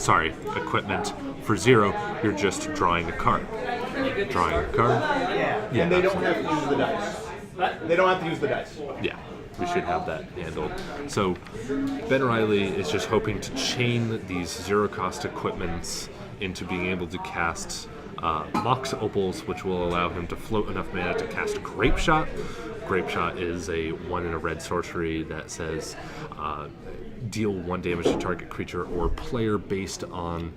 equipment for 0, you're just drawing a card. Drawing a card. Yeah, and they don't have to use the dice. They don't have to use the dice. Yeah, we should have that handled. So Ben Reilly is just hoping to chain these 0-cost equipments into being able to cast Mox Opals, which will allow him to float enough mana to cast Grape Shot. Grape Shot is a 1 in a red sorcery that says deal 1 damage to target creature or player based on,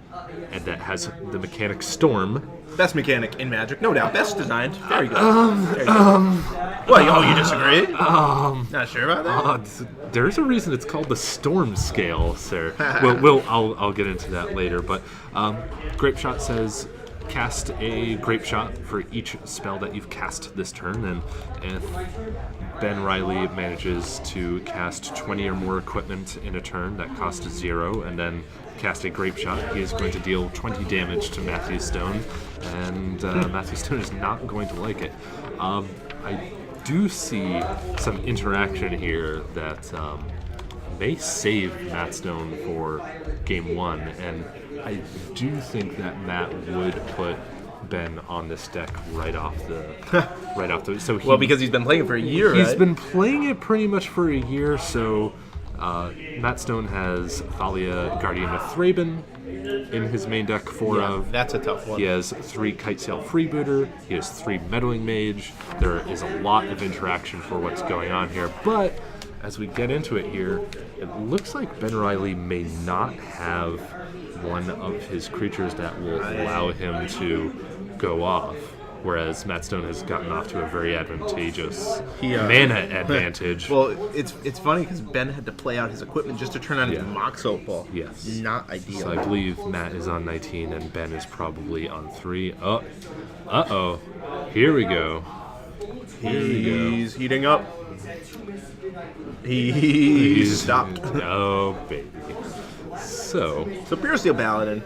and that has the mechanic Storm. Best mechanic in Magic, no doubt. Best designed. Very good. Well, you disagree? Not sure about that? There's a reason it's called the Storm Scale, sir. I'll get into that later. But Grape Shot says cast a Grape Shot for each spell that you've cast this turn, and if Ben Reilly manages to cast 20 or more equipment in a turn that costs 0, and then cast a Grape Shot, he is going to deal 20 damage to Matthew Stone, and Matthew Stone is not going to like it. I do see some interaction here that may save Matt Stone for Game 1, and I do think that Matt would put Ben on this deck right off the. So because he's been playing it for a year. He's been playing it pretty much for a year. So Matt Stone has Thalia, Guardian of Thraben, in his main deck. That's a tough one. He has 3 Kitesail Freebooter. He has 3 Meddling Mage. There is a lot of interaction for what's going on here, but as we get into it here, it looks like Ben Reilly may not have one of his creatures that will allow him to go off, whereas Matt Stone has gotten off to a very advantageous mana advantage. Well, it's funny because Ben had to play out his equipment just to turn on his Mox Opal. Yes. Not ideal. So I believe Matt is on 19 and Ben is probably on 3. Uh-oh. Here we go. He's heating up. He's stopped. Oh, baby. So Pure Steel Paladin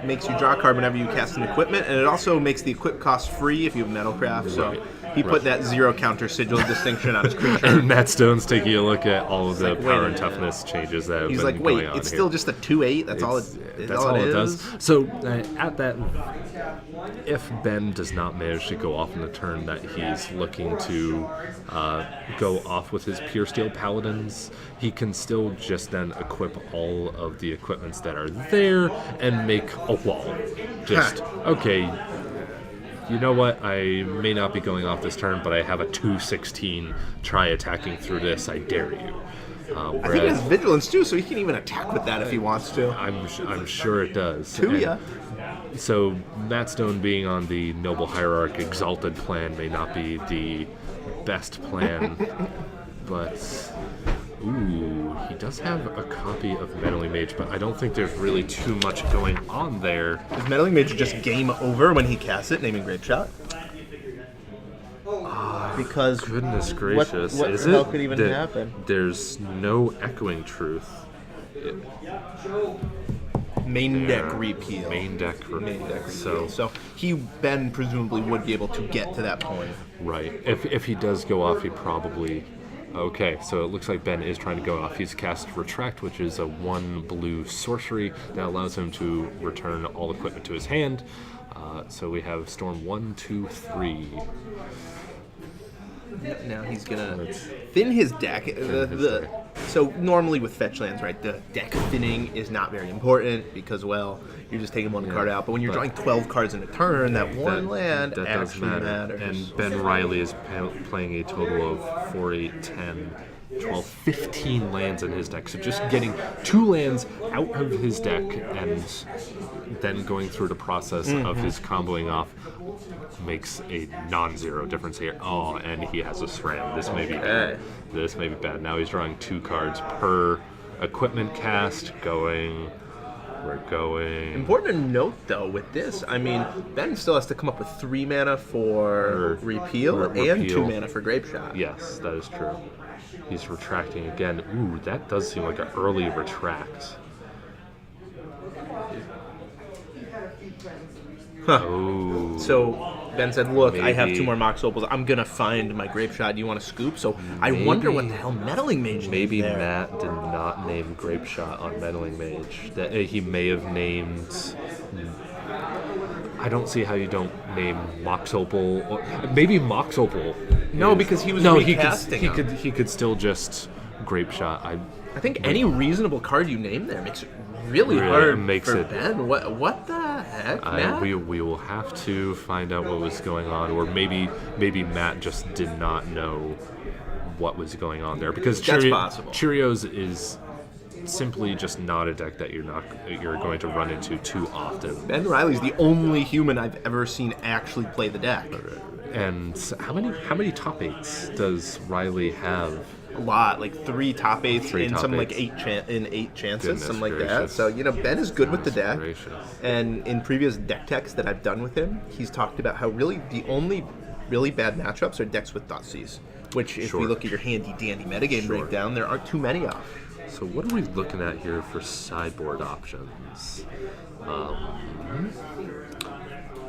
makes you draw a card whenever you cast an equipment, and it also makes the equip cost free if you have Metalcraft. So he put that 0 counter sigil distinction on his creature. And Matt Stone's taking a look at all of the power and toughness changes that have He's been like, going wait, on it's here. still just a 2/8. That's all it does. So at that, if Ben does not manage to go off in the turn that he's looking to go off with his Pure Steel Paladins, he can still just then equip all of the equipments that are there and make a wall. Just, okay, you know what, I may not be going off this turn, but I have a 2/16. Try attacking through this, I dare you. I think it has Vigilance too, so he can even attack with that if he wants to. I'm sure it does. Ya. So Matt Stone being on the Noble Hierarch Exalted plan may not be the best plan, but he does have a copy of Meddling Mage, but I don't think there's really too much going on there. Is Meddling Mage just game over when he casts it, naming Grape Shot? Because goodness gracious, what is the hell it? could even happen? There's no Echoing Truth. Main deck repeal. Main deck repeal. So Ben presumably would be able to get to that point. Right. If he does go off, he probably. Okay, so it looks like Ben is trying to go off. He's cast Retract, which is a 1 blue sorcery that allows him to return all equipment to his hand. So we have Storm 1, 2, 3. Now he's gonna thin his deck. So normally with fetch lands, right, the deck thinning is not very important because, well, you're just taking one card out. But when you're drawing 12 cards in a turn, that one land actually matters. And Ben Reilly is playing a total of 4, 8, 10, 12, 15 lands in his deck. So just getting 2 lands out of his deck and then going through the process of his comboing off makes a non-zero difference here. Oh, and he has a SRAM. This may be bad. This may be bad. Now he's drawing 2 cards per equipment cast. We're going. Important to note, though, with this, I mean, Ben still has to come up with 3 mana for repeal and 2 mana for Grape Shot. Yes, that is true. He's retracting again. Ooh, that does seem like an early retract. Huh. Oh. So Ben said, look, I have Maybe- 2 more Mox Opals. I'm going to find my Grape Shot. Do you want to scoop? So I wonder what the hell Meddling Mage Maybe named there. Matt did not name Grape Shot on Meddling Mage. That he may have named. I don't see how you don't name Mox Opal. Or maybe Mox Opal. No, because he was recasting him. he could still just Grape Shot. I think any reasonable card you name there makes it really hard for Ben. What the heck, Matt? We will have to find out what was going on, or maybe Matt just did not know what was going on there, because That's possible. Cheerios is simply just not a deck that you're going to run into too often. Ben Reilly's the only human I've ever seen actually play the deck. And how many top 8s does Reilly have? A lot, like 3 top 8s Three in top something eights. like 8 chances, Goodness something like that. gracious. So, Ben is good with the deck. Gracious. And in previous deck techs that I've done with him, he's talked about how really the only really bad matchups are decks with Thoughtseize, which if we Sure. look at your handy dandy metagame breakdown, there aren't too many of. So what are we looking at here for sideboard options?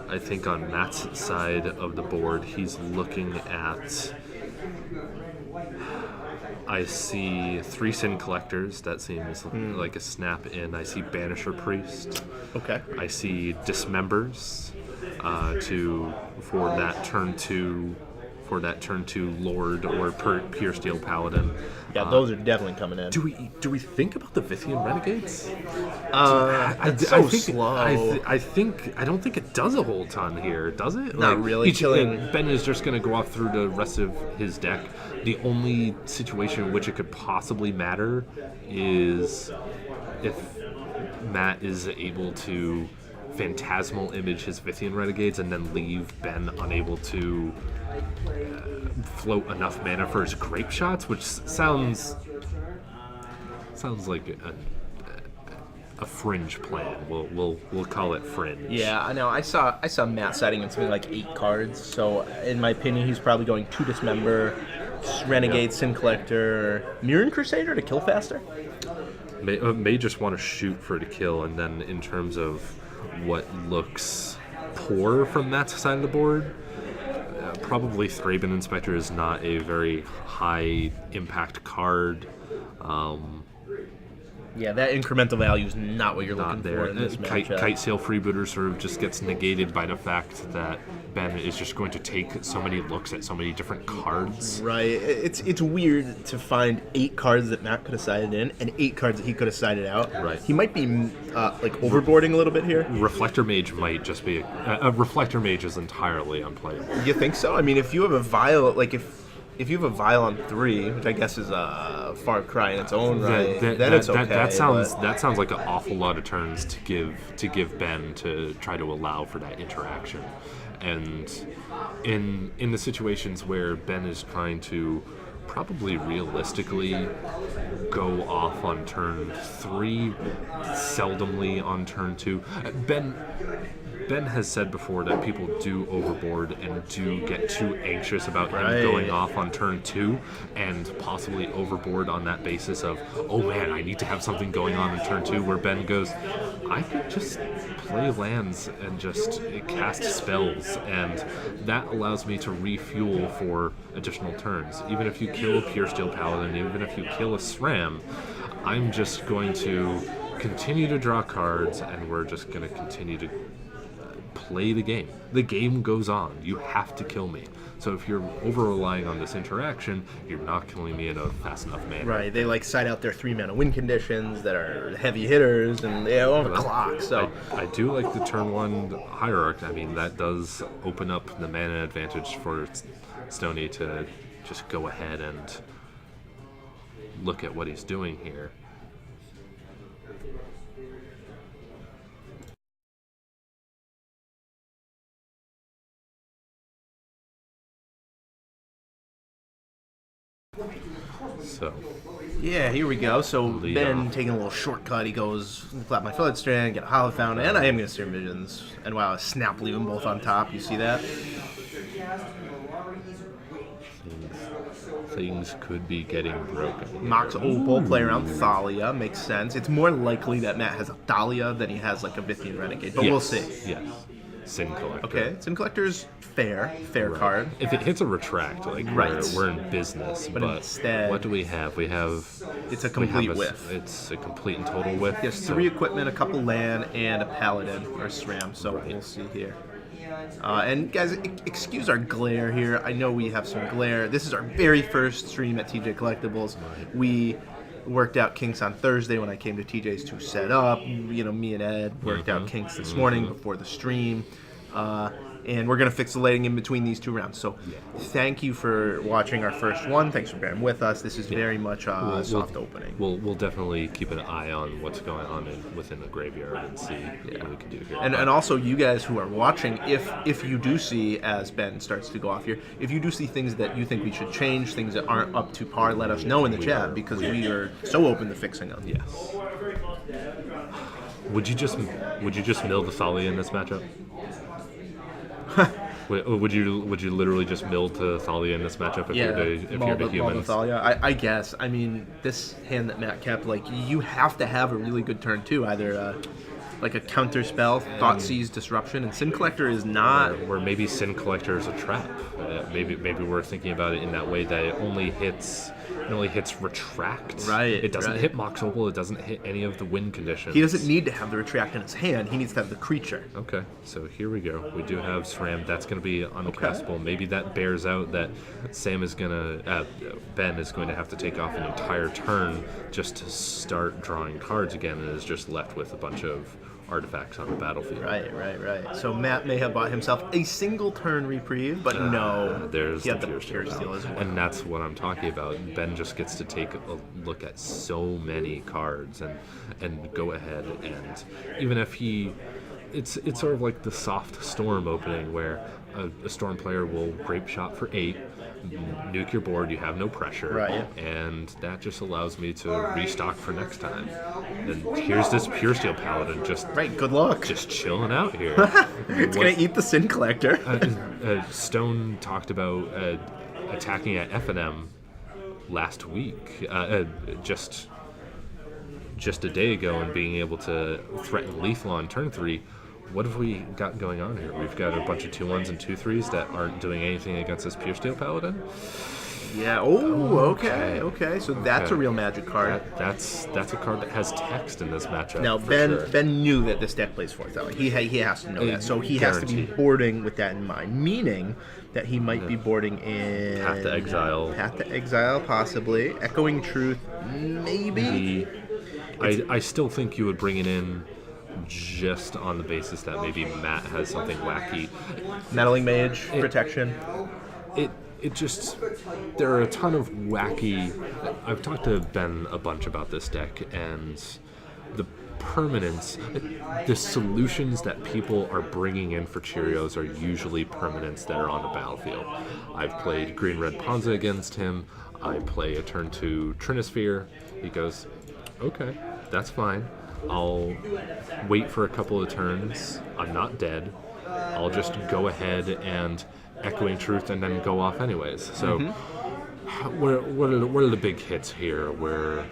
I think on Matt's side of the board, he's looking at... I see 3 Sin Collectors. That seems like a snap in. I see Banisher Priest. Okay. I see Dismembers for that turn 2 Lord or Pure Steel Paladin. Yeah, those are definitely coming in. Do we think about the Vithian Renegades? It's so slow. I don't think it does a whole ton here, does it? Not really. Ben is just going to go off through the rest of his deck. The only situation in which it could possibly matter is if Matt is able to Phantasmal Image his Vithian Renegades and then leave Ben unable to float enough mana for his Grape Shots, which sounds like a fringe plan. We'll call it fringe. Yeah, I know. I saw Matt setting in something like 8 cards. So in my opinion, he's probably going 2 Dismember, Renegade, Sin Collector, Mirren Crusader to kill faster. May just want to shoot for the kill, and then in terms of what looks poor from Matt's side of the board, probably Thraben Inspector is not a very high impact card. Yeah, that incremental value is not what you're Not looking there. for in this Kite matchup. Sail Freebooter sort of just gets negated by the fact that Ben is just going to take so many looks at so many different cards. Right. It's weird to find 8 cards that Matt could have sided in and 8 cards that he could have sided out. Right. He might be overboarding a little bit here. Reflector Mage might just be a Reflector Mage is entirely unplayable. You think so? I mean, if you have a vial, like if you have a vial on 3, which I guess is a far cry in its own right, then it's okay. That sounds like an awful lot of turns to give Ben to try to allow for that interaction. And in the situations where Ben is trying to probably realistically go off on turn 3, seldomly on turn 2. Ben has said before that people do overboard and do get too anxious about him going off on turn 2 and possibly overboard on that basis of, oh man, I need to have something going on in turn 2, where Ben goes, I could just play lands and just cast spells, and that allows me to refuel for additional turns. Even if you kill a Pure Steel Paladin, even if you kill a SRAM, I'm just going to continue to draw cards, and we're just going to continue to play the game. The game goes on. You have to kill me. So if you're over-relying on this interaction, you're not killing me in a fast enough manner. Right, they side out their 3-mana win conditions that are heavy hitters, and they don't have a clock. So I do like the turn 1 Hierarch. I mean, that does open up the mana advantage for Stoney to just go ahead and look at what he's doing here. So yeah, here we go. So Lead Ben off. taking a little shortcut. He goes, flap my Flood Strand, get a Hollow Fountain, and I am going to Sear Visions. And wow, a Snap leave them both on top. You see that? things could be getting broken. Mox Opal, play around Thalia, makes sense. It's more likely that Matt has a Thalia than he has like a Vithian Renegade, but we'll see. Yes. Sin Collector. Okay, Sin Collector's fair card. If it hits a retract, like we're in business. But instead, what do we have? We have it's a complete whiff. It's a complete and total whiff. Yes, 3 equipment, a couple land, and a paladin or SRAM. So we'll see here. And guys, excuse our glare here. I know we have some glare. This is our very first stream at TJ Collectibles. We worked out kinks on Thursday when I came to TJ's to set up. You know, me and Ed worked out kinks this morning before the stream. And we're going to fix the lighting in between these 2 rounds. So thank you for watching our first one. Thanks for bearing with us. This is very much a soft opening. We'll definitely keep an eye on what's going on within the graveyard and see what we can do here. And also, you guys who are watching, if you do see, as Ben starts to go off here, if you do see things that you think we should change, things that aren't up to par, let us know in the chat, because we are so open to fixing them. Yes. Would you just mill the Thalia in this matchup? Would you literally just mill to Thalia in this matchup if you're the humans? Thalia. I guess. I mean, this hand that Matt kept, like, you have to have a really good turn too. Either like a counter spell, Thoughtseize, Disruption, and Sin Collector is not. Or maybe Sin Collector is a trap. Maybe we're thinking about it in that way, that it only hits retract. Right. It doesn't hit Mox Opal. It doesn't hit any of the win conditions. He doesn't need to have the retract in his hand. He needs to have the creature. Okay, so here we go. We do have SRAM. That's going to be uncastable. Okay. Maybe that bears out that Ben is going to have to take off an entire turn just to start drawing cards again, and is just left with a bunch of artifacts on the battlefield. Right. So Matt may have bought himself a single turn reprieve, but no, there's he had the Pure Steel as well. And that's what I'm talking about. Ben just gets to take a look at so many cards and go ahead, and even if it's sort of like the soft Storm opening where a Storm player will Grape Shot for 8, nuke your board, you have no pressure, and that just allows me to restock for next time. And here's this Pure Steel Paladin just good luck, just chilling out here. It's gonna eat the Sin Collector. Stone talked about attacking at FNM last week, just a day ago, and being able to threaten lethal on turn 3. What have we got going on here? We've got a bunch of 2-1s and 2-3s that aren't doing anything against this Pure Steel Paladin. Yeah. Okay. So that's a real magic card. That's a card that has text in this matchup. Now Ben knew that this deck plays 4th. He has to know that, so he has to be boarding with that in mind. Meaning that he might be boarding in Path to Exile. Possibly. Echoing Truth, maybe. I still think you would bring it in just on the basis that maybe Matt has something wacky. Meddling Mage, Protection. It just, there are a ton of wacky. I've talked to Ben a bunch about this deck, and the permanents, the solutions that people are bringing in for Cheerios are usually permanents that are on the battlefield. I've played Green-Red Ponza against him. I play a turn 2 Trinisphere. He goes, okay, that's fine. I'll wait for a couple of turns. I'm not dead. I'll just go ahead and Echoing Truth and then go off anyways. So what are the big hits here where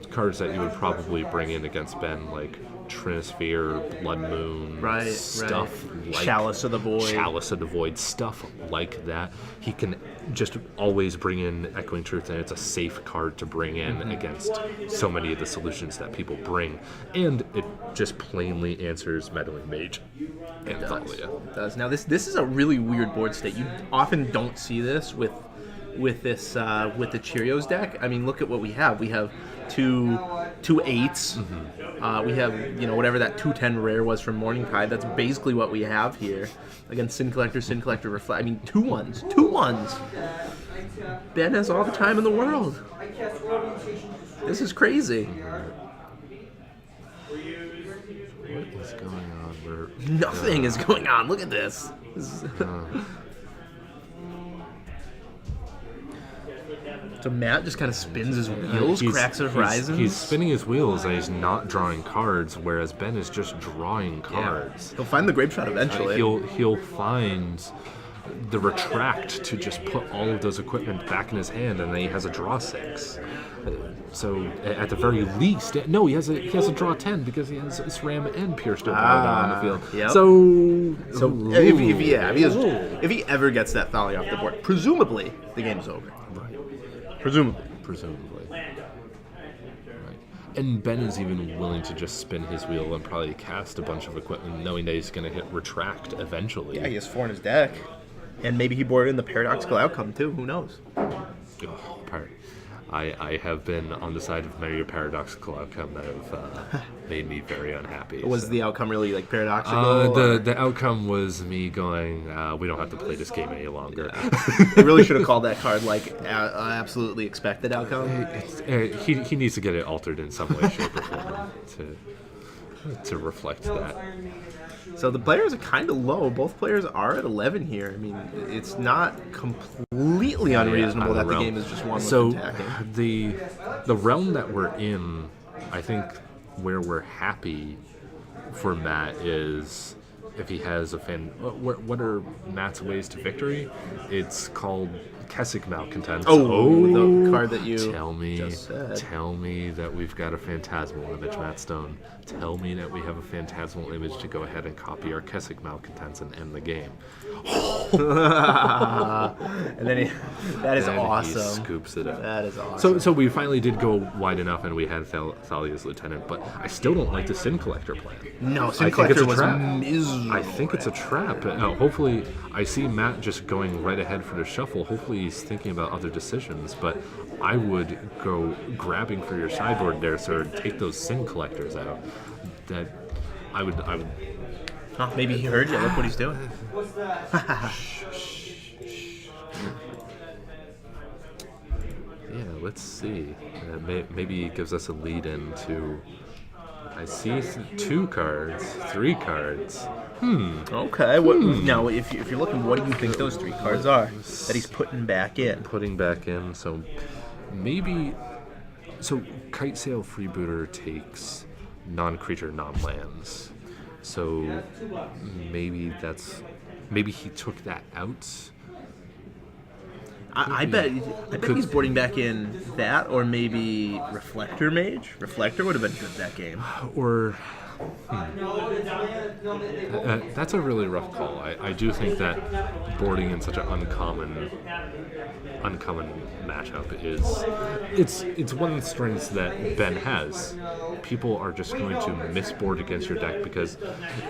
cards that you would probably bring in against Ben, like Trinisphere, Blood Moon, stuff like Chalice of the Void, stuff like that. He can just always bring in Echoing Truth, and it's a safe card to bring in against so many of the solutions that people bring, and it just plainly answers Meddling Mage and Thalia. It does. Now this is a really weird board state. You often don't see this with the Cheerios deck. I mean, look at what we have. We have two 8s. We have, whatever that 2/10 rare was from Morning Tide. That's basically what we have here. Again, Sin Collector, Reflect. I mean, 2-1s. Ben has all the time in the world. This is crazy. What is going on? Nothing is going on. Look at this. So Matt just kind of spins his wheels, cracks of horizons. He's spinning his wheels and he's not drawing cards, whereas Ben is just drawing cards. He'll find the Grape Shot eventually. He'll find the retract to just put all of those equipment back in his hand, and then he has a draw 6. So at the very least, no, he has a draw 10 because he has SRAM and Pure Steel Paladin on the field. Yep. So if he ever gets that Thali off the board, presumably the game's over. Right. Presumably. Right. And Ben is even willing to just spin his wheel and probably cast a bunch of equipment, knowing that he's going to hit retract eventually. Yeah, he has 4 in his deck, and maybe he boarded in the paradoxical outcome too. Who knows? Oh, I have been on the side of many a paradoxical outcome that have made me very unhappy. Was the outcome really like paradoxical? The outcome was me going, we don't have to play this game any longer. They really should have called that card like absolutely expected outcome. He needs to get it altered in some way, shape, or form to reflect that. So the players are kind of low. Both players are at 11 here. I mean, it's not completely unreasonable that the game is just one with attacking. The realm that we're in, I think where we're happy for Matt is if he has a what are Matt's ways to victory? It's called Kessick Malcontents. The card that you just said. Tell me that we've got a Phantasmal image, Matt Stone. Tell me that we have a Phantasmal image to go ahead and copy our Kessick Malcontents and end the game. And then that is awesome. He scoops it up. That is awesome. So we finally did go wide enough, and we had Thalia's Lieutenant, but I still don't like the Sin Collector plan. No, Sin Collector was miserable. I think it's a trap. Hopefully, I see Matt just going right ahead for the shuffle. Hopefully, he's thinking about other decisions, but I would go grabbing for your sideboard there, sir, and take those Sin Collectors out. That I would. Oh, maybe he heard you. Look what he's doing. Yeah, let's see. Maybe it gives us a lead into. I see 2 cards, 3 cards. Okay. Now, if you're looking, what do you think those 3 cards are that he's putting back in? So maybe. So Kite Sail Freebooter takes non-creature, non-lands. So maybe he took that out. I bet he's boarding back in that, or maybe Reflector Mage. Reflector would have been good that game. Or that's a really rough call. I do think that boarding in such an uncommon matchup it's one of the strengths that Ben has. People are just going to misboard against your deck because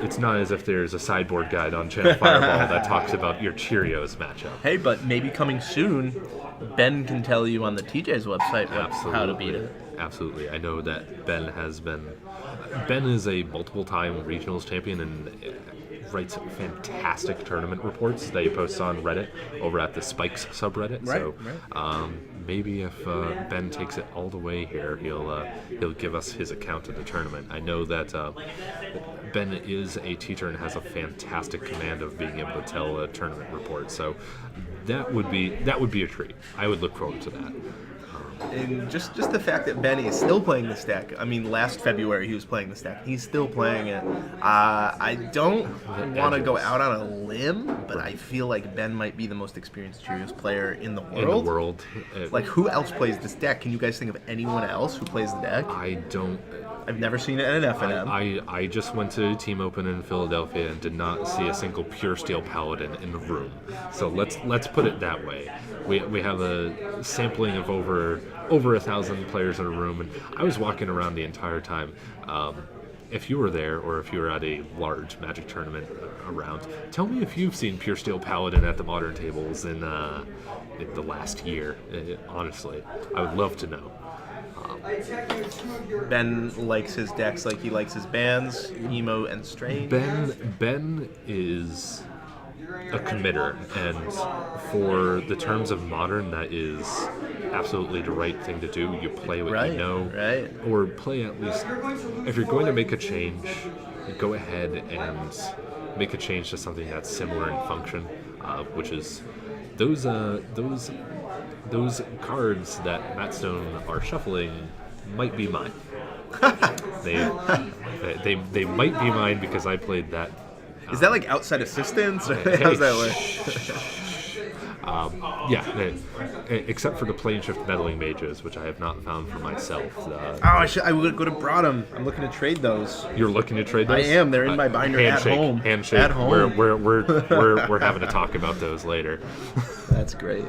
it's not as if there's a sideboard guide on Channel Fireball that talks about your Cheerios matchup. Hey, but maybe coming soon, Ben can tell you on the TJ's website how to beat it. Absolutely. I know that Ben is a multiple-time regionals champion and writes fantastic tournament reports that he posts on Reddit over at the Spikes subreddit. Right. Maybe if Ben takes it all the way here, he'll give us his account of the tournament. I know that Ben is a teacher and has a fantastic command of being able to tell a tournament report. So that would be a treat. I would look forward to that. And just the fact that Benny is still playing this deck. I mean, last February he was playing this deck. He's still playing it. I don't want to go out on a limb, but I feel like Ben might be the most experienced Cheerios player in the world. Like, who else plays this deck? Can you guys think of anyone else who plays the deck? I don't. I've never seen it in an FNM. I just went to Team Open in Philadelphia and did not see a single Pure Steel Paladin in the room. So let's put it that way. We have a sampling of over 1,000 players in a room, and I was walking around the entire time. If you were there, or if you were at a large Magic tournament around, tell me if you've seen Pure Steel Paladin at the modern tables in the last year. Honestly, I would love to know. Ben likes his decks like he likes his bands, Emo and Strange. Ben is a committer, and for the terms of Modern, that is absolutely the right thing to do. You play what you know, or play at least. If you're going to make a change, go ahead and make a change to something that's similar in function, which is those cards that Matt Stone are shuffling might be mine. They might be mine because I played that Is that like outside assistance? Or Hey, how's that work? Except for the plane shift meddling mages, which I have not found for myself. I would have brought them. I'm looking to trade those. You're looking to trade those? I am. They're in my binder handshake, at home. Handshake. At home. We're having to talk about those later. That's great.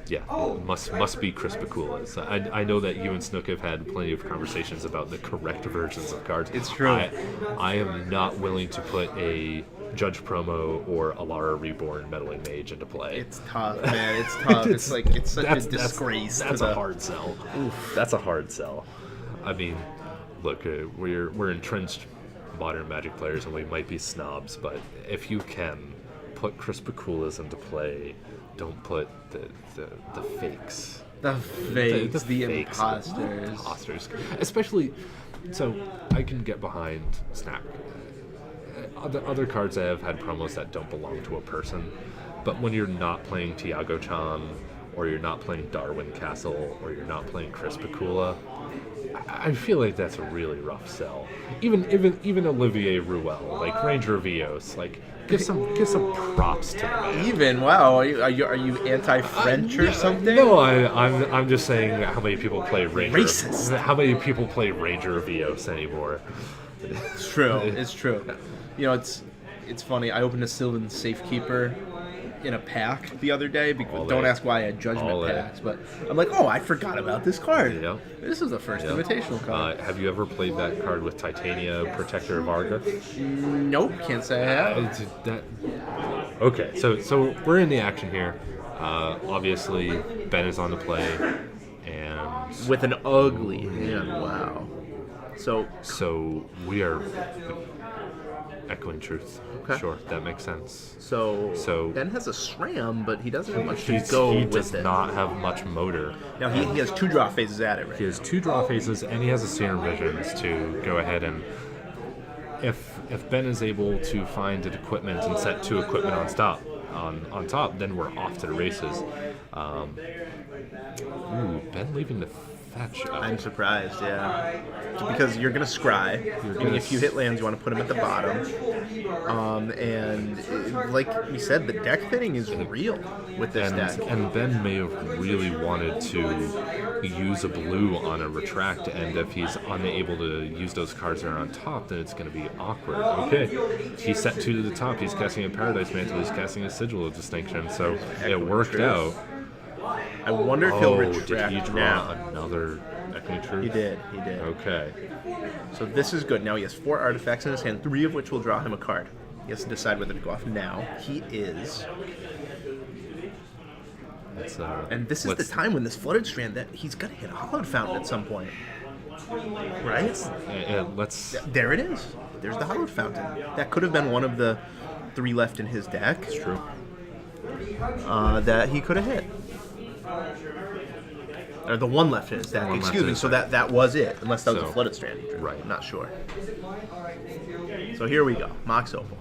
Yeah, must be Crispiculas. I know that you and Snook have had plenty of conversations about the correct versions of cards. It's true. I am not willing to put a Judge Promo or Alara Reborn Meddling Mage into play. It's tough, man. It's tough. It's such a disgrace. That's a hard sell. Oof. That's a hard sell. I mean, look, we're entrenched modern Magic players, and we might be snobs, but if you can put Crispiculas into play, don't put the fakes. The fakes, the fakes, imposters. Especially, so I can get behind Snap. Other cards that have had promos that don't belong to a person, but when you're not playing Tiago-chan, or you're not playing Darwin Castle, or you're not playing Crispicula, I feel like that's a really rough sell. Even Olivier Ruel, like Ranger of Eos, like give some props to the man. Even wow, are you anti-French or something? No, I'm just saying how many people play Ranger. Racist. How many people play Ranger of Eos anymore? It's true. It's true. You know, it's funny. I opened a Sylvan Safekeeper in a pack the other day. Don't ask why I had Judgment packs, but I'm like, oh, I forgot about this card. Yeah. This is the first invitational card. Have you ever played that card with Titania, Protector of Arga? Nope, can't say I have. Okay, so we're in the action here. Obviously, Ben is on the play, and with an ugly hand. Wow. So we are echoing truth. Okay. Sure, that makes sense. So Ben has a SRAM, but he doesn't have much to He go with does it. not have much motor. Now he has 2 draw phases at it, right? He has 2 draw phases, and he has a Serum Visions to go ahead and, if Ben is able to find an equipment and set 2 equipment on top, then we're off to the races. Ben leaving the fetch. I'm surprised, yeah. Because you're going to scry. If you hit lands, you want to put them at the bottom. Like we said, the deck thinning is real with this deck. And Ben may have really wanted to use a blue on a retract, and if he's unable to use those cards that are on top, then it's going to be awkward. Okay, he set 2 to the top. He's casting a Paradise Mantle. He's casting a Sigil of Distinction. So it worked out. I wonder if he'll retract. Did he draw another Echoing Truth? He did. Okay. So this is good. Now he has 4 artifacts in his hand, 3 of which will draw him a card. He has to decide whether to go off now. He is. And this is the time when this Flooded Strand, that he's going to hit a Hallowed Fountain at some point. Right? There it is. There's the Hallowed Fountain. That could have been one of the 3 left in his deck. It's true. That he could have hit. Or the 1 left in his deck. Excuse me. So that was it, unless that was a Flooded Strand he drew. Right. I'm not sure. So here we go. Mox Opal.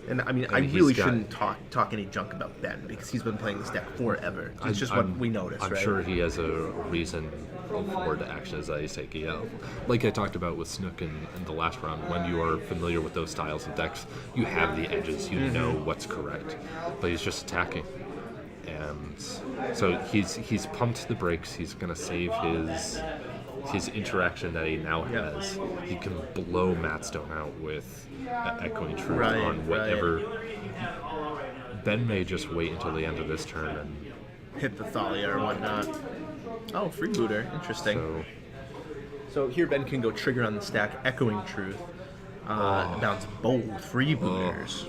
And I mean, I really shouldn't talk any junk about Ben, because he's been playing this deck forever. It's just what we noticed, I'm right? sure he has a reason for the actions that he's taking. Yeah. Like I talked about with Snook in the last round, when you are familiar with those styles of decks, you have the edges, you know what's correct. But he's just attacking. And so he's pumped the brakes. He's going to save his interaction that he now has. He can blow Mattstone out with Echoing Truth on whatever. Right. Ben may just wait until the end of this turn and hit the Thalia or whatnot. Oh, Freebooter. Interesting. So here Ben can go trigger on the stack Echoing Truth. Bounce both Freebooters.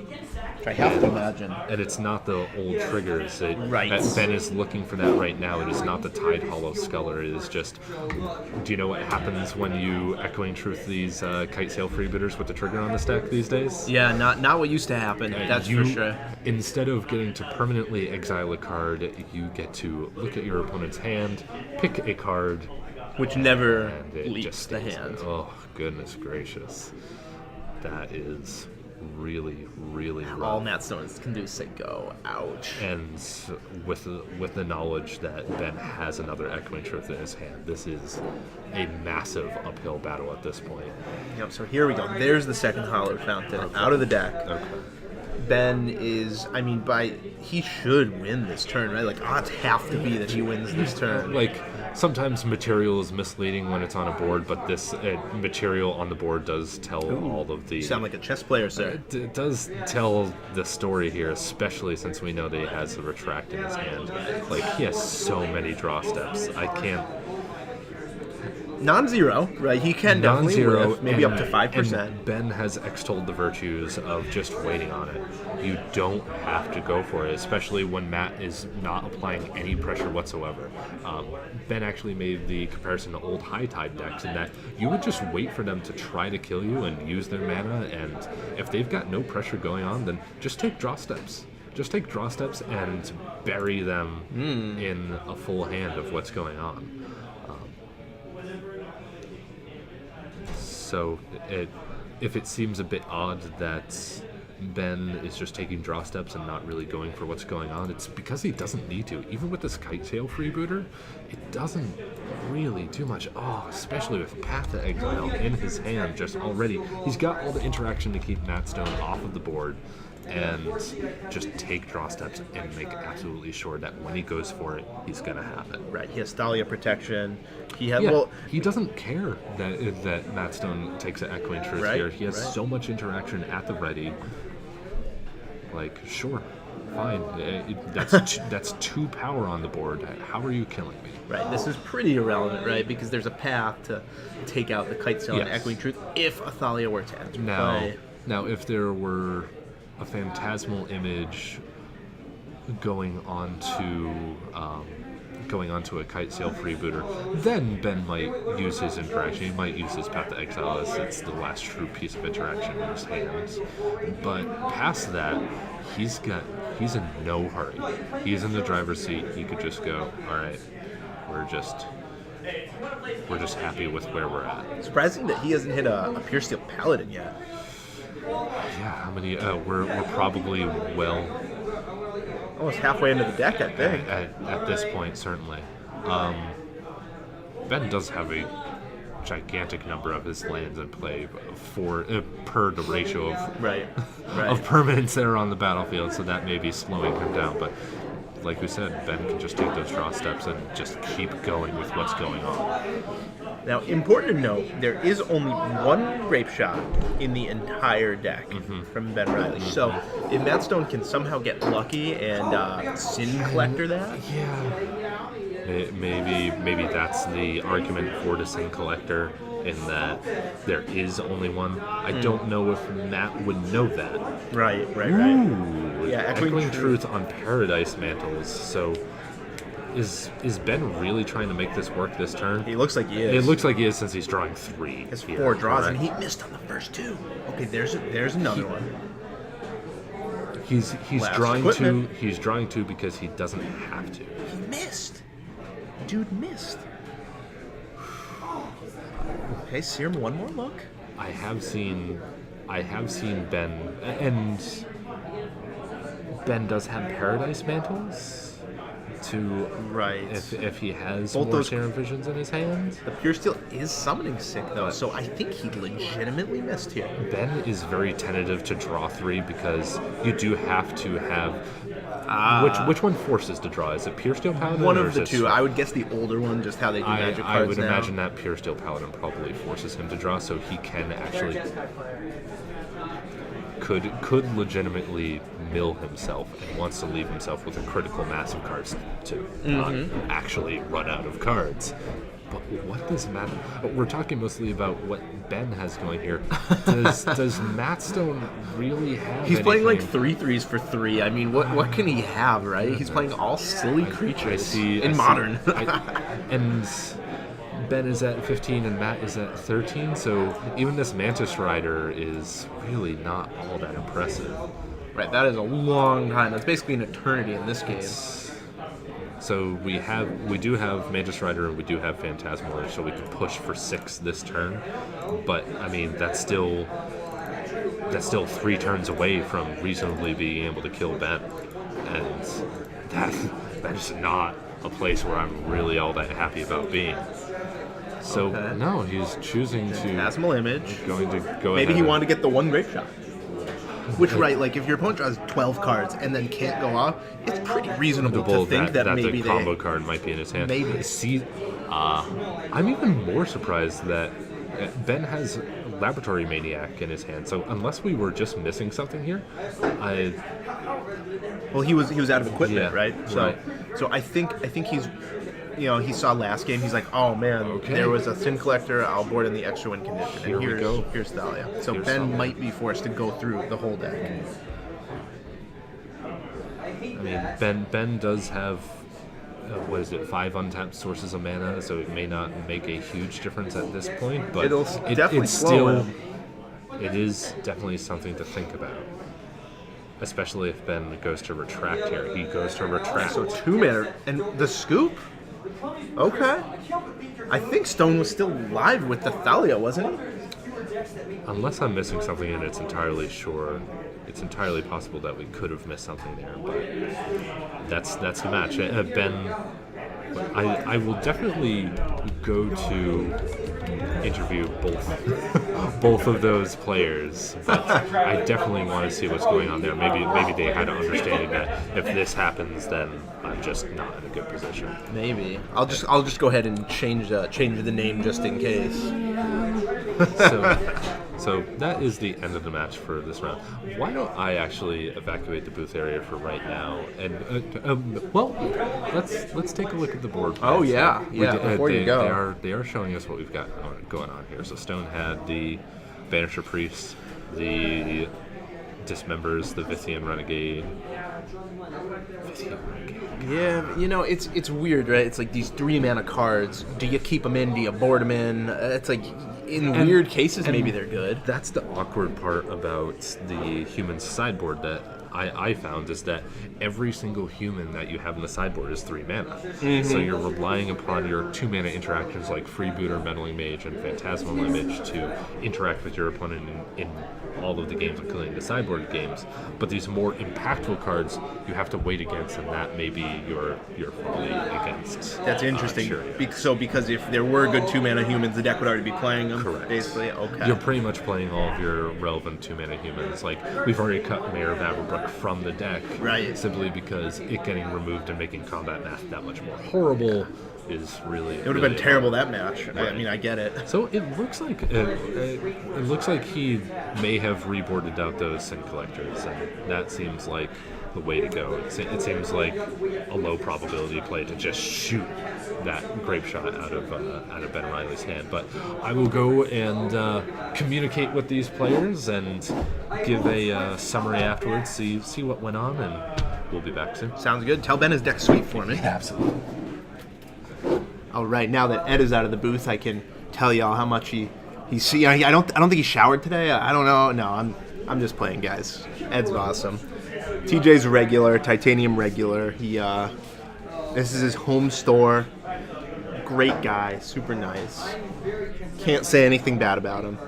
Which I have to imagine. And it's not the old triggers. Right. Ben is looking for that right now. It is not the Tide Hollow Sculler. It is just, do you know what happens when you Echoing Truth these Kite Sail Freebooters with the trigger on the stack these days? Yeah, not what used to happen. That's for sure. Instead of getting to permanently exile a card, you get to look at your opponent's hand, pick a card, which never leaves the hand. Oh, goodness gracious. That is really, really rough. All Matt Stones can do is say go. Ouch. And with the knowledge that Ben has another Echoing Truth in his hand, this is a massive uphill battle at this point. Yep, so here we go. There's the second Hollow Fountain out of the deck. Okay. Ben is, he should win this turn, right? Like, odds have to be that he wins this turn. Like, sometimes material is misleading when it's on a board, but this material on the board does tell all of the... You sound like a chess player, sir. It does tell the story here, especially since we know that he has the Retract in his hand. Like, he has so many draw steps. I can't... Non-zero, right? He can definitely whiff, maybe up to 5%. And Ben has extolled the virtues of just waiting on it. You don't have to go for it, especially when Matt is not applying any pressure whatsoever. Ben actually made the comparison to old High Tide decks in that you would just wait for them to try to kill you and use their mana, and if they've got no pressure going on, then just take draw steps. Just take draw steps and bury them in a full hand of what's going on. So if it seems a bit odd that Ben is just taking draw steps and not really going for what's going on, it's because he doesn't need to. Even with this Kite Tail freebooter, it doesn't really do much. Oh, especially with Path to Exile in his hand just already. He's got all the interaction to keep Matt Stone off of the board and just take draw steps and make absolutely sure that when he goes for it, he's going to have it. Right, he has Thalia protection. He doesn't care that Matt Stone takes an Echoing Truth here. He has so much interaction at the ready. Like, sure, fine. That's 2 power on the board. How are you killing me? Right, this is pretty irrelevant, right? Because there's a path to take out the Kite Tail and Echoing Truth if a Thalia were to enter play. Now, if there were a Phantasmal Image going onto a Kite Sail freebooter, then Ben might use his interaction. He might use his Path to Exile as it's the last true piece of interaction in his hands. But past that, he's in no hurry. He's in the driver's seat. He could just go, all right, we're just happy with where we're at. Surprising that he hasn't hit a Pure Steel Paladin yet. Yeah, how many? We're probably almost halfway into the deck, I think. At this point, certainly. Ben does have a gigantic number of his lands in play per the ratio of of permanents that are on the battlefield, so that may be slowing him down. But like we said, Ben can just take those draw steps and just keep going with what's going on. Now, important to note, there is only one Grape Shot in the entire deck from Ben Reilly. So, if Matt Stone can somehow get lucky and Sin Collector that... Yeah. Maybe that's the argument for the Sin Collector, in that there is only one. I don't know if Matt would know that. Right. Ooh, yeah, Echoing Truth on Paradise Mantles, so... Is Ben really trying to make this work this turn? He looks like he is. It looks like he is, since he's drawing 3. He has 4 draws, and he missed on the first 2. Okay, there's another one. He's drawing 2. He's drawing 2 because he doesn't have to. He missed. Dude missed. Okay, Serum, one more look. I have seen Ben, and Ben does have Paradise Mantles. If he has both more Serum Visions in his hand. The Pure Steel is summoning sick, though, so I think he legitimately missed here. Ben is very tentative to draw 3 because you do have to have... which one forces to draw? Is it Pure Steel Paladin? One of the two. I would guess the older one, just how they do magic cards I would now. imagine that Pure Steel Paladin probably forces him to draw, so he can actually... Could legitimately mill himself and wants to leave himself with a critical mass of cards to not actually run out of cards. But what does Matt... We're talking mostly about what Ben has going here. Does Matt Stone really have He's anything? playing like 3/3s for 3. I mean, what can he have, right? He's playing all silly creatures in Modern. And Ben is at 15 and Matt is at 13, so even this Mantis Rider is really not all that impressive. Right, that is a long time. That's basically an eternity in this game. So we do have Mantis Rider and we do have Phantasmal, so we can push for 6 this turn. But I mean, that's still that's still 3 turns away from reasonably being able to kill Ben, and that's not a place where I'm really all that happy about being. So no, he's choosing to Phantasmal Image. Going to go. Maybe he wanted to get the one great shot. Which, right, like if your opponent draws 12 cards and then can't go off, it's pretty reasonable to think that maybe the combo card might be in his hand. Maybe. See, I'm even more surprised that Ben has Laboratory Maniac in his hand. So unless we were just missing something here, well, he was out of equipment, right? Right. So I think he's. He saw last game. He's like, "Oh man, there was a Sin Collector. I'll board in the extra win condition." Here we go. Here's Thalia. So here's Ben Thalia. Might be forced to go through the whole deck. I mean, Ben does have 5 untapped sources of mana, so it may not make a huge difference at this point, but definitely slow him. It is definitely something to think about. Especially if Ben goes to retract here. He goes to retract. So 2 mana. And the scoop? Okay. I think Stone was still live with the Thalia, wasn't he? Unless I'm missing something and it's entirely possible that we could have missed something there, but that's the match. Ben, I will definitely go to interview both of those players, but I definitely want to see what's going on there. Maybe they had an understanding that if this happens, then I'm just not in a good position. Maybe I'll just go ahead and change the name just in case. So that is the end of the match for this round. Why don't I actually evacuate the booth area for right now? And let's take a look at the board. Oh yeah. Before you go, they are showing us what we've got going on here. So Stone had the Banisher Priest, the Dismembers, the Vithian Renegade. Yeah, it's weird, right? It's like these 3 mana cards. Do you keep them in? Do you board them in? It's like in weird cases, maybe they're good. That's the awkward part about the human sideboard that I found is that every single human that you have in the sideboard is 3 mana. Mm-hmm. So you're relying upon your 2 mana interactions like Freebooter, Meddling Mage, and Phantasmal Image to interact with your opponent in all of the games, including the sideboard games. But these more impactful cards you have to wait against, and that may be your fully against. That's interesting. Sure. So because if there were good 2 mana humans, the deck would already be playing them. Correct. Basically, okay. You're pretty much playing all of your relevant 2 mana humans. Like we've already cut Mayor of Aberbrook from the deck, right? Simply because it getting removed and making combat math that much more horrible is really. It would have been terrible that match. Right. I mean, I get it. So it looks like he may have reboarded out those Sin Collectors, and that seems like the way to go. It seems like a low probability play to just shoot that grape shot out of Ben Reilly's hand. But I will go and communicate with these players and give a summary afterwards. See what went on, and we'll be back soon. Sounds good. Tell Ben his deck's sweet for me. Yeah, absolutely. All right, now that Ed is out of the booth, I can tell y'all how much he I don't think he showered today. I don't know. No, I'm just playing, guys. Ed's awesome. TJ's regular, Titanium regular. This is his home store. Great guy, super nice. Can't say anything bad about him.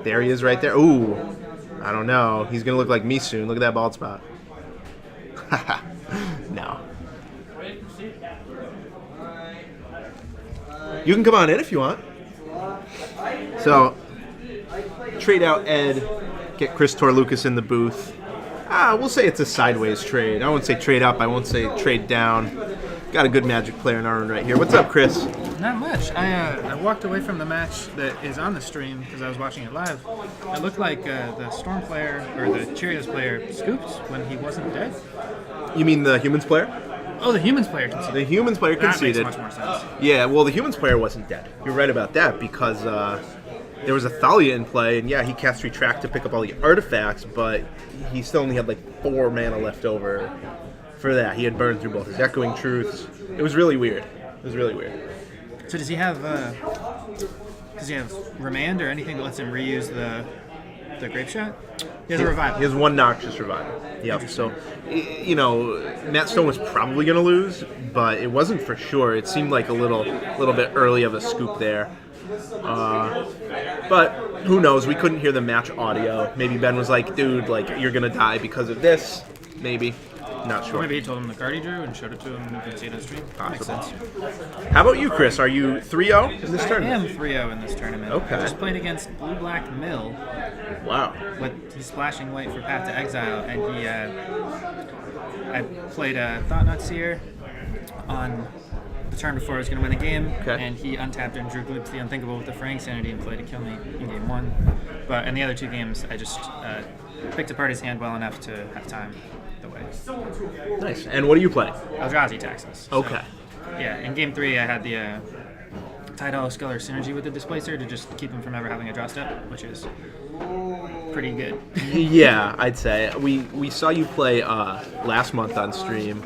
There he is right there. Ooh, I don't know. He's gonna look like me soon. Look at that bald spot. No. You can come on in if you want. So, trade out Ed, get Chris Tourloukis in the booth. We'll say it's a sideways trade. I won't say trade up. I won't say trade down. Got a good Magic player in our room right here. What's up, Chris? Not much. I walked away from the match that is on the stream because I was watching it live. It looked like the Storm player, or the Cheerios player, scooped when he wasn't dead. You mean the Humans player? Oh, the Humans player conceded. The Humans player conceded. That makes much more sense. Yeah, well, the Humans player wasn't dead. You're right about that because there was a Thalia in play, and yeah, he cast Retract to pick up all the artifacts, but he still only had like 4 mana left over for that. He had burned through both his Echoing Truths. It was really weird. So does he have Remand or anything that lets him reuse the Grape Shot? He has a Revival. He has 1 Noxious Revival. Yep. So, Matt Stone was probably going to lose, but it wasn't for sure. It seemed like a little bit early of a scoop there. But who knows? We couldn't hear the match audio. Maybe Ben was like, dude, like, you're going to die because of this. Maybe. Not Or sure. maybe he told him the card he drew and showed it to him and you could see it on stream. Makes sense. How about you, Chris? Are you 3-0 in this I tournament? am 3-0 in this tournament. Okay. I just played against Blue-Black Mill. Wow. But he's splashing white for Path to Exile, and he, I played Thought Nut Seer on the turn before I was going to win the game, Okay. and he untapped and drew Glimpse the Unthinkable with the Fraying Sanity and played to kill me in game 1. But in the other 2 games, I just picked apart his hand well enough to have time the way. Nice. And what are you playing? Eldrazi Taxes. So, Okay. yeah, in game 3, I had the Tidal Sculler Synergy with the Displacer to just keep him from ever having a draw step, which is pretty good. Yeah, I'd say. We saw you play last month on stream.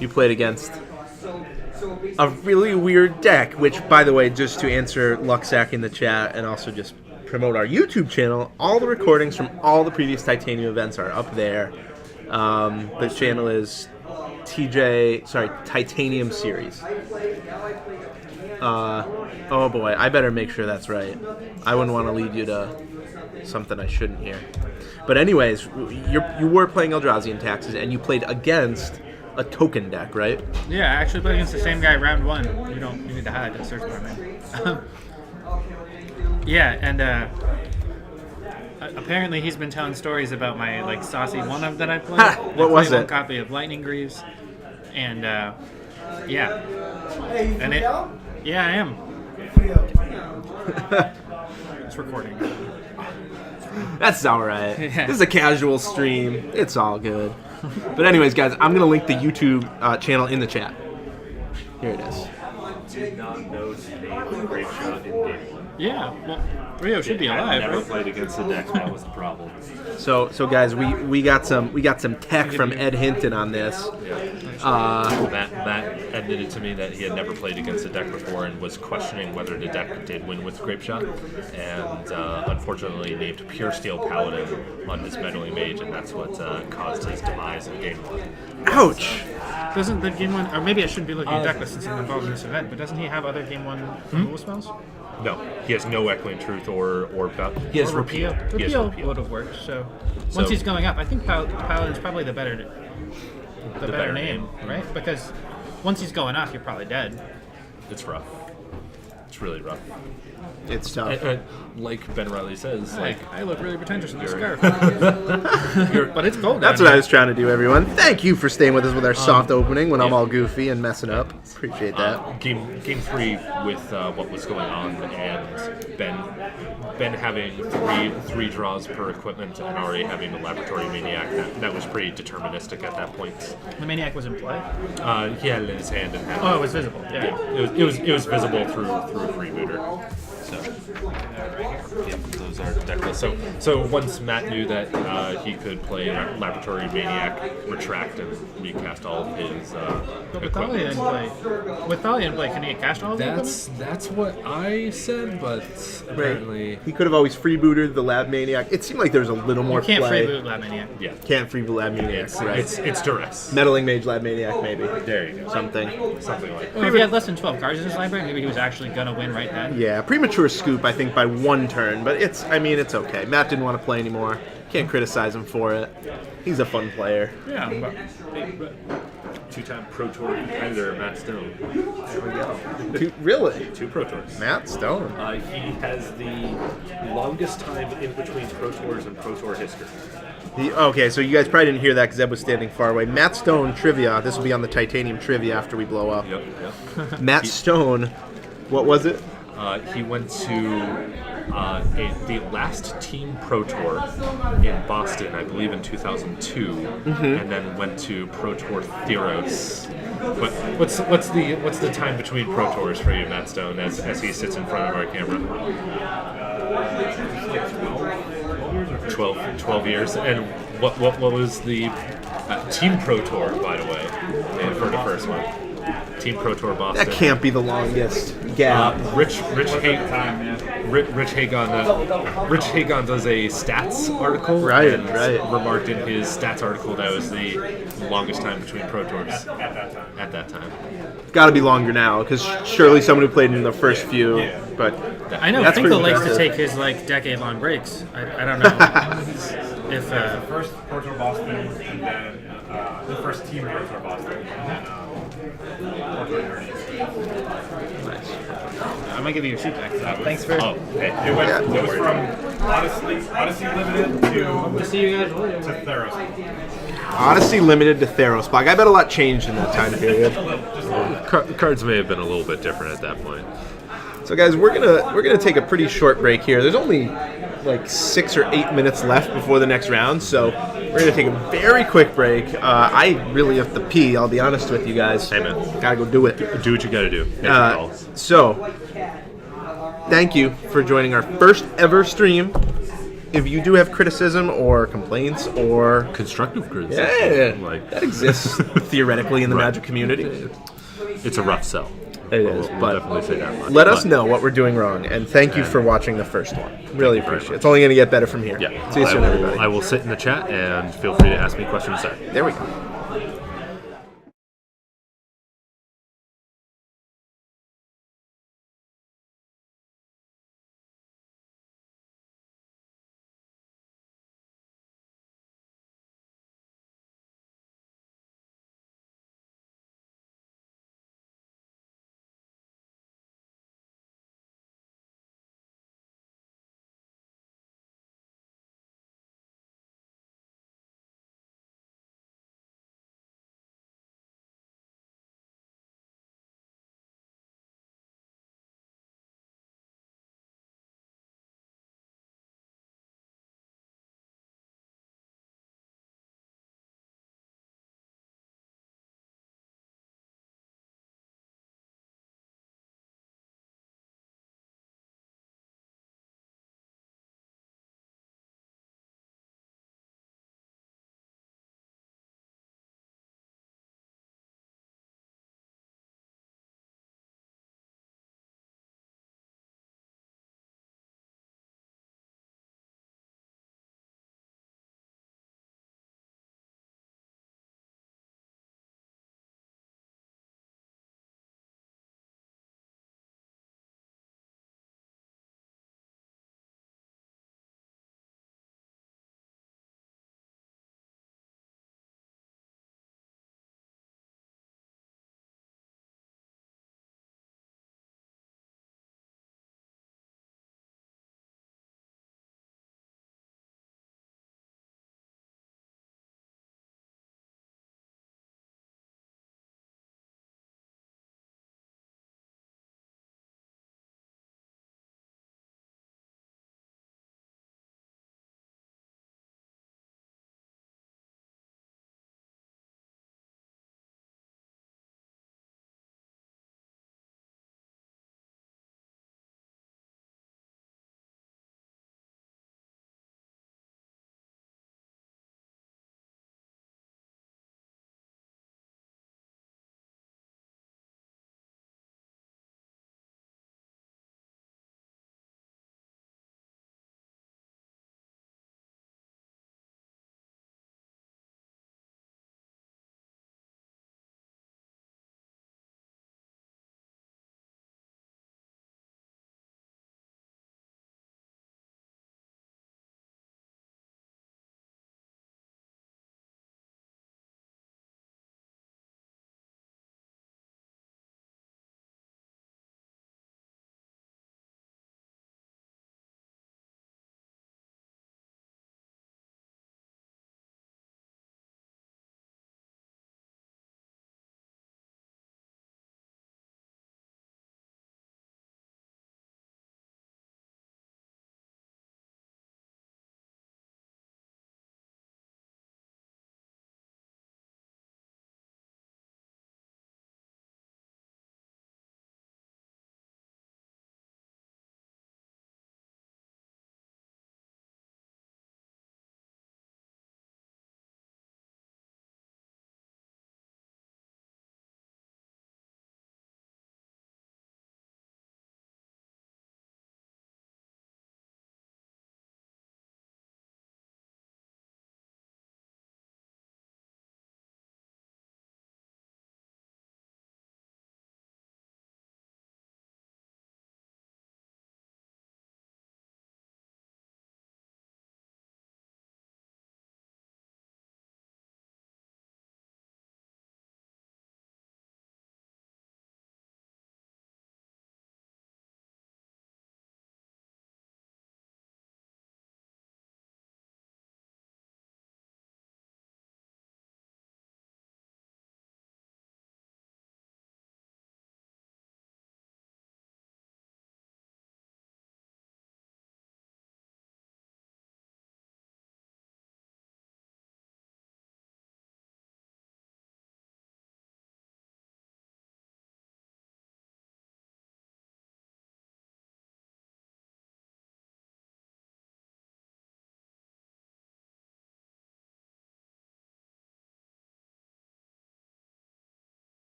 You played against a really weird deck, which, by the way, just to answer Luxac in the chat and also just promote our YouTube channel, all the recordings from all the previous Titanium events are up there. The channel is Titanium Series. Oh boy, I better make sure that's right. I wouldn't want to lead you to something I shouldn't hear. But anyways, you were playing Eldrazi and Taxes, and you played against a token deck, right? Yeah, I actually played against the same guy round 1. You need to hide the search bar, man. Yeah, and apparently he's been telling stories about my like saucy one-of that I played. Ha! What was One it? copy of Lightning Greaves, and yeah, and yeah, I am. It's recording. That's all right. Yeah. This is a casual stream. It's all good. But anyways, guys, I'm gonna link the YouTube channel in the chat. Here it is. Did not know to name Great Shot in game 1. Yeah, well, 3-0 should be alive, Never right? played against the deck. That was the problem. So guys, we got some tech from Ed Hinton on this. Matt admitted to me that he had never played against the deck before and was questioning whether the deck did win with Grape Shot, and unfortunately named Pure Steel Paladin on his Meddling Mage, and that's what caused his demise in game 1. Ouch! Doesn't the game 1, or maybe I shouldn't be looking at deck list since I'm involved in this event, but doesn't he have other game 1 removal spells? No, he has no Echoing Truth or he has Repeal. He has Repeal Repeal. would have worked. So once he's going up, I think Paladin's probably the better name, right? Because once he's going up, you're probably dead. It's rough. It's really rough. It's tough. Like Ben Reilly says, I look really pretentious in this You're- scarf. But it's cold. That's down what I here. was trying to do, everyone. Thank you for staying with us with our soft opening when I'm all goofy and messing up. Appreciate that. Game 3 with what was going on, and Ben having three draws per equipment and already having a Laboratory Maniac, that was pretty deterministic at that point. The Maniac was in play. He had it in his hand and had Oh, it was visible. Yeah. it was visible through a freebooter. So yeah, those are deck lists. So once Matt knew that he could play Laboratory Maniac, retract, and recast all of his But with Thalia in play, can he cast all of the equipment? That's what I said, but apparently He could have always freebooted the Lab Maniac. It seemed like there was a little more You can't play. freeboot Lab Maniac. yeah, Can't freeboot Lab Maniac, right? it's duress. Meddling Mage Lab Maniac, maybe. There you go. Something. Something like Well, if he had less than 12 cards in his library, maybe he was actually going to win right then. Yeah, premature scoop, I think, by one turn, but it's okay. Matt didn't want to play anymore. Can't criticize him for it. He's a fun player. Yeah, but two-time Pro Tour competitor Matt Stone. There we go. Really? 2 Pro Tours. Matt Stone. He has the longest time in between Pro Tours and Pro Tour history. Okay, so you guys probably didn't hear that because Zeb was standing far away. Matt Stone trivia. This will be on the Titanium trivia after we blow up. Yep. Matt Stone, what was it? He went to the last Team Pro Tour in Boston, I believe in 2002, and then went to Pro Tour Theros. But what's the time between Pro Tours for you, Matt Stone, as he sits in front of our camera? 12 years. And what was the Team Pro Tour, by the way, for the first one? Team Pro Tour Boston. That can't be the longest gap. Rich Hagon does a stats article. Right. Remarked in his stats article that was the longest time between Pro Tours at that time. Got to be longer now, because surely someone who played in the first few. But I know That's Finkel pretty likes to impressive. take his like decade-long breaks. I don't know if The first Pro Tour Boston, and then the first team Pro Tour Boston, and then Pro Tour Journeys. I might give you your sheet back. Thanks for. Oh, hey. It was from Odyssey Limited To see you guys later. to Theros. Odyssey Limited to Theros. Like, I bet a lot changed in that time period. Cards may have been a little bit different at that point. So guys, we're gonna take a pretty short break here. There's only like 6 or 8 minutes left before the next round, so we're gonna take a very quick break. I really have to pee. I'll be honest with you guys. Hey, man. Gotta go do it. Do what you gotta do. Make your calls. So, thank you for joining our first ever stream. If you do have criticism or complaints or Constructive criticism. Like, that exists theoretically in the Right. Magic community. it's a rough sell. It is, We'll but definitely say that much. let us But, know what we're doing wrong, and thank you for watching the first one. Really you very appreciate it. much. It's only going to get better from here. Yeah. See you soon, everybody. I will sit in the chat and feel free to ask me questions there. There we go.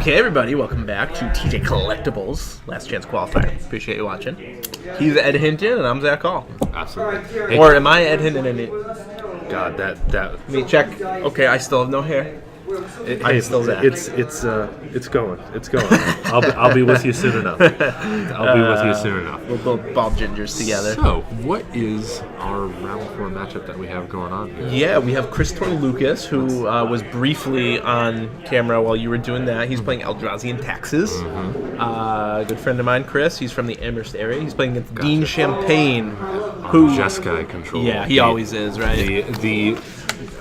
Okay, everybody, welcome back to TJ Collectibles, Last Chance Qualifier. Appreciate you watching. He's Ed Hinton, and I'm Zach Hall. Absolutely. Hey, Or am I Ed Hinton? God, that. Let me check. Okay, I still have no hair. I'm still Zach. It's going. It's going. I'll be with you soon enough. I'll be with you soon enough. We'll both ball gingers together. So, what is our round 4 matchup that we have going on here? Yeah, we have Tourloukis, who was briefly on camera while you were doing that. He's playing Eldrazi and Taxes. A good friend of mine, Chris. He's from the Amherst area. He's playing against Dean Champagne, who Jeskai control. Yeah, he always is, right?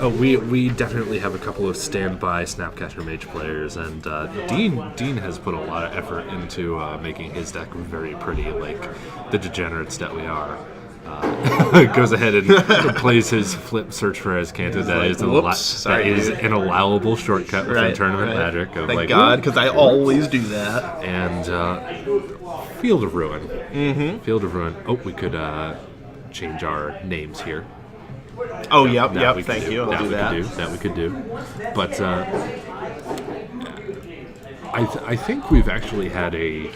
We definitely have a couple of standby Snapcaster Mage players, and Dean has put a lot of effort into making his deck very pretty, like the degenerates that we are. Goes ahead and plays his flip search for Azcanta. That is an allowable shortcut within tournament magic. Thank God, because I always do that. And Field of Ruin. Field of Ruin. Oh, we could change our names here. Oh, yep. Thank you. I'll do that. That we could do. But I think we've actually had a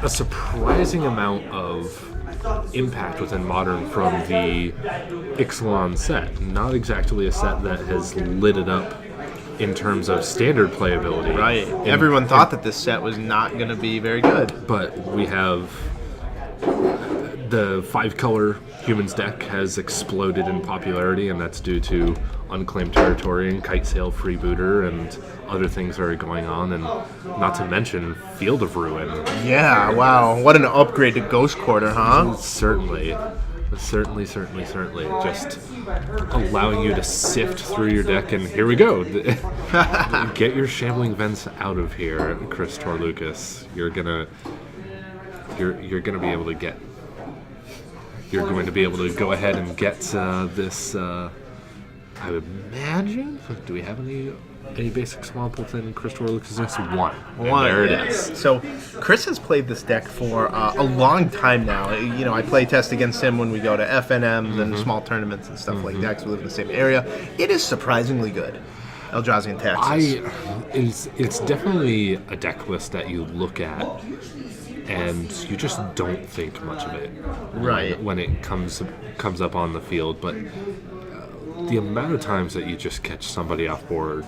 surprising amount of impact within Modern from the Ixalan set. Not exactly a set that has lit it up in terms of standard playability. Right. Everyone thought that this set was not going to be very good. But we have the 5-color Humans deck has exploded in popularity, and that's due to Unclaimed Territory and Kite Sail Freebooter and other things that are going on, and not to mention Field of Ruin. Yeah, wow. What an upgrade to Ghost Quarter, huh? Certainly. Just allowing you to sift through your deck, and here we go. Get your Shambling Vents out of here, Tourloukis. You're gonna be able to get. You're going to be able to go ahead and get this. I would imagine. Do we have any basic small pulled in Tourloukis? Just one. There it is. So Chris has played this deck for a long time now. You know, I play test against him when we go to FNMs and small tournaments and stuff like that, because we live in the same area. It is surprisingly good. Eldrazi and Taxes. It's definitely a deck list that you look at and you just don't think much of it when it comes up on the field. But the amount of times that you just catch somebody off guard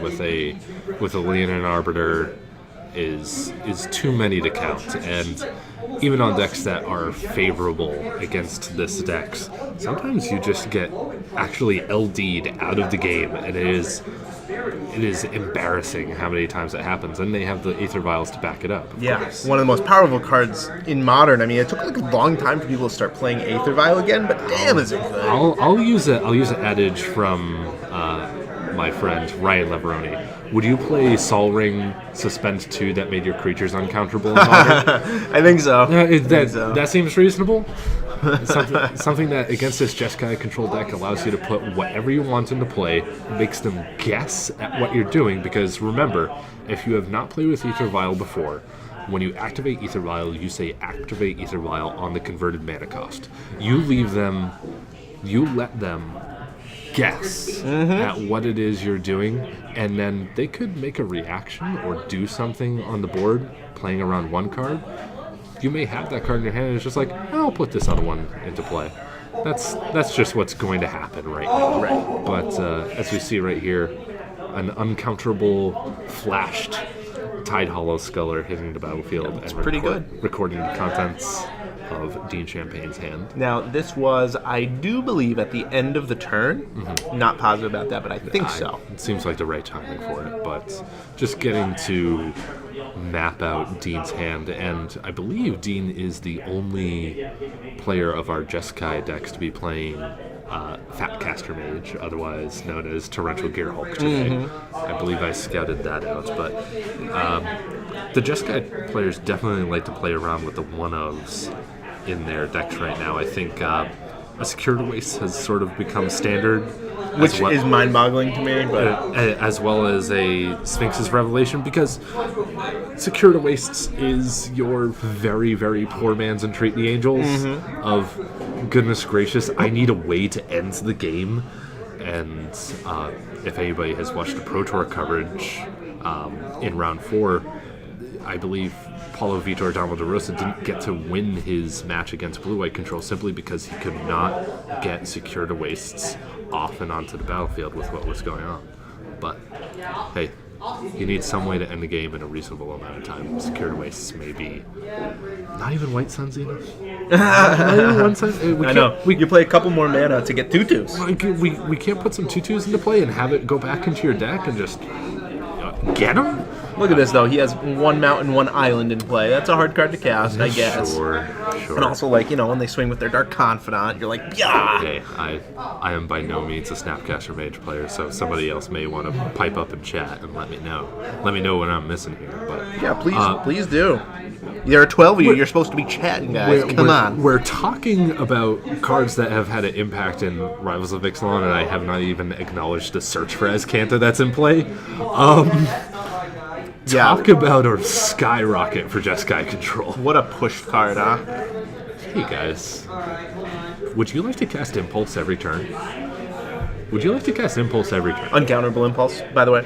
with a Leonin Arbiter is too many to count. And even on decks that are favorable against this decks, sometimes you just get actually LD'd out of the game, and it is embarrassing how many times that happens, and they have the Aether Vials to back it up. One of the most powerful cards in Modern. I mean, it took like a long time for people to start playing Aether Vial again, but damn, is it good! I'll use an adage from my friend Ryan Leveroni. Would you play Sol Ring Suspend 2 that made your creatures uncounterable in Modern? I think so. That seems reasonable. Something that against this Jeskai control deck allows you to put whatever you want into play, makes them guess at what you're doing, because remember, if you have not played with Aether Vial before, when you activate Aether Vial, you say activate Aether Vial on the converted mana cost. You let them guess at what it is you're doing, and then they could make a reaction or do something on the board playing around one card. You may have that card in your hand and it's just like, I'll put this other one into play. That's just what's going to happen right now. But as we see right here, an uncounterable flashed Tide Hollow Sculler hitting the battlefield and pretty good. Recording the contents of Dean Champagne's hand. Now, this was, I do believe, at the end of the turn. Not positive about that, but I think so. It seems like the right timing for it, but just getting to map out Dean's hand, and I believe Dean is the only player of our Jeskai decks to be playing Fat Caster Mage, otherwise known as Torrential Gearhulk today. I believe I scouted that out, but the Jeskai players definitely like to play around with the one-ofs in their decks right now. I think a Secured Waste has sort of become standard, which is mind-boggling to me, but as well as a Sphinx's Revelation, because Secured Wastes is your very, very poor man's Entreat the Angels of goodness gracious, I need a way to end the game. And if anybody has watched the Pro Tour coverage in round 4, I believe Paulo Vitor Damo de Rosa didn't get to win his match against Blue-White Control simply because he could not get Secure to Wastes off and onto the battlefield with what was going on. But, hey, you need some way to end the game in a reasonable amount of time. Secure to Wastes may be not even White Sun's enough. Not even White Sun. I know. You play a couple more mana to get 2/2s. We can't put some 2/2s into play and have it go back into your deck and just get them? Look at this, though. He has 1 mountain, 1 island in play. That's a hard card to cast, I guess. Sure. And also, like, when they swing with their Dark Confidant, you're like, yeah! Hey, I am by no means a Snapcaster Mage player, so somebody else may want to pipe up and chat and let me know. Let me know what I'm missing here. But Yeah, please do. There are 12 of you. You're supposed to be chatting, guys. Come on. We're talking about cards that have had an impact in Rivals of Ixalan, and I have not even acknowledged the search for Azcanta that's in play. Talk about a skyrocket for Jeskai control. What a push card, huh? Hey guys, would you like to cast Impulse every turn? Would you like to cast Impulse every turn? Uncounterable Impulse, by the way.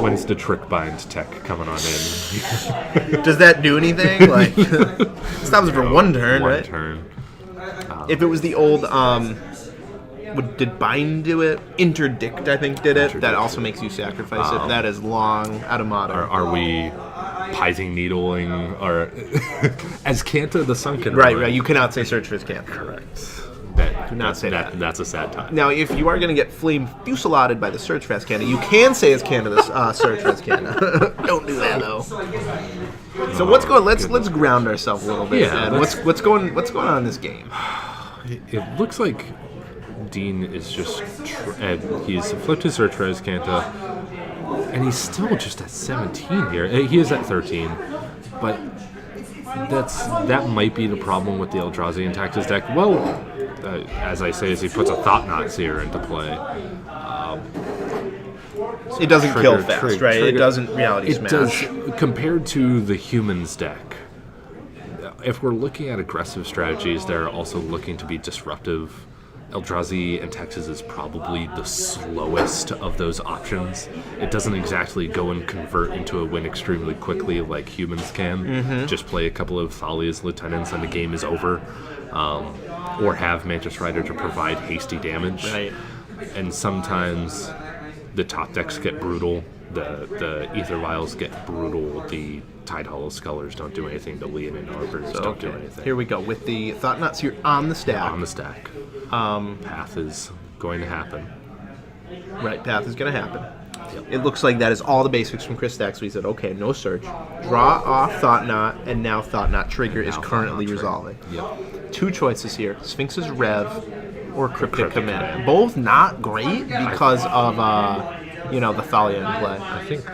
When's the Trick Bind tech coming on in? Does that do anything? Like, it stops it for 1 turn, right? 1 turn. If it was the old, did Bind do it? Interdict, I think, did it. Interdict. That also makes you sacrifice it. That is long out of modern. Are we Pising Needling or Azcanta the Sunken? Right. You cannot say search for Azcanta. Correct. Do not say that. That's a sad time. Now, if you are going to get flame fusilladed by the search for Azcanta, you can say Azcanta the search for Azcanta. Don't do that though. So what's going? Let's ground ourselves a little bit. Yeah, And what's going on in this game? It looks like Dean is just he's flipped his search for Azcanta, and he's still just at 17 here. He is at 13, but that might be the problem with the Eldrazi and Taxes deck. Well, as I say, as he puts a Thought-Knot Seer into play. It doesn't kill fast, right? It doesn't reality It smash. does, compared to the Humans deck. If we're looking at aggressive strategies that are also looking to be disruptive, Eldrazi and Taxes is probably the slowest of those options. It doesn't exactly go and convert into a win extremely quickly like Humans can. Just play a couple of Thalia's Lieutenants and the game is over. Or have Mantis Rider to provide hasty damage. Right. And sometimes the top decks get brutal. The Ether Vials get brutal. The Tide Hollow Scullers don't do anything. The Leonin Arbors don't do anything. Here we go with the Thought-Knot Seer on the stack. On the stack. Path is going to happen. Right, path is going to happen. Yep. It looks like that is all the basics from Chris Stack. So he said, okay, no search. Draw off Thought-Knot, and now Thought-Knot Trigger is currently resolving. Yep. 2 choices here, Sphinx's Rev or Cryptic Command. Both not great because of, the Thalia in play. I think.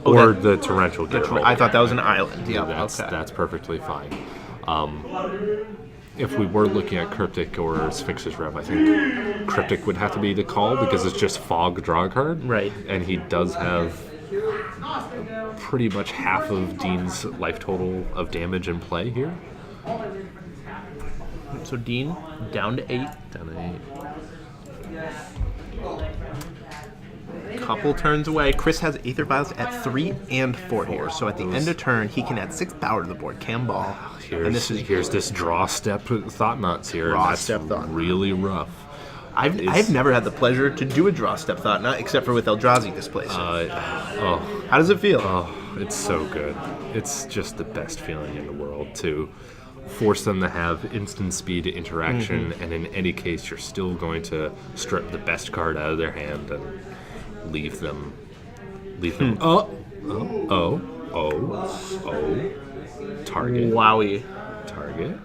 Or the Torrential Gale. I thought that was an island. Yeah, that's perfectly fine. If we were looking at Cryptic or Sphinx's Rev, I think Cryptic would have to be the call because it's just Fog draw card. Right. And he does have pretty much half of Dean's life total of damage in play here. So Dean down to 8. Couple turns away. Chris has Aether Vials at 3 and 4 here. So at the end of turn, he can add 6 power to the board. Camball. Here's this draw step Thought-Knots here. Draw that's step Thought-Knot. really rough. I've never had the pleasure to do a draw step Thought-Knot except for with Eldrazi Displacer. How does it feel? Oh, it's so good. It's just the best feeling in the world to force them to have instant speed interaction, and in any case, you're still going to strip the best card out of their hand and leave them. Target. Wowie. Target.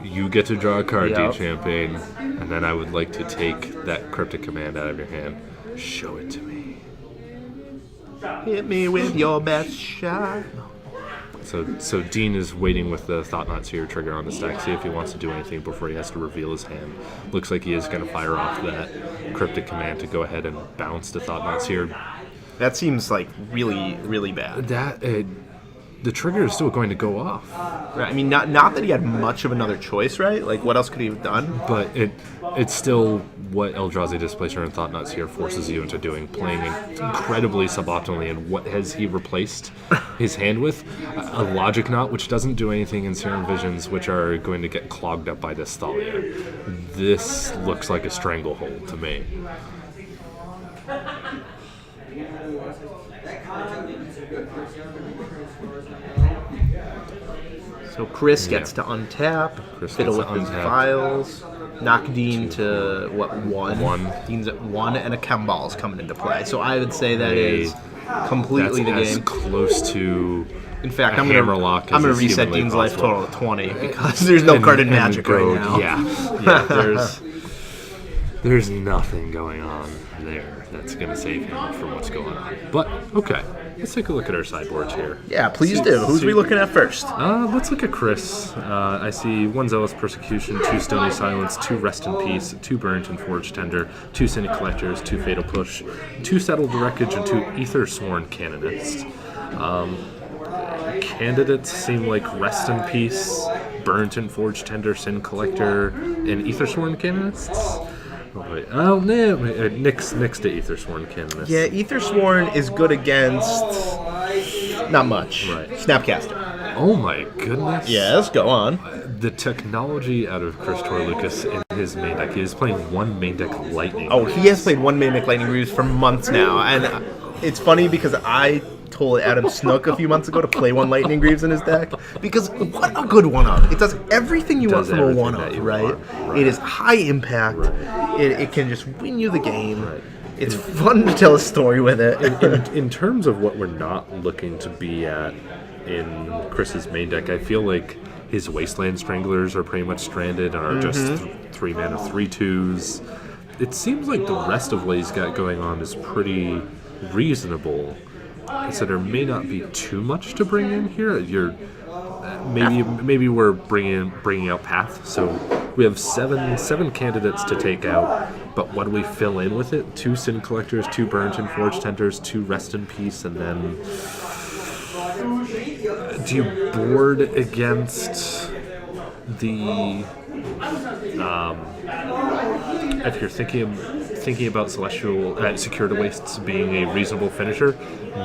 You get to draw a card, Yep. D-Champagne, and then I would like to take that Cryptic Command out of your hand. Show it to me. Hit me with your best shot. So Dean is waiting with the Thought-Knot Seer trigger on the stack, see if he wants to do anything before he has to reveal his hand. Looks like he is going to fire off that Cryptic Command to go ahead and bounce the Thought-Knot Seer. That seems like really, really bad. the trigger is still going to go off. Right. I mean, not that he had much of another choice, right? Like, what else could he have done? But it's still what Eldrazi Displacer and Thought-Knot Seer forces you into doing, playing incredibly suboptimally. And what has he replaced his hand with? A Logic Knot, which doesn't do anything in Serum Visions, which are going to get clogged up by this Thalia. This looks like a Stranglehold to me. So Chris gets to untap, fiddle with his files, knock Dean to, what, 1? Dean's at 1, and a Kemball is coming into play. So I would say that is completely the as game. close to... In fact, a I'm Hammerlock going to reset Dean's life total to 20 because there's no card in Magic right now. Yeah, there's nothing going on there that's going to save him from what's going on. But, okay, let's take a look at our sideboards here. Yeah, please do. Who's we looking at first? Let's look at Chris. I see 1 Zealous Persecution, 2 Stony Silence, 2 Rest in Peace, 2 Burnt and Forged Tender, 2 Cynic Collectors, 2 Fatal Push, 2 Settled Wreckage, and 2 Ether Sworn Canonists. Candidates seem like Rest in Peace, Burnt and Forged Tender, Sin Collector, and Ether Sworn Canonists. Oh no, Nick's to Ether Sworn Canonists. Yeah, Ether Sworn is good against not much. Right. Snapcaster. Oh my goodness. Yes, go on. The technology out of Chris Tourloukis in his main deck. He is playing 1 main deck Lightning. Oh, he has played 1 main deck Lightning Greaves for months now, and it's funny because I told Adam Snook a few months ago to play 1 Lightning Greaves in his deck, because what a good 1-of. It does everything you want from a 1-of, right? It is high impact. It can just win you the game. Right. It's fun to tell a story with it. In terms of what we're not looking to be at in Chris's main deck, I feel like his Wasteland Stranglers are pretty much stranded and are just 3 mana 3/2s. It seems like the rest of what he's got going on is pretty reasonable. So there may not be too much to bring in here. Maybe we're bringing out Path. So we have seven candidates to take out. But what do we fill in with it? 2 Sin Collectors, 2 Burnt and Forged Tenders, 2 Rest in Peace, and then do you board against the? If you're thinking about Celestial Secure to Wastes being a reasonable finisher,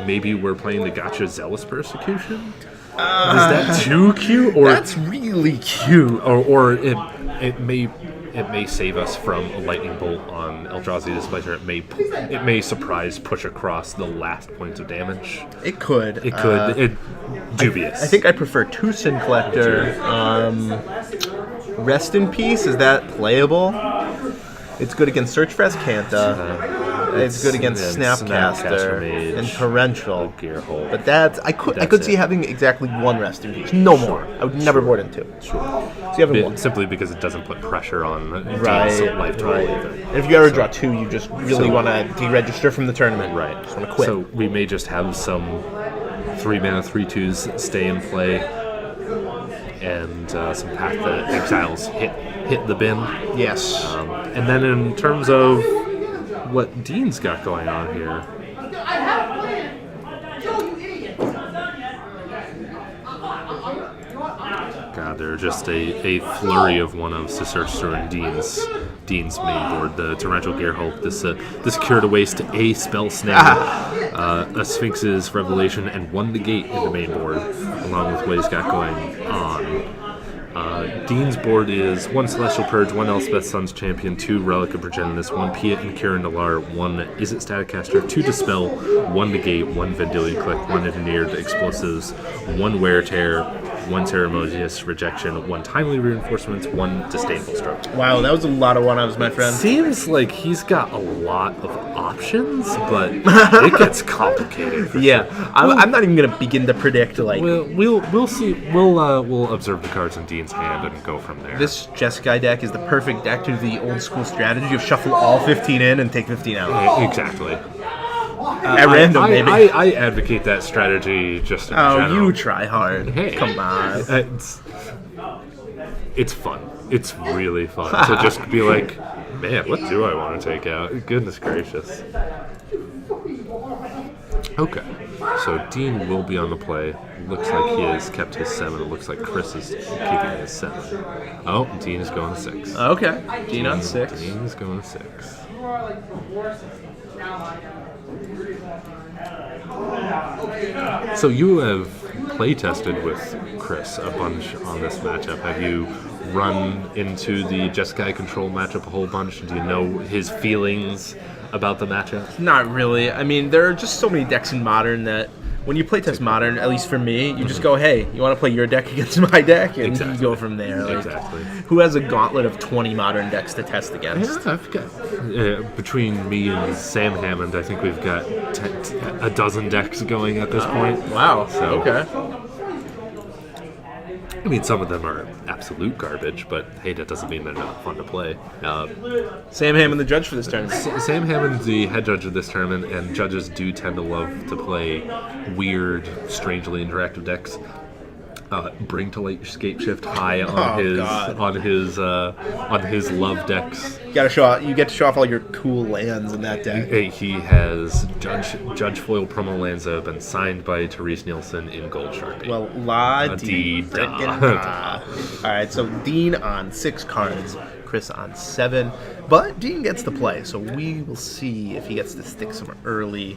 maybe we're playing the Gotcha Zealous Persecution. Is that too cute? Or That's really cute. Or it may save us from a lightning bolt on Eldrazi Displacer. It may surprise push across the last points of damage. It could. It could. Dubious. I think I prefer 2 Sin Collector. Rest in Peace, is that playable? It's good against Search for Azcanta. It's good against Snapcaster and Torrential. But that's I could see having exactly 1 Rest in Peace. No more. I would never board in 2. Sure. So you have 1. Simply because it doesn't put pressure on Dean's life total either. And if you ever draw 2, you just really want to deregister from the tournament. Right. Just want to quit. So we may just have some 3 mana 3/2s stay in play, and some Path that Exiles hit the bin. Yes. And then in terms of what Dean's got going on here, God, there are just a flurry of 1-ofs to search through in Dean's main board. The Torrential Gearhulk, this Cure to Waste, a Spell Snag, a Sphinx's Revelation, and 1 Negate in the main board, along with what he's got going on. Dean's board is 1 Celestial Purge, 1 Elspeth Sun's Champion, 2 Relic of Progenitus, 1 Piet and Kieran Nalar, 1 Is It Staticaster, 2 Dispel, 1 Negate, 1 Vendilion Click, 1 Engineered Explosives, 1 Wear Tear, 1 Ceremonious Rejection, 1 Timely Reinforcements, 1 Disdainful Stroke. Wow, that was a lot of 1-ofs, my friend. Seems like he's got a lot of options, but it gets complicated. Yeah, I'm not even gonna begin to predict like. We'll see. We'll observe the cards in Dean's hand and go from there. This Jeskai deck is the perfect deck to do the old school strategy of shuffle all 15 in and take 15 out. Exactly. At random, maybe. I advocate that strategy just in general. You try hard. Hey, come on. It's fun. It's really fun to just be like, man, what do I want to take out? Goodness gracious. Okay. So Dean will be on the play. Looks like he has kept his 7. It looks like Chris is keeping his 7. Oh, Dean is going to 6. Okay. Dean on 6. Dean is going to 6. So you have play tested with Chris a bunch on this matchup. Have you run into the Jeskai control matchup a whole bunch? Do you know his feelings about the matchup? Not really. I mean, there are just so many decks in Modern that when you playtest Modern, at least for me, you just go, hey, you want to play your deck against my deck? And you go from there. Like, Exactly. Who has a gauntlet of 20 Modern decks to test against? Yeah, I've got between me and Sam Hammond, I think we've got a dozen decks going at this point. Wow. So, Okay. I mean, some of them are absolute garbage, but hey, that doesn't mean they're not fun to play. Sam Hammond, the judge for this tournament. Sam Hammond's the head judge of this tournament, and judges do tend to love to play weird, strangely interactive decks. Bring to Light Scapeshift high on his love decks. You get to show off all your cool lands in that deck. He has Judge Foil promo lands that have been signed by Therese Nielsen in Gold Sharpie. Well, la dee dee da. da. All right, so Dean on 6 cards, Chris on 7, but Dean gets to play, so we will see if he gets to stick an early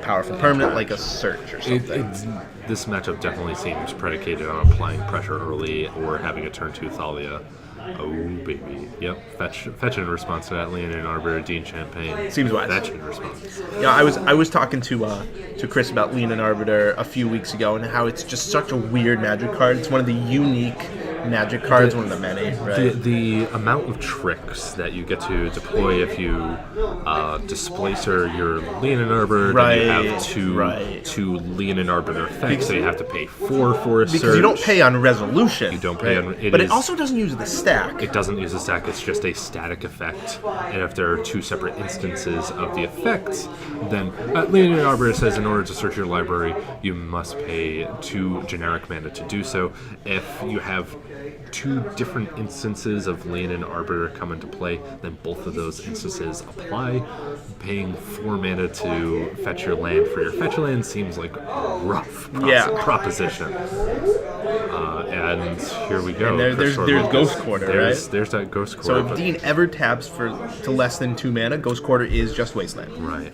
powerful permanent like a search or something. This matchup definitely seems predicated on applying pressure early or having a turn 2 Thalia. Oh, baby. Yep. Fetch in response to that. Leonin Arbiter, Dean Champagne. Seems wise. Fetch in response. Yeah, I was talking to Chris about Leonin Arbiter a few weeks ago and how it's just such a weird Magic card. It's one of the unique Magic cards, one of the many, right? The amount of tricks that you get to deploy if you displacer your Leonin Arbiter, Right, then you have two Leonin Arbiter effects, so you have to pay 4 for a search. Because you don't pay on resolution. You don't pay on... But it also doesn't use the stack. It doesn't use a stack, it's just a static effect. And if there are 2 separate instances of the effects, then Leonin Arbiter says in order to search your library, you must pay 2 generic mana to do so. If you have 2 different instances of Leonin Arbiter come into play, then both of those instances apply. Paying 4 mana to fetch your land for your fetch land seems like a rough proposition. And here we go. And there's Ghost Quarter, right? There's that Ghost Quarter. So if Dean ever taps to less than 2 mana, Ghost Quarter is just Wasteland. Right.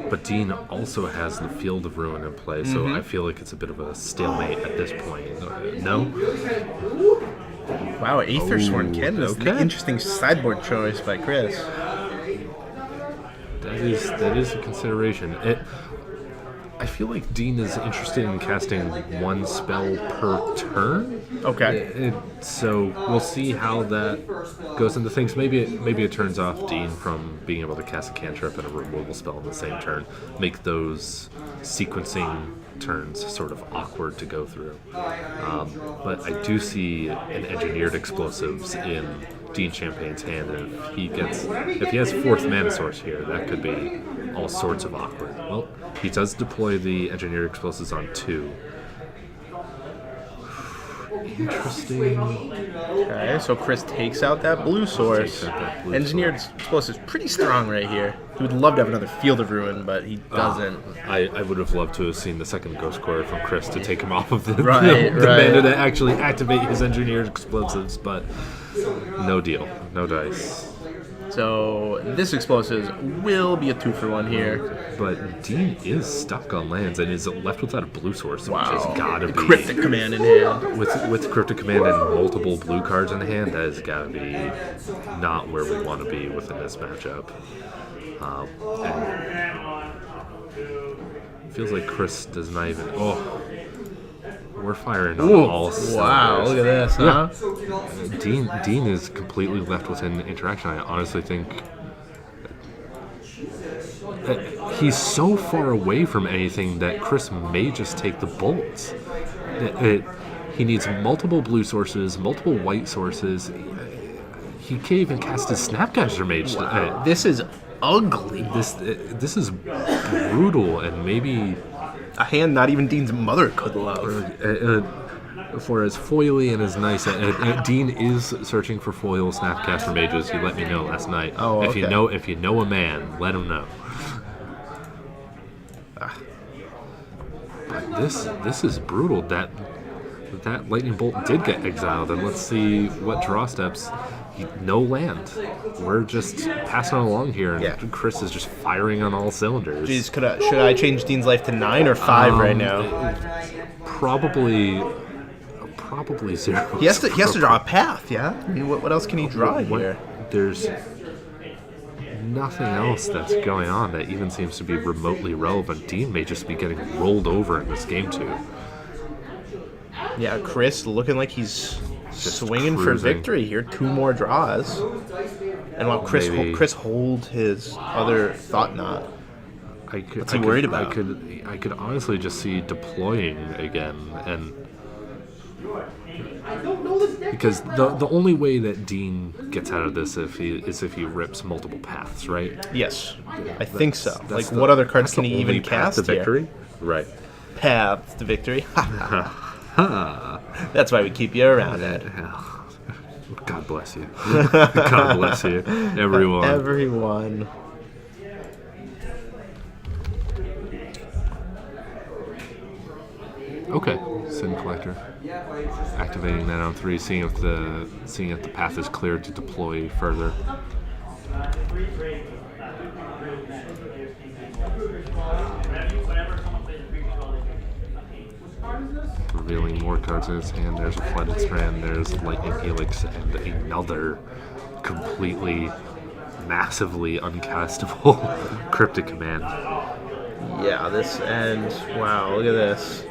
But Dean also has the Field of Ruin in play, so I feel like it's a bit of a stalemate at this point. No? Wow, Aethersworn Cannon is an interesting sideboard choice by Chris. That is a consideration. I feel like Dean is interested in casting 1 spell per turn. Okay. So we'll see how that goes into things. Maybe it turns off Dean from being able to cast a cantrip and a removal spell in the same turn. Make those sequencing turns sort of awkward to go through. But I do see an engineered explosives in Dean Champagne's hand, and if he has 4th mana source here, that could be all sorts of awkward. Well, he does deploy the engineered explosives on 2. Interesting. Okay, so Chris takes out that blue source. Engineered Explosives pretty strong right here. He would love to have another Field of Ruin, but he doesn't. I would have loved to have seen the second Ghost Quarter from Chris to take him off of the Right. mana to actually activate his Engineered Explosives, but no deal. No dice. So this Explosives will be a 2-for-1 here. But Dean is stuck on lands and is left without a blue source, which has gotta be... Cryptic Command in hand. With Cryptic Command and multiple blue cards in hand, that has gotta be not where we want to be within this matchup. And it feels like Chris does not even... Oh, we're firing on all cylinders. Wow, look at this, huh? Yeah. Dean is completely left within interaction. I honestly think he's so far away from anything that Chris may just take the bolts. He needs multiple blue sources, multiple white sources. He can't even cast his Snapcaster Mage. Wow. This is ugly. This is brutal, and maybe a hand not even Dean's mother could love. For as foily and as nice, Dean is searching for foil Snapcaster Mages. You let me know last night. Oh, okay. If you know a man, let him know. But this is brutal. That lightning bolt did get exiled, and let's see what draw steps. No land. We're just passing along here, and Chris is just firing on all cylinders. Jeez, should I change Dean's life to 9 or 5 right now? Probably 0. He has to draw a path, yeah? I mean, what else can he draw here? There's nothing else that's going on that even seems to be remotely relevant. Dean may just be getting rolled over in this game, too. Yeah, Chris looking like he's Just swinging cruising. for victory here. 2 more draws. And while Chris hold his other thought knot. What's he worried about? I could honestly just see deploying again, and because the only way that Dean gets out of this is if he rips multiple paths, right? Yes, I think so. Like, what other cards can he even cast to victory? here? Right. Paths to victory. That's why we keep you around, Ed. God bless you. God bless you, everyone. Everyone. Okay, Sin Collector. Activating that on 3, seeing if the path is cleared to deploy further. Revealing more cards in his hand. There's a Flooded Strand, there's Lightning Helix, and another completely, massively uncastable Cryptic Command. Yeah, wow, look at this.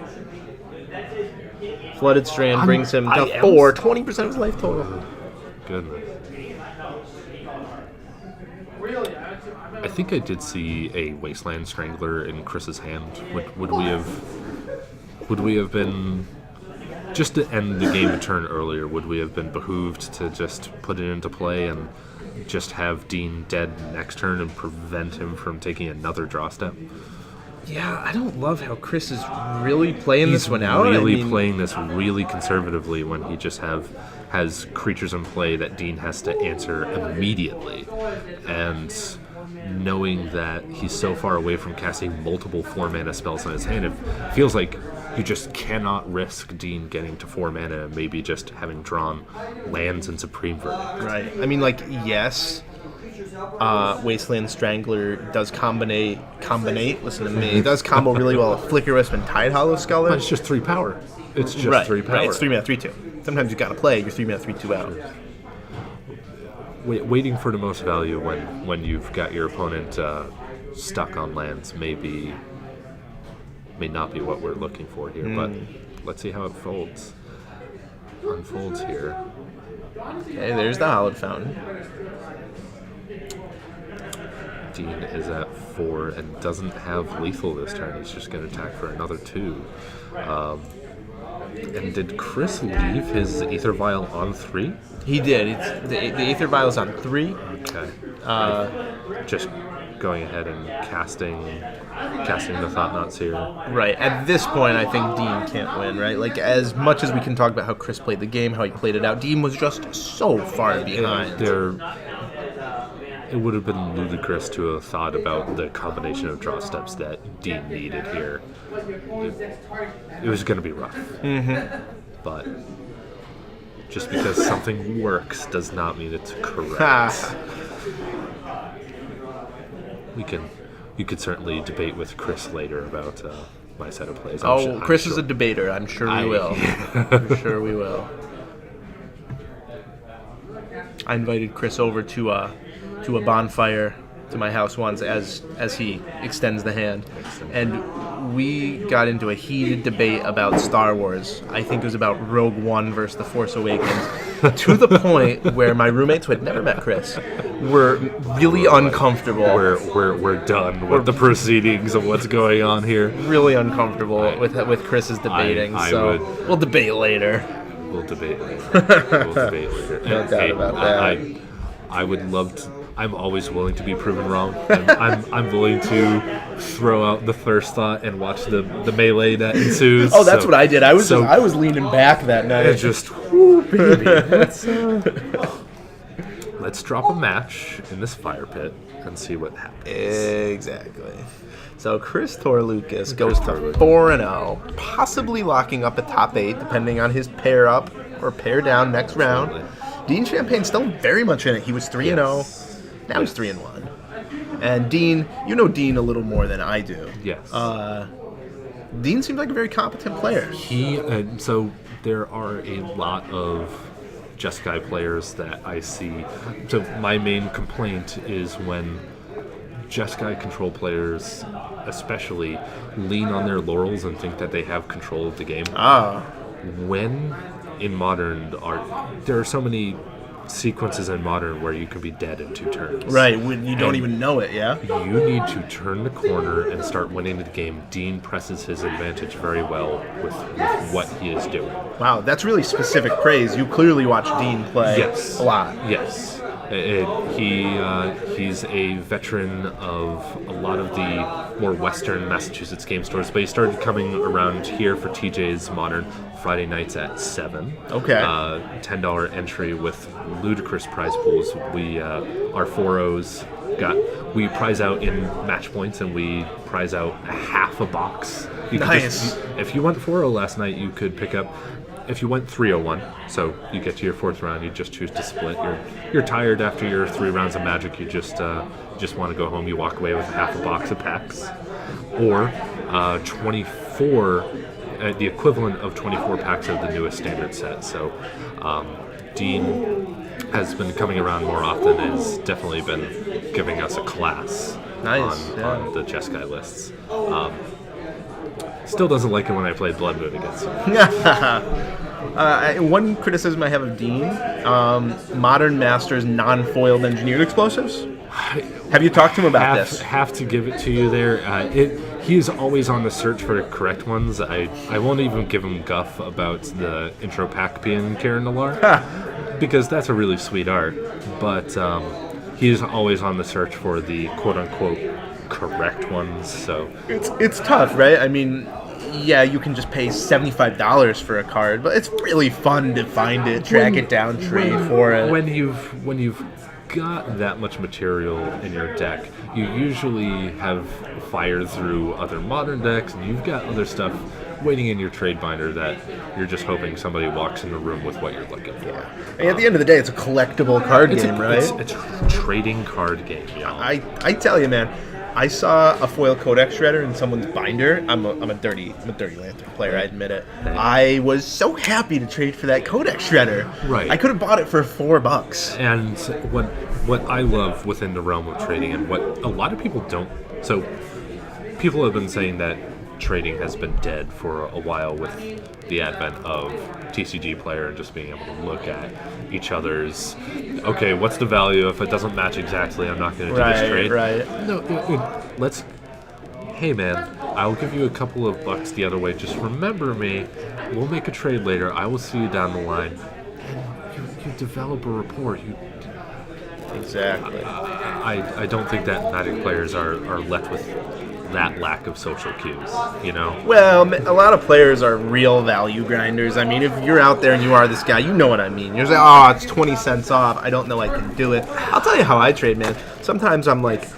Flooded Strand brings him to 4, 20% of his life total. Goodness. I think I did see a Wasteland Strangler in Chris's hand. Would we have been, just to end the game a turn earlier, would we have been behooved to just put it into play and just have Dean dead next turn and prevent him from taking another draw step? Yeah, I don't love how Chris is really playing this one out. Playing this really conservatively when he just has creatures in play that Dean has to answer immediately. And knowing that he's so far away from casting multiple 4-mana spells in his hand, it feels like you just cannot risk Dean getting to 4 mana and maybe just having drawn lands and Supreme Verdict. Right. I mean, like, yes, Wasteland Strangler does combinate. Listen to me. It does combo really well with Flicker Wisp and Tide Hollow Sculler. But it's just 3 power. It's just 3 power. Right, it's 3 mana, 3/2. Sometimes you gotta play your 3 mana, 3/2 out. Waiting for the most value when you've got your opponent stuck on lands may not be what we're looking for here, but let's see how it unfolds here. Okay, there's the Hallowed Fountain. Dean is at 4 and doesn't have lethal this turn. He's just going to attack for another 2. And did Chris leave his Aether Vial on 3? He did. The Aether Vial's on 3. Okay. Just going ahead and casting the Thought Knots here. Right. At this point, I think Dean can't win, right? Like, as much as we can talk about how Chris played the game, how he played it out, Dean was just so far behind. It would have been ludicrous to have thought about the combination of draw steps that Dean needed here. It was going to be rough. Mm-hmm. But just because something works does not mean it's correct. You could certainly debate with Chris later about my set of plays. Chris is a debater. I'm sure we will. I'm sure we will. I invited Chris over to a bonfire to my house once as he extends the hand, and we got into a heated debate about Star Wars. I think it was about Rogue One versus The Force Awakens, to the point where my roommates who had never met Chris were really uncomfortable. We're done with the proceedings of what's going on here. Really uncomfortable with Chris's debating. We'll debate later. We'll debate later. No doubt about that. I would love to. I'm always willing to be proven wrong. I'm willing to throw out the first thought and watch the melee that ensues. Oh, that's what I did. I was leaning back that night. Just, whoo, baby. Let's drop a match in this fire pit and see what happens. Exactly. So Chris Tourloukis goes to 4-0, possibly locking up a top 8, depending on his pair up or pair down next round. Dean Champagne's still very much in it. He was 3-0. Now he's 3-1. And Dean, you know Dean a little more than I do. Yes. Dean seems like a very competent player. So there are a lot of Jeskai players that I see. So my main complaint is when Jeskai control players especially lean on their laurels and think that they have control of the game. When in Modern there are so many sequences in Modern where you can be dead in 2 turns. Right, when you don't even know it, yeah? You need to turn the corner and start winning the game. Dean presses his advantage very well with what he is doing. Wow, that's really specific praise. You clearly watch Dean play a lot. Yes. He's a veteran of a lot of the more Western Massachusetts game stores, but he started coming around here for TJ's Modern Friday nights at 7. Okay. $10 entry with ludicrous prize pools. Our 4-0s we prize out in match points, and we prize out half a box. Nice. If you went 4-0 last night, you could pick up. If you went 3-0-1, so you get to your 4th round, you just choose to split. You're tired after your 3 rounds of Magic. You just want to go home. You walk away with half a box of packs, or 24, the equivalent of 24 packs of the newest standard set. So Dean has been coming around more often and has definitely been giving us a class on the Jeskai lists. Still doesn't like it when I play Blood Moon against him. One criticism I have of Dean, Modern Masters non-foiled engineered explosives. Have you talked to him about this? Have to give it to you there. He is always on the search for the correct ones. I won't even give him guff about the intro pack being Karen Nalar, because that's a really sweet art. But he's always on the search for the quote-unquote correct ones. So it's tough, right? I mean, yeah, you can just pay $75 for a card, but it's really fun to find it, track it down, trade for it. When you've got that much material in your deck, you usually have fired through other Modern decks, and you've got other stuff waiting in your trade binder that you're just hoping somebody walks in the room with what you're looking for. Yeah. And at the end of the day, it's a collectible card game, right? It's a trading card game. You know? I tell you, man, I saw a foil Codex Shredder in someone's binder. I'm a dirty Lantern player, I admit it. I was so happy to trade for that Codex Shredder. Right. I could have bought it for $4. And what I love within the realm of trading, and what a lot of people don't. So people have been saying that trading has been dead for a while with the advent of TCG Player and just being able to look at each other's, okay, what's the value? If it doesn't match exactly, I'm not going to do this trade. Right. No, hey man, I'll give you a couple of bucks the other way. Just remember me. We'll make a trade later. I will see you down the line. And you develop a rapport. Exactly. I don't think that Magic players are left with that lack of social cues, you know? Well, a lot of players are real value grinders. I mean, if you're out there and you are this guy, you know what I mean. You're like, it's 20 cents off. I don't know I can do it. I'll tell you how I trade, man. Sometimes I'm like,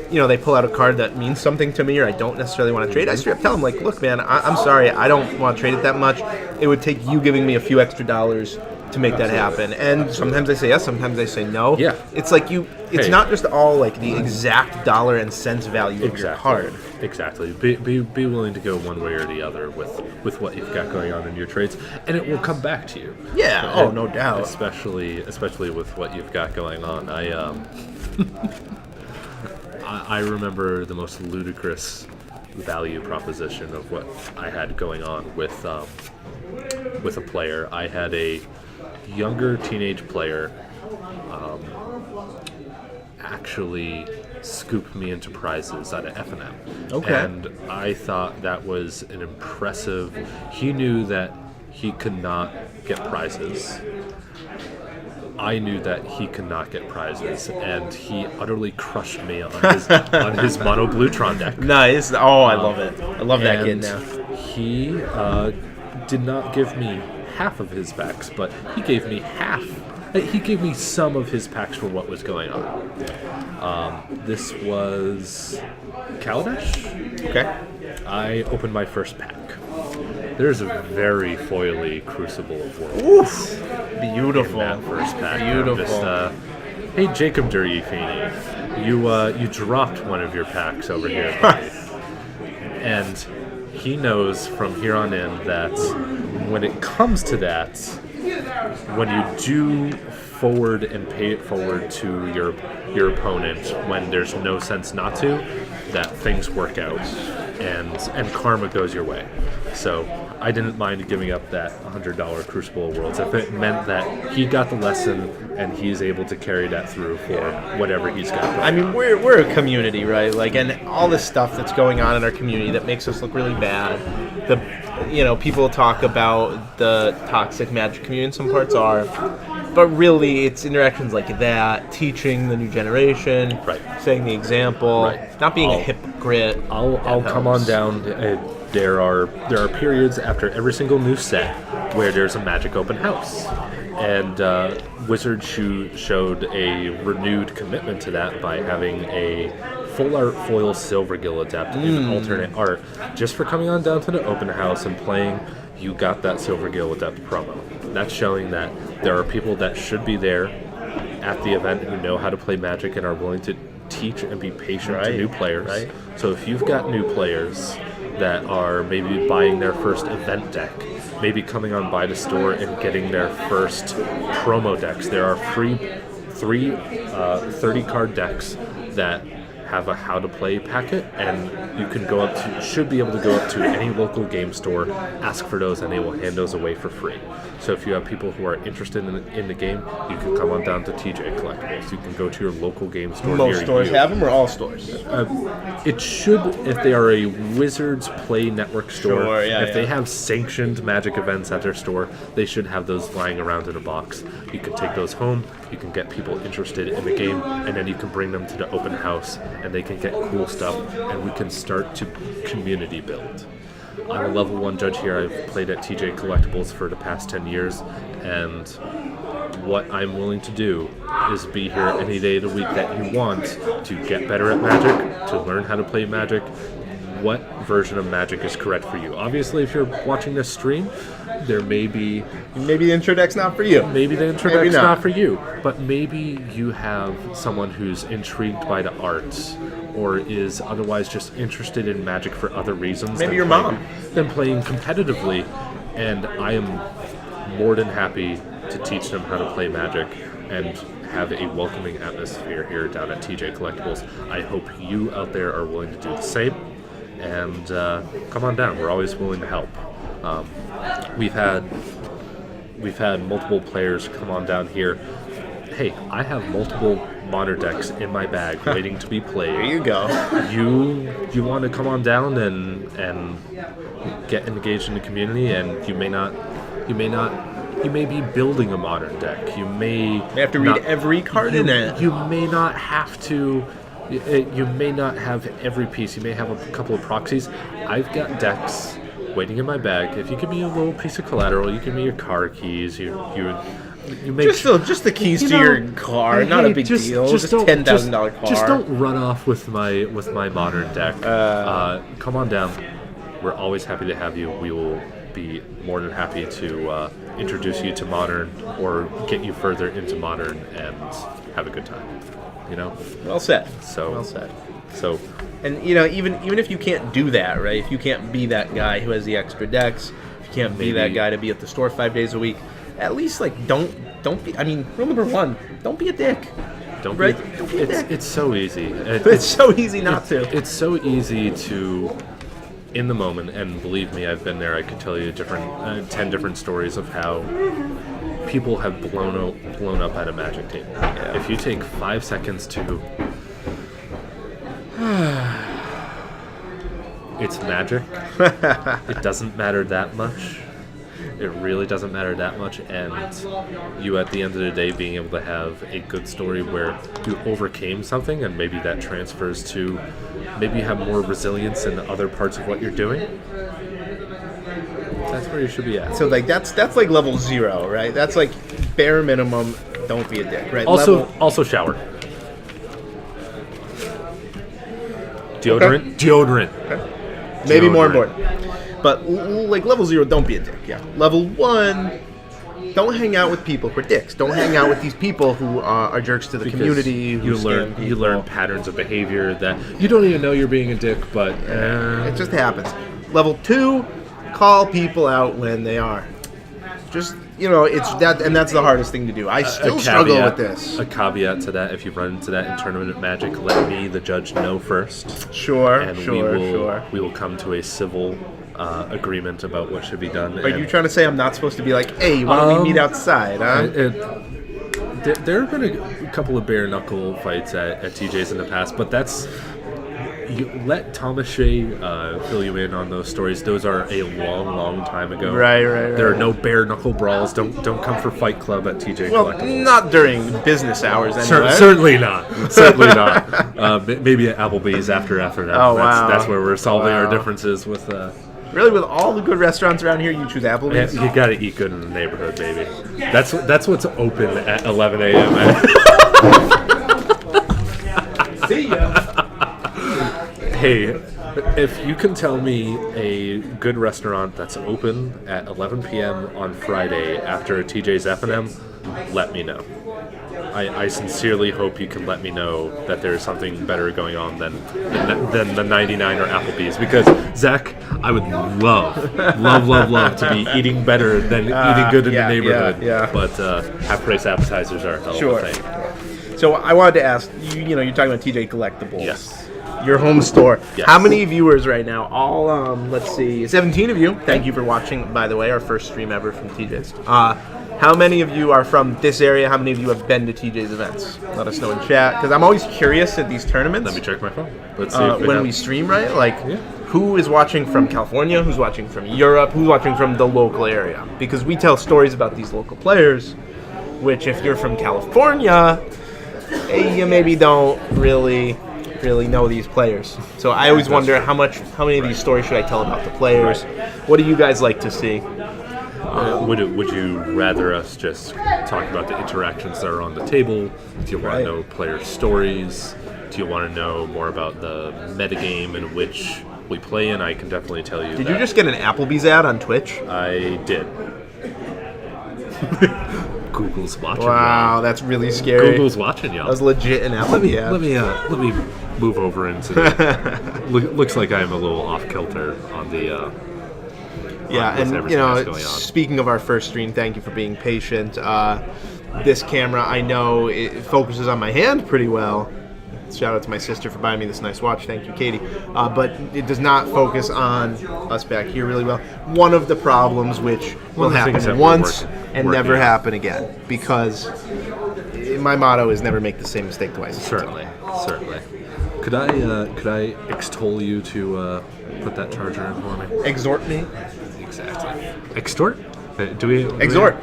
they pull out a card that means something to me or I don't necessarily want to trade. I straight up tell them, like, look, man, I'm sorry. I don't want to trade it that much. It would take you giving me a few extra dollars to make that happen. And sometimes they say yes, sometimes they say no. Yeah. It's like it's not just all like the exact dollar and cents value of your card. Exactly. Be willing to go one way or the other with what you've got going on in your trades, and it will come back to you. Yeah. No doubt. Especially with what you've got going on. I remember the most ludicrous value proposition of what I had going on with a player. I had a younger teenage player actually scoop me into prizes at F&M. Okay. And I thought that was an impressive. He knew that he could not get prizes. I knew that he could not get prizes, and he utterly crushed me on his mono Bluetron deck. Nice. Oh, I love it. I love that kid now. He did not give me half of his backs, but he gave me half He gave me some of his packs for what was going on. This was Kaladesh. Okay. I opened my first pack. There's a very foily Crucible of Worlds. Beautiful. In that first pack. Beautiful. I'm just, hey, Jacob Durifini, you dropped one of your packs over here, buddy. And he knows from here on in that when it comes to that, when you do forward and pay it forward to your opponent when there's no sense not to, that things work out and karma goes your way. So I didn't mind giving up that $100 Crucible of Worlds if it meant that he got the lesson and he's able to carry that through for whatever he's got. I mean, we're a community, right? Like, and all this stuff that's going on in our community that makes us look really bad. People talk about the toxic Magic community, and some parts are, but really it's interactions like that, teaching the new generation, right, setting the example, right, not being a hypocrite. I'll come on down. There are periods after every single new set where there's a Magic open house, and Wizards showed a renewed commitment to that by having a full art foil Silvergill Adept in alternate art. Just for coming on down to the open house and playing, you got that Silvergill Adept promo. That's showing that there are people that should be there at the event who know how to play Magic and are willing to teach and be patient to new players. Right. So if you've got new players that are maybe buying their first event deck, maybe coming on by the store and getting their first promo decks, there are three 30-card decks that have a how to play packet, and you can should be able to go up to any local game store, ask for those, and they will hand those away for free. So if you have people who are interested in the game, you can come on down to TJ Collectibles. You can go to your local game store. Most stores have them, or all stores? It should, if they are a Wizards Play Network store. Sure, if they have sanctioned Magic events at their store, they should have those lying around in a box. You can take those home, you can get people interested in the game, and then you can bring them to the open house, and they can get cool stuff, and we can start to community build. I'm a level 1 judge here. I've played at TJ Collectibles for the past 10 years, and what I'm willing to do is be here any day of the week that you want to get better at Magic, to learn how to play Magic, what version of Magic is correct for you. Obviously, if you're watching this stream, there may be... Maybe the intro deck's not for you. Maybe the intro deck's not for you. But maybe you have someone who's intrigued by the arts or is otherwise just interested in Magic for other reasons. Maybe your mom. Than playing competitively. And I am more than happy to teach them how to play Magic and have a welcoming atmosphere here down at TJ Collectibles. I hope you out there are willing to do the same. And come on down. We're always willing to help. We've had multiple players come on down here. Hey, I have multiple Modern decks in my bag waiting to be played. There you go. You want to come on down and get engaged in the community, and you may be building a Modern deck. You may have to read every card in it. You may not have to. You may not have every piece. You may have a couple of proxies. I've got decks waiting in my bag. If you give me a little piece of collateral, you give me your car keys. You make just the keys to your car. Not a big deal. Just $10,000 car. Just don't run off with my Modern deck. Come on down. We're always happy to have you. We will be more than happy to introduce you to Modern or get you further into Modern and have a good time. Well said. Well said. So, and even if you can't do that, right? If you can't be that guy who has the extra decks, if you can't be that guy to be at the store 5 days a week, at least don't be. I mean, rule number 1: don't be a dick. Don't be a dick. It's so easy. It's so easy not to. It's so easy to, in the moment, and believe me, I've been there. I could tell you 10 different stories of how people have blown up at a Magic table. Yeah. If you take 5 seconds to it's Magic. It doesn't matter that much. It really doesn't matter that much, and you at the end of the day being able to have a good story where you overcame something, and maybe that transfers to maybe you have more resilience in other parts of what you're doing. That's where you should be at. So that's like level 0, right? That's like bare minimum. don't be a dick. Right. Also shower. Deodorant. Okay. Deodorant. Okay. Maybe more Deodorant. important. But like level 0, don't be a dick. Yeah. Level 1, don't hang out with people who are dicks. Don't hang out with these people who are jerks to the Because community. Who you scam people. learn patterns of behavior that you don't even know you're being a dick, but It just happens. Level 2, call people out when they are. Just, it's that, and that's the hardest thing to do. I still struggle with this. A caveat to that: if you run into that in tournament Magic, let me, the judge, know first. Sure, And we will come to a civil agreement about what should be done. Are you trying to say I'm not supposed to be like, hey, why don't we meet outside, huh? There have been a couple of bare knuckle fights at TJ's in the past, but that's. You let Thomas Shea fill you in on those stories. Those are a long time ago. Right. There are no bare knuckle brawls. Don't come for Fight Club at TJ Collectibles. Not during business hours anyway. Certainly not. Certainly not. Maybe at Applebee's after that. Oh, wow. That's where we're solving our differences with. Really, with all the good restaurants around here, you choose Applebee's? You gotta eat good in the neighborhood, baby. That's what's open at 11 a.m. See ya. Hey, if you can tell me a good restaurant that's open at 11 p.m. on Friday after a TJ's F&M, let me know. I sincerely hope you can let me know that there's something better going on than the 99 or Applebee's. Because, Zach, I would love to be eating better than eating good in the neighborhood. Yeah. But half-price appetizers are a hell of a thing. So I wanted to ask, you're talking about TJ Collectibles. Yes. Your home store. Yes. How many viewers right now? All, let's see, 17 of you. Thank you for watching, by the way, our first stream ever from TJ's. How many of you are from this area? How many of you have been to TJ's events? Let us know in chat, because I'm always curious at these tournaments. Let me check my phone. Let's see if when we stream, right? Like, who is watching from California? Who's watching from Europe? Who's watching from the local area? Because we tell stories about these local players, which if you're from California, you maybe don't really know these players. So I always wonder how many of these stories should I tell about the players? What do you guys like to see? Would you rather us just talk about the interactions that are on the table? Do you want to know player stories? Do you want to know more about the metagame in which we play in? I can definitely tell you. Did you just get an Applebee's ad on Twitch? I did. Google's watching. Wow, y'all. that's really scary. Google's watching, y'all. That was legit an Applebee's ad. Let me move over into the. Looks like I'm a little off kilter on the. Yeah, with and everything that's going on. Speaking of our first stream, thank you for being patient. This camera, I know it focuses on my hand pretty well. Shout out to my sister for buying me this nice watch. Thank you, Katie. But it does not focus on us back here really well. One of the problems which will happen once and never happen again, because my motto is never make the same mistake twice. Certainly. Could I extol you to put that charger in for me? Exhort me. Exactly. Extort? Do we Exhort.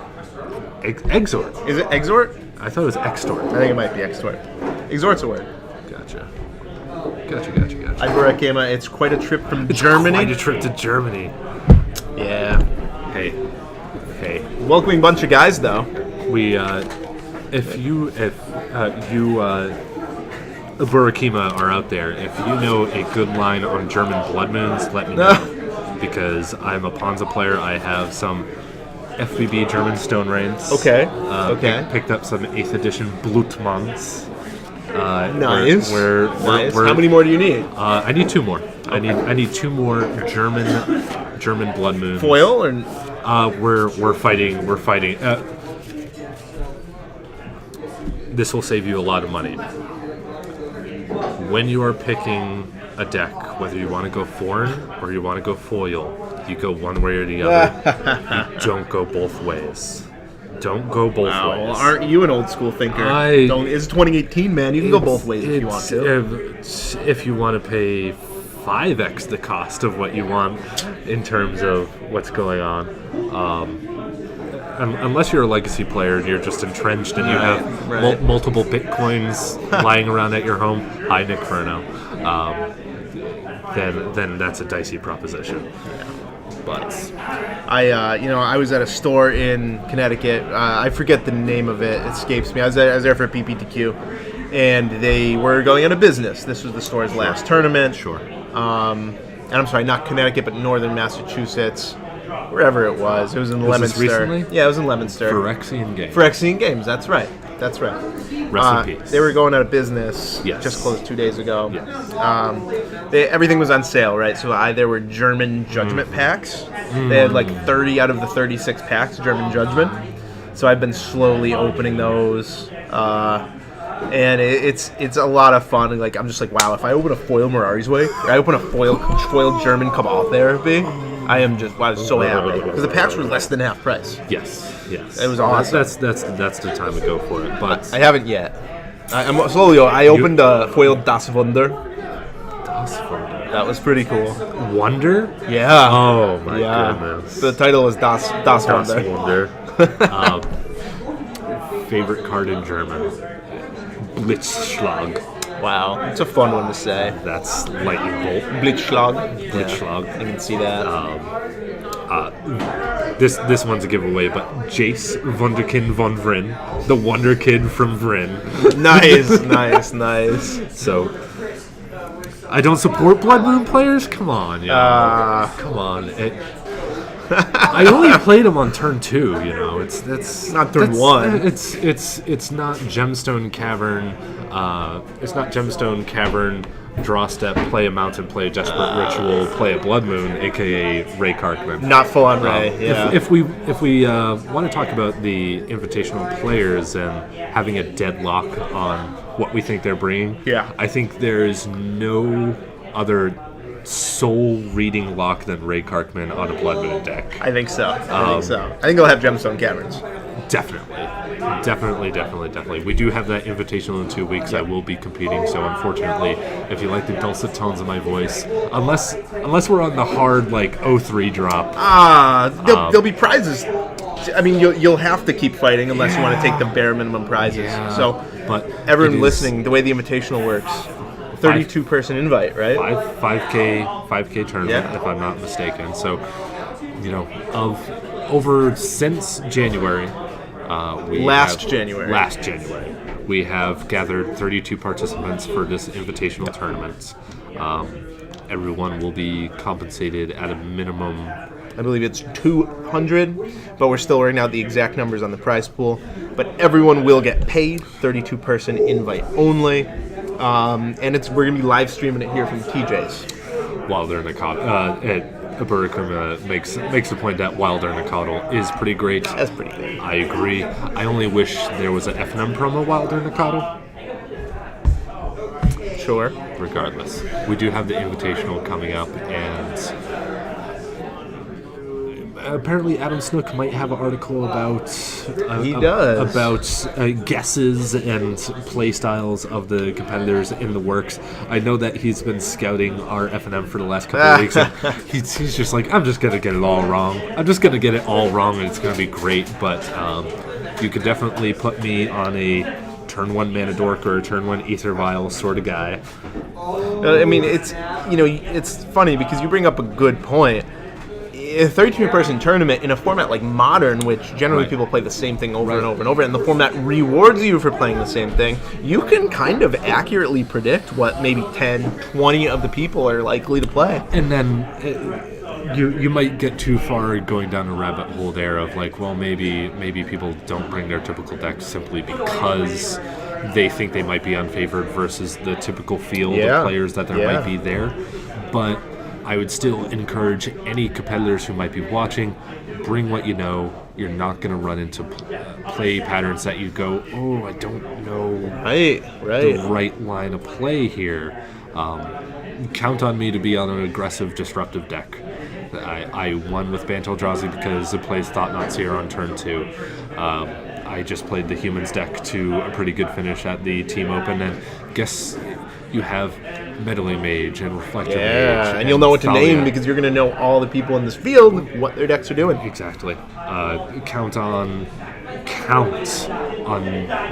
Exhort. Is it exhort? I thought it was extort. I think it might be extort. Exhort's a word. Gotcha. Iburakema, it's quite a trip from Germany. Quite a trip to Germany. Yeah. Hey. Welcoming bunch of guys though. We if you Iburakema are out there, if you know a good line on German blood moons, let me know. Because I'm a Ponza player. I have some FBB German Stone Reigns. Okay. Picked up some 8th edition Blutmanns. Nice. Nice. How many more do you need? I need 2 more. Okay. I need 2 more German blood moons. Foil or? We're fighting. This will save you a lot of money. When you are picking a deck, whether you want to go foreign or you want to go foil, you go one way or the other. You don't go both ways. Don't go both ways. Well, aren't you an old school thinker? It's 2018, man. You can go both ways if you want to. If you want to pay 5x the cost of what you want in terms of what's going on. Unless you're a legacy player and you're just entrenched and you have multiple bitcoins lying around at your home. Hi, Nick Furno. Then that's a dicey proposition. butts. I was at a store in Connecticut. I forget the name of it. It escapes me. I was there for a PPTQ, and they were going out of business. This was the store's last tournament. Sure. And I'm sorry, not Connecticut, but northern Massachusetts, wherever it was. It was in Was this Leominster. recently? Yeah, it was in Leominster. Phyrexian Games. Phyrexian Games. That's right. Rest in peace. They were going out of business. Yes. Just closed 2 days ago. Yes. Everything was on sale, right? So there were German Judgment packs. They had like 30 out of the 36 packs German Judgment. So I've been slowly opening those. And it's a lot of fun. Like I'm just like, wow, if I open a foil Mirari's Way, I open a foil German Cabal Therapy, I am just so happy because the packs were less than half price. Yes. It was awesome. That's the time to go for it. But I haven't yet. I'm slowly. I opened a foil Das Wunder. That was pretty cool. Wonder? Yeah. Oh my goodness. The title is Das Wunder. Wonder. Favorite card in German. Blitzschlag. Wow, it's a fun one to say. That's lightning bolt. Blitzschlag. Blitzschlag. Yeah, you can see that. This one's a giveaway, but Jace Wunderkind von Vryn, the Wonder Kid from Vryn. Nice. So, I don't support Blood Moon players. Come on, come on. I only played him on turn 2. It's not turn 1. It's not Gemstone Cavern. It's not Gemstone Cavern. Draw step, play a mountain, play a desperate ritual, play a blood moon, aka Ray Karkman. Not full on Ray. Yeah. If we want to talk about the invitational players and having a deadlock on what we think they're bringing, I think there is no other soul reading lock than Ray Karkman on a blood moon deck. I think so. I think they'll have Gemstone Caverns. Definitely. We do have that invitational in 2 weeks. I will be competing, so unfortunately, if you like the dulcet tones of my voice, unless we're on the hard 03 drop, there'll be prizes. I mean, you'll have to keep fighting unless you want to take the bare minimum prizes. Yeah, so, but everyone listening, the way the invitational works, 32-person invite, right? 5K tournament, if I'm not mistaken. So, since January. Last January, we have gathered 32 participants for this invitational tournament. Everyone will be compensated at a minimum. I believe it's 200, but we're still working out the exact numbers on the prize pool. But everyone will get paid, 32-person invite only, and we're gonna be live streaming it here from TJ's. Wilder Nakata. Burrikum makes the point that Wilder Nakata is pretty great. That's pretty great. I agree. I only wish there was an FNM promo Wilder Nakata. Sure. Regardless, we do have the invitational coming up, and apparently Adam Snook might have an article about guesses and play styles of the competitors in the works. I know that he's been scouting our FNM for the last couple of weeks, and he's just like, I'm just gonna get it all wrong. I'm just gonna get it all wrong, and it's gonna be great. But you could definitely put me on a turn 1 Mana Dork or a turn 1 Aether Vial sort of guy. I mean, it's funny because you bring up a good point. A 32-person tournament in a format like Modern, which generally people play the same thing over and over and over, and the format rewards you for playing the same thing, you can kind of accurately predict what maybe 10, 20 of the people are likely to play. And then you might get too far going down a rabbit hole there of maybe people don't bring their typical deck simply because they think they might be unfavored versus the typical field of players that there might be there. But I would still encourage any competitors who might be watching, bring what you know. You're not going to run into play patterns that you go, oh, I don't know the right line of play here. Count on me to be on an aggressive, disruptive deck. I won with Bant Eldrazi because it plays Thought-Knot Seer on turn 2. I just played the Humans deck to a pretty good finish at the Team Open, and guess you have Meddling Mage and Reflector Mage. And you'll know what to name because you're going to know all the people in this field, what their decks are doing. Exactly. Count on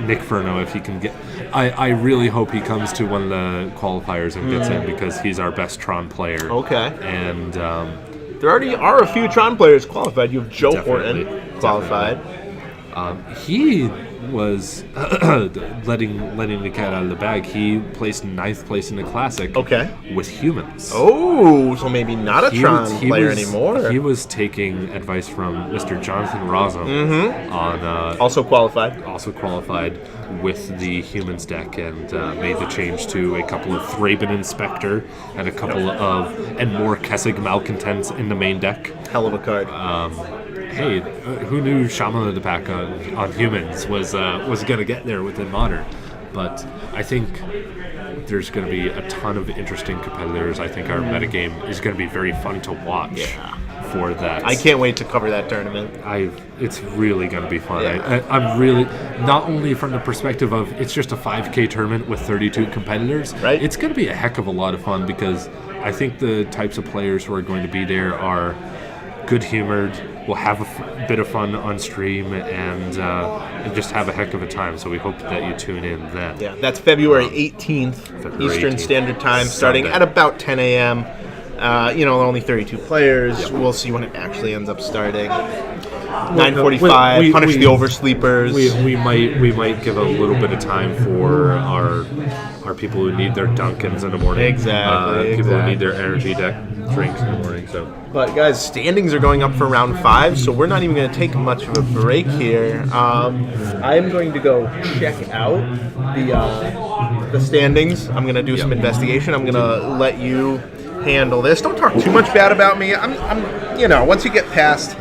Nick Furno if he can get... I really hope he comes to one of the qualifiers and gets in because he's our best Tron player. Okay. And There already are a few Tron players qualified. You have Joe Definitely. Horton qualified. He was letting the cat out of the bag. He placed 9th place in the Classic with humans. Oh, so maybe not a Tron player anymore. He was taking advice from Mr. Jonathan Razum on also qualified with the humans deck and made the change to a couple of Thraben Inspector and a couple and more Kessig Malcontents in the main deck. Hell of a card. Hey, who knew Shaman of the Pack on humans was going to get there within Modern? But I think there's going to be a ton of interesting competitors. I think our metagame is going to be very fun to watch for that. I can't wait to cover that tournament. It's really going to be fun. Yeah. I'm really, not only from the perspective of it's just a 5K tournament with 32 competitors, right? It's going to be a heck of a lot of fun because I think the types of players who are going to be there are good-humored, will have a bit of fun on stream, and just have a heck of a time. So we hope that you tune in then. Yeah, that's February 18th, Eastern Standard Time, starting at about 10 a.m. Only 32 players. Yep. We'll see when it actually ends up starting. 9:45. Punish the oversleepers. We might give a little bit of time for our people who need their Dunkins in the morning. Exactly. People who need their energy deck drinks in the morning. So, but guys, standings are going up for round 5, so we're not even going to take much of a break here. I am going to go check out the standings. I'm going to do some investigation. I'm going to let you handle this. Don't talk too much bad about me. I'm once you get past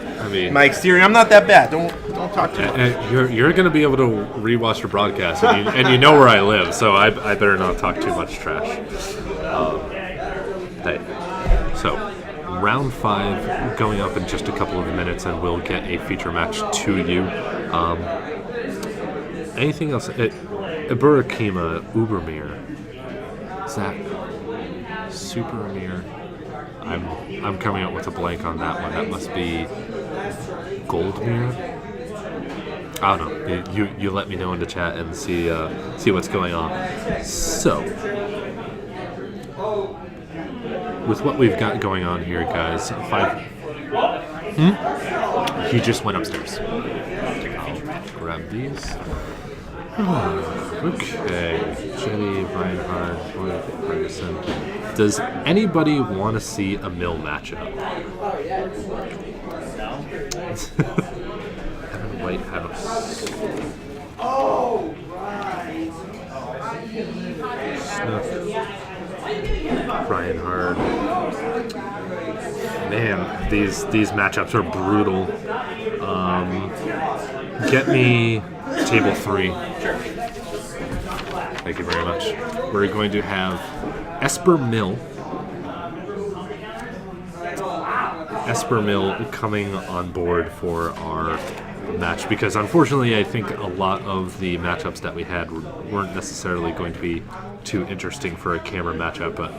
my exterior, I'm not that bad. Don't talk too much. You're going to be able to rewatch the broadcast, and you know where I live, so I better not talk too much trash. So, round 5 going up in just a couple of minutes, and we'll get a feature match to you. Anything else? Iburakima, Ubermere, Zack, Supermere. I'm coming up with a blank on that one. That must be Goldmere. I don't know. You let me know in the chat and see what's going on. So, with what we've got going on here, guys, 5. He just went upstairs. I'll grab these. Okay, Jenny, Reinhardt, Michael Ferguson. Does anybody want to see a mill matchup? Evan White House. Oh, right. Reinhardt. Man, these matchups are brutal. Get me table 3. Thank you very much. We're going to have Esper Mill coming on board for our match, because unfortunately I think a lot of the matchups that we had weren't necessarily going to be too interesting for a camera matchup, but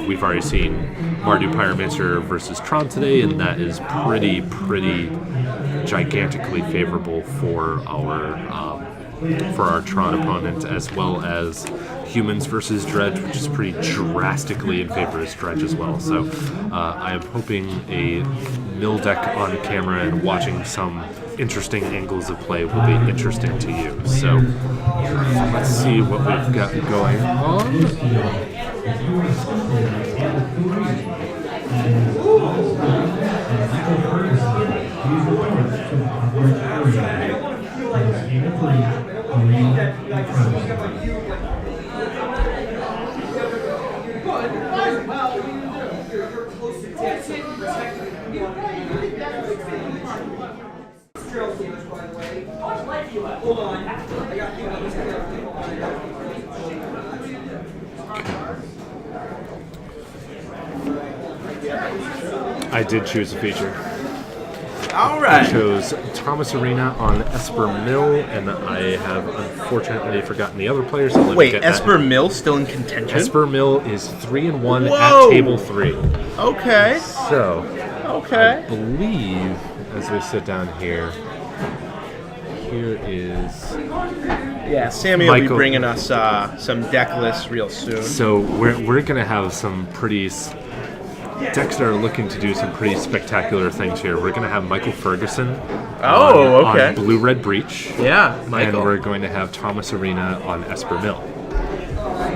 we've already seen Mardu Pyromancer versus Tron today, and that is pretty gigantically favorable for our Tron opponent, as well as Humans versus Dredge, which is pretty drastically in favor of Dredge as well. So I am hoping a mill deck on camera and watching some interesting angles of play will be interesting to you. So let's see what we've got going on. I did choose a feature. All right. I chose Thomas Arena on Esper Mill, and I have unfortunately forgotten the other players. So wait, Esper Mill still in contention? Esper Mill is 3-1 at table 3. Okay. So, I believe as we sit down here is... Yeah, Sammy will be bringing us some deck lists real soon. So we're going to have some pretty decks that are looking to do some pretty spectacular things here. We're going to have Michael Ferguson okay. on Blue-Red Breach. Yeah, Michael. And we're going to have Thomas Arena on Esper Mill.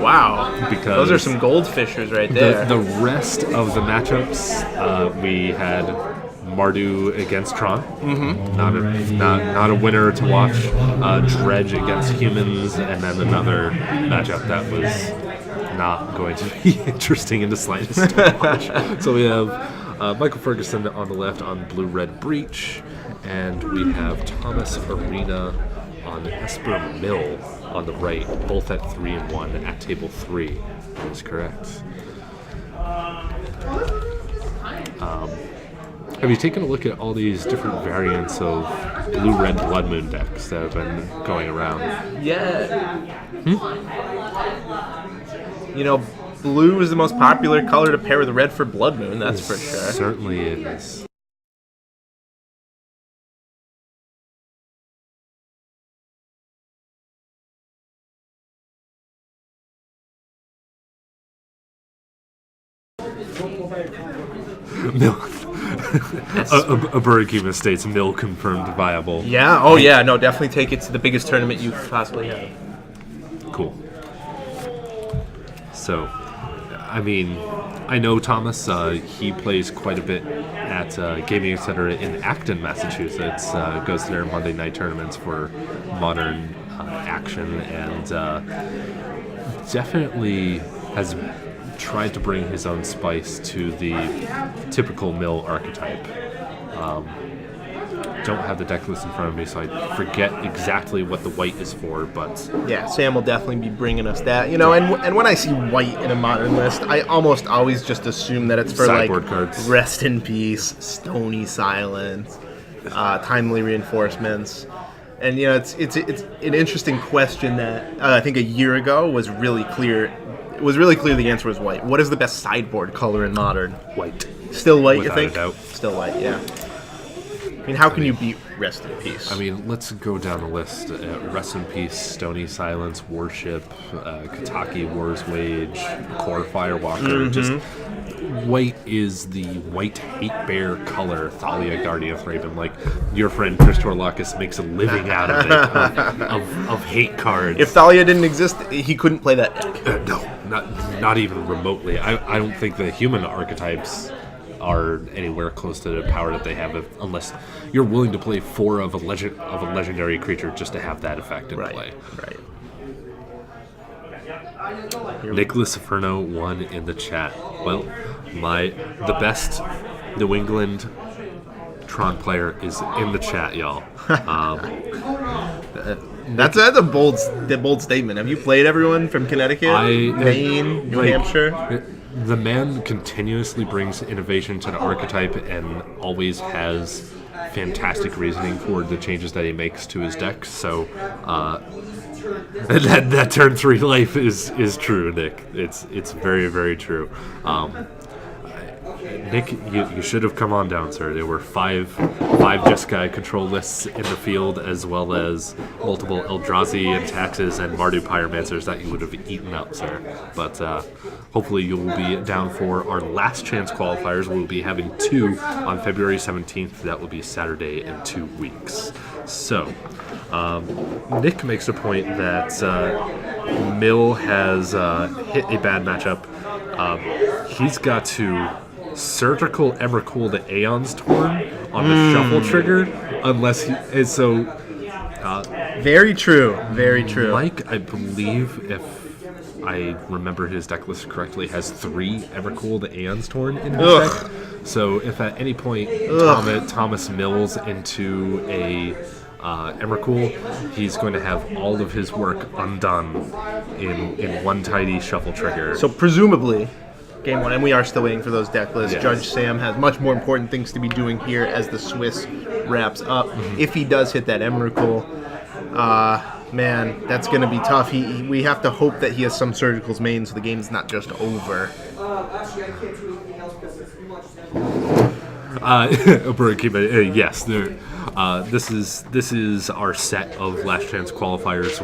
Wow. Because those are some goldfishers right there. The rest of the matchups, we had Mardu against Tron. Not a winner to watch. Dredge against Humans, and then another matchup that was not going to be interesting in the slightest to watch. So we have Michael Ferguson on the left on Blue-Red Breach, and we have Thomas Arena on Esper Mill on the right, both at 3-1 at table 3. That is correct. Have you taken a look at all these different variants of Blue-Red Blood Moon decks that have been going around? Yeah. You know, blue is the most popular color to pair with red for Blood Moon, that's for sure. Certainly is. Mill. Aburikima states mill confirmed viable. Yeah, oh yeah, no, definitely take it to the biggest tournament you possibly have. Cool. So, I mean, I know Thomas, he plays quite a bit at Gaming Etc. in Acton, Massachusetts. Goes to their Monday night tournaments for modern action, and definitely has tried to bring his own spice to the typical mill archetype. Don't have the deck list in front of me, so I forget exactly what the white is for, but yeah, Sam will definitely be bringing us that. You know, and when I see white in a modern list, I almost always just assume that it's for sideboard like cards. Rest in Peace, Stony Silence, Timely Reinforcements. And you know, it's an interesting question that I think a year ago was really clear. It was really clear the answer was white. What is the best sideboard color in modern? White. Still white, Without you think? a doubt. Still white, yeah. I mean, how can you beat Rest in Peace? I mean, let's go down the list. Rest in Peace, Stony Silence, Worship, Kataki, War's Wage, Core Firewalker. Just white is the white hate bear color. Thalia, Guardian of Raven. Like, your friend Chris Tourloukis makes a living out of it, of hate cards. If Thalia didn't exist, he couldn't play that deck. No, not even remotely. I don't think the human archetypes are anywhere close to the power that they have, unless you're willing to play 4 of a legendary creature just to have that effect in play. Right. Nicholas Inferno won in the chat. Well, the best New England Tron player is in the chat, y'all. That's a bold statement. Have you played everyone from Connecticut, Maine, New Hampshire? The man continuously brings innovation to the archetype and always has fantastic reasoning for the changes that he makes to his deck. So that turn 3 life is true, Nick. It's very, very true. Nick, you should have come on down, sir. There were five Jeskai control lists in the field, as well as multiple Eldrazi and Taxes and Mardu Pyromancers that you would have eaten up, sir. But hopefully you will be down for our last chance qualifiers. We'll be having 2 on February 17th. That will be Saturday in 2 weeks. So, Nick makes a point that Mill has hit a bad matchup. He's got to surgical Emrakul the Aeons Torn on the shuffle trigger, unless he is so. Very true. Very true. Mike, I believe, if I remember his deck list correctly, has 3 Emrakul the Aeons Torn in his deck. So if at any point Thomas mills into a Emrakul, he's going to have all of his work undone in one tidy shuffle trigger. So presumably, game 1, and we are still waiting for those deck lists. Yes. Judge Sam has much more important things to be doing here as the Swiss wraps up. If he does hit that Emrakul, man, that's going to be tough. We have to hope that he has some Surgical's main, so the game's not just over. Yes, this is our set of last chance qualifiers.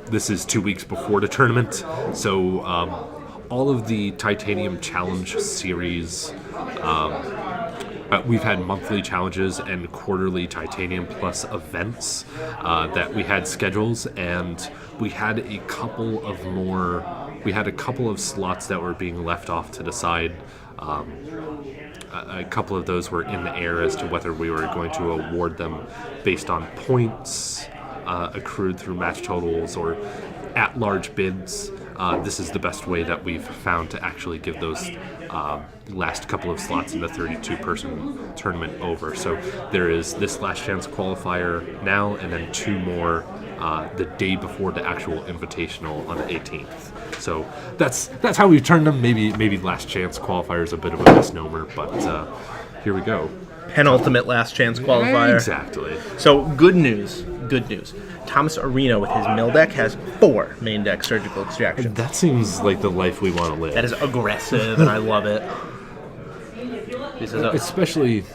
This is 2 weeks before the tournament, so all of the Titanium Challenge series. We've had monthly challenges and quarterly Titanium Plus events that we had schedules, and we had a couple of more. We had a couple of slots that were being left off to decide. A couple of those were in the air as to whether we were going to award them based on points accrued through match totals or at-large bids. This is the best way that we've found to actually give those last couple of slots in the 32-person tournament over. So there is this last chance qualifier now, and then 2 more the day before the actual invitational on the 18th. So that's how we've turned them. Maybe last chance qualifier is a bit of a misnomer, but here we go. Penultimate last chance qualifier. Exactly. So good news. Thomas Arena with his mill deck has 4 main deck surgical extractions. That seems like the life we want to live. That is aggressive, and I love it. This is especially.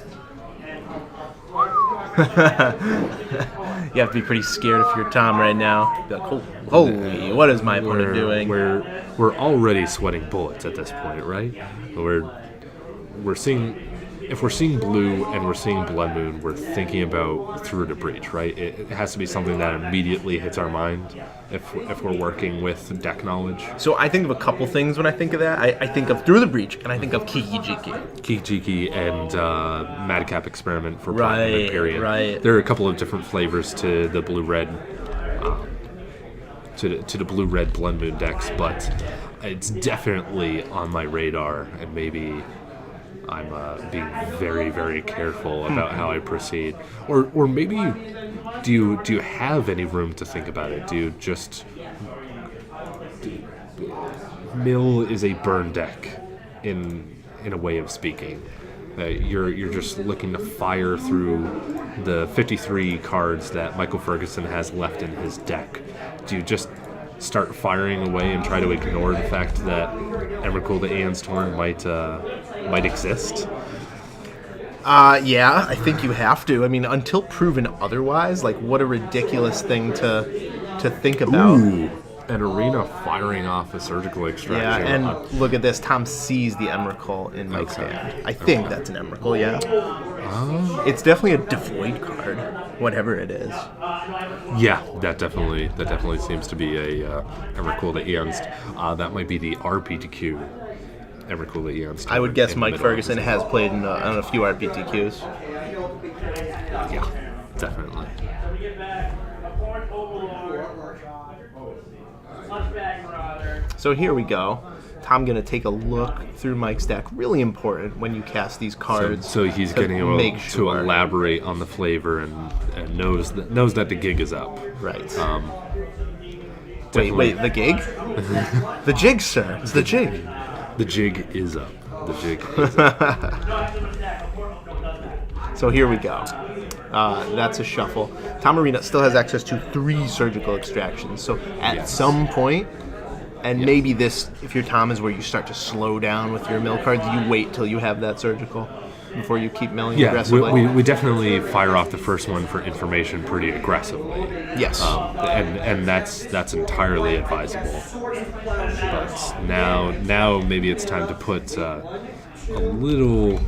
You have to be pretty scared if you're Tom right now. Be like, holy, what is my opponent doing? We're already sweating bullets at this point, right? We're seeing. If we're seeing blue and we're seeing Blood Moon, we're thinking about Through the Breach, right? It has to be something that immediately hits our mind if we're working with deck knowledge. So I think of a couple things when I think of that. I think of Through the Breach, and I think of Kiki-Jiki. And Madcap Experiment for Platinum and Period. Right. There are a couple of different flavors to the blue-red to the blue-red Blood Moon decks, but it's definitely on my radar, and maybe I'm being very, very careful about how I proceed. Or maybe do you have any room to think about it? Do you just Mill is a burn deck in a way of speaking. You're just looking to fire through the 53 cards that Michael Ferguson has left in his deck. Do you just start firing away and try to ignore the fact that Emrakul the Aeons Torn might exist? Yeah, I think you have to. I mean, until proven otherwise, like, what a ridiculous thing to think about. Ooh, an arena firing off a surgical extraction. Yeah, and look at this. Tom sees the Emrakul in Mike's hand. I think that's an Emrakul, yeah. It's definitely a devoid card, whatever it is. Yeah, that definitely seems to be a Emrakul the Aeons. That might be the RPTQ Emrakul the Aeons. I would guess Mike Ferguson has played on a few RPTQs. Yeah, definitely. So here we go. Tom going to take a look through Mike's deck. Really important when you cast these cards. So he's getting able to elaborate on the flavor and knows that the gig is up. Right. Wait, the gig? The jig, sir. It's the jig. The jig is up. The jig is up. So here we go. That's a shuffle. Tom Arena still has access to 3 surgical extractions. So at some point, and maybe this, if your Tom, is where you start to slow down with your mill cards, you wait till you have that surgical before you keep milling aggressively. We definitely fire off the first one for information pretty aggressively. Yes. And that's entirely advisable. But now maybe it's time to put a little,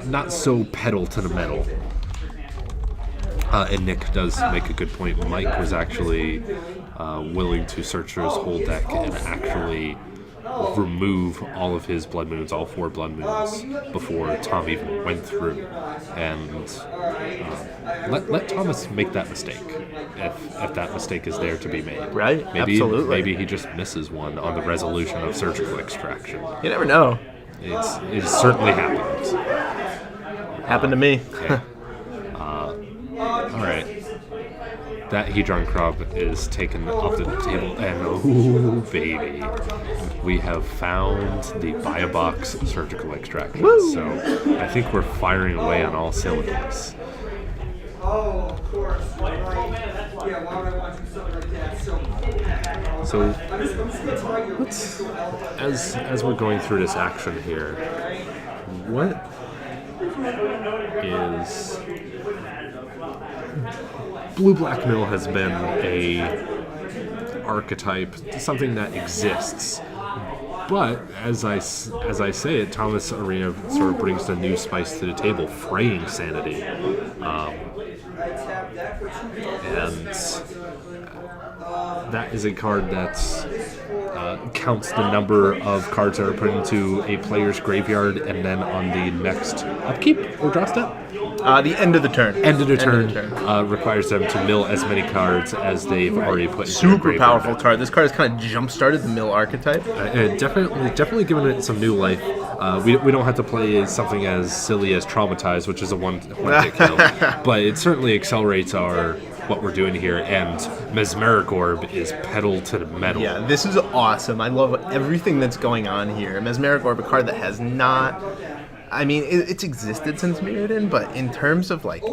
not so pedal to the metal. And Nick does make a good point. Mike was actually willing to search through his whole deck and actually remove all of his Blood Moons, all 4 Blood Moons, before Tom even went through. And let Thomas make that mistake, if that mistake is there to be made. Right, absolutely. Maybe he just misses one on the resolution of surgical extraction. You never know. It certainly happened. Happened to me. Okay. All right. That Hedron Crop is taken off the table, and ooh, baby, we have found the buy a box surgical extraction. Woo! So I think we're firing away on all cylinders. So let's, as we're going through this action here, what is Blue-Black Mill has been a archetype, something that exists, But as I say it, Thomas Arena sort of brings the new spice to the table, fraying sanity, and that is a card that counts the number of cards that are put into a player's graveyard, and then on the next upkeep or draw step. The end of the turn. End of the turn requires them to mill as many cards as they've already put into their Super graveyard. powerful card. This card has kind of jump-started the mill archetype. Definitely giving it some new life. We don't have to play something as silly as Traumatize, which is a one-hit kill, but it certainly accelerates what we're doing here, and Mesmeric Orb is pedal to the metal. Yeah, this is awesome. I love everything that's going on here. Mesmeric Orb, a card that has not... I mean, it's existed since Mirrodin, but in terms of like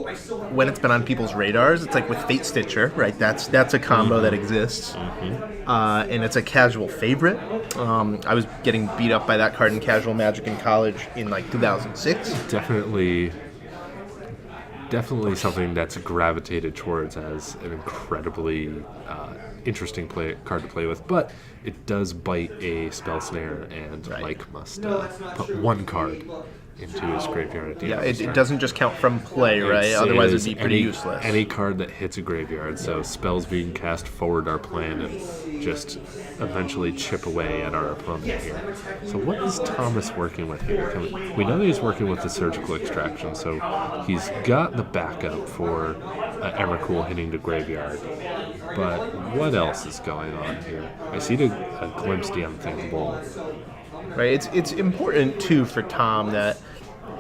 when it's been on people's radars, it's like with Fate Stitcher, right? That's a combo that exists, and it's a casual favorite. I was getting beat up by that card in Casual Magic in college in like 2006. Definitely something that's gravitated towards as an incredibly interesting card to play with, but it does bite a spell snare, and Mike must put one card into his graveyard at the end. It doesn't just count from play, right? Otherwise it'd be pretty useless. Any card that hits a graveyard, so spells being cast forward our plan and just eventually chip away at our opponent here. So what is Thomas working with here? We know that he's working with the surgical extraction, so he's got the backup for Emrakul hitting the graveyard. But what else is going on here? I see a glimpse the unthinkable. Right, it's important too for Tom that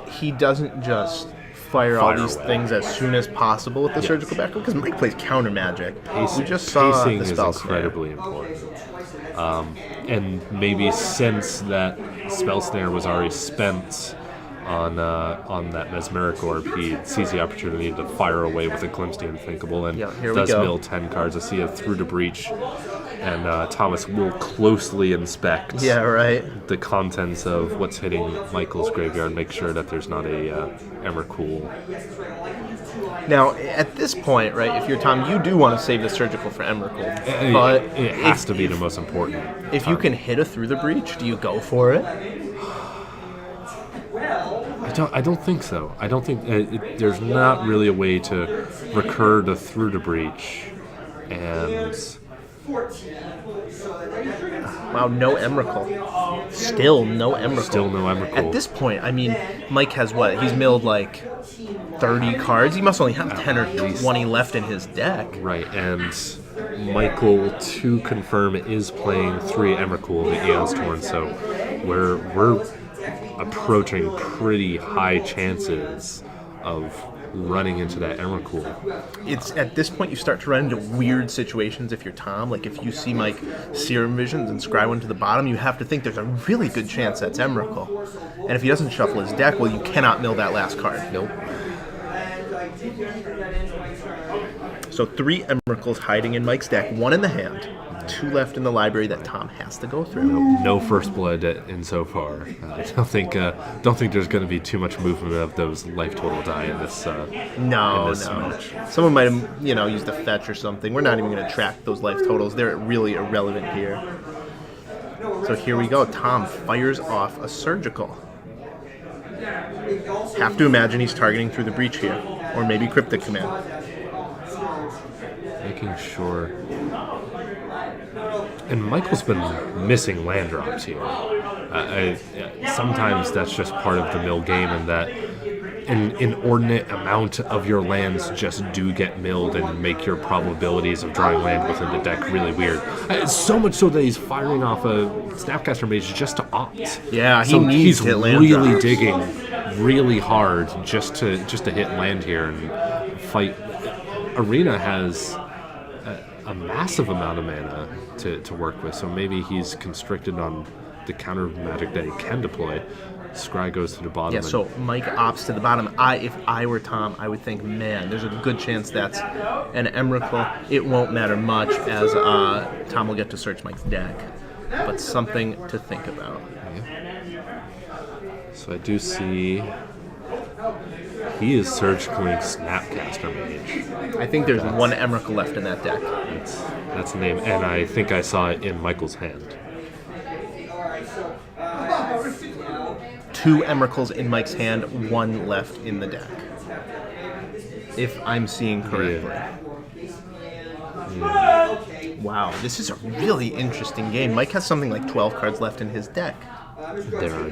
he doesn't just fire all these things as soon as possible with the surgical backup, because Mike plays counter magic. We just saw pacing the is spell incredibly important. And maybe since that spell snare was already spent on that Mesmeric Orb, he sees the opportunity to fire away with a Glimpse the Unthinkable and does mill 10 cards. I see a Through the Breach, and Thomas will closely inspect the contents of what's hitting Michael's graveyard, make sure that there's not a Emrakul. Now, at this point, right, if you're Tom, you do want to save the surgical for Emrakul, but it has to be the most important. If you can hit a Through the Breach, do you go for it? I don't think so. I don't think there's not really a way to recur to Through the Breach, and wow, no Emrakul. Still no Emrakul. At this point, I mean, Mike has what? He's milled like 30 cards. He must only have 10 or 20 left in his deck. Right, and Michael, to confirm, is playing 3 Emrakul the Aeons Torn, so we're approaching pretty high chances of running into that Emrakul. It's at this point you start to run into weird situations if you're Tom. Like if you see Mike Serum Visions and scry one to the bottom, you have to think there's a really good chance that's Emrakul. And if he doesn't shuffle his deck, well, you cannot mill that last card. Nope. So 3 Emrakuls hiding in Mike's deck, 1 in the hand, 2 left in the library that Tom has to go through. No first blood insofar. I don't think there's going to be too much movement of those life total die in this. No. Match. Someone might have, used a fetch or something. We're not even going to track those life totals. They're really irrelevant here. So here we go. Tom fires off a surgical. Have to imagine he's targeting Through the Breach here, or maybe Cryptic Command. Making sure. And Michael's been missing land drops here. Sometimes that's just part of the mill game, and that an inordinate amount of your lands just do get milled and make your probabilities of drawing land within the deck really weird. So much so that he's firing off a Snapcaster Mage just to opt. Yeah, so he's hit land really drops. Digging really hard just to hit land here and fight. Arena has a massive amount of mana to work with, so maybe he's constricted on the counter magic that he can deploy. Scry goes to the bottom. Yeah, so Mike opts to the bottom. If I were Tom, I would think, man, there's a good chance that's an Emrakul. It won't matter much, as Tom will get to search Mike's deck. But something to think about. Yeah. So I do see he is surgically Snapcaster Mage. I think there's 1 Emrakul left in that deck. That's the name, and I think I saw it in Michael's hand. 2 Emrakuls in Mike's hand, 1 left in the deck. If I'm seeing correctly. Wow, this is a really interesting game. Mike has something like 12 cards left in his deck. There are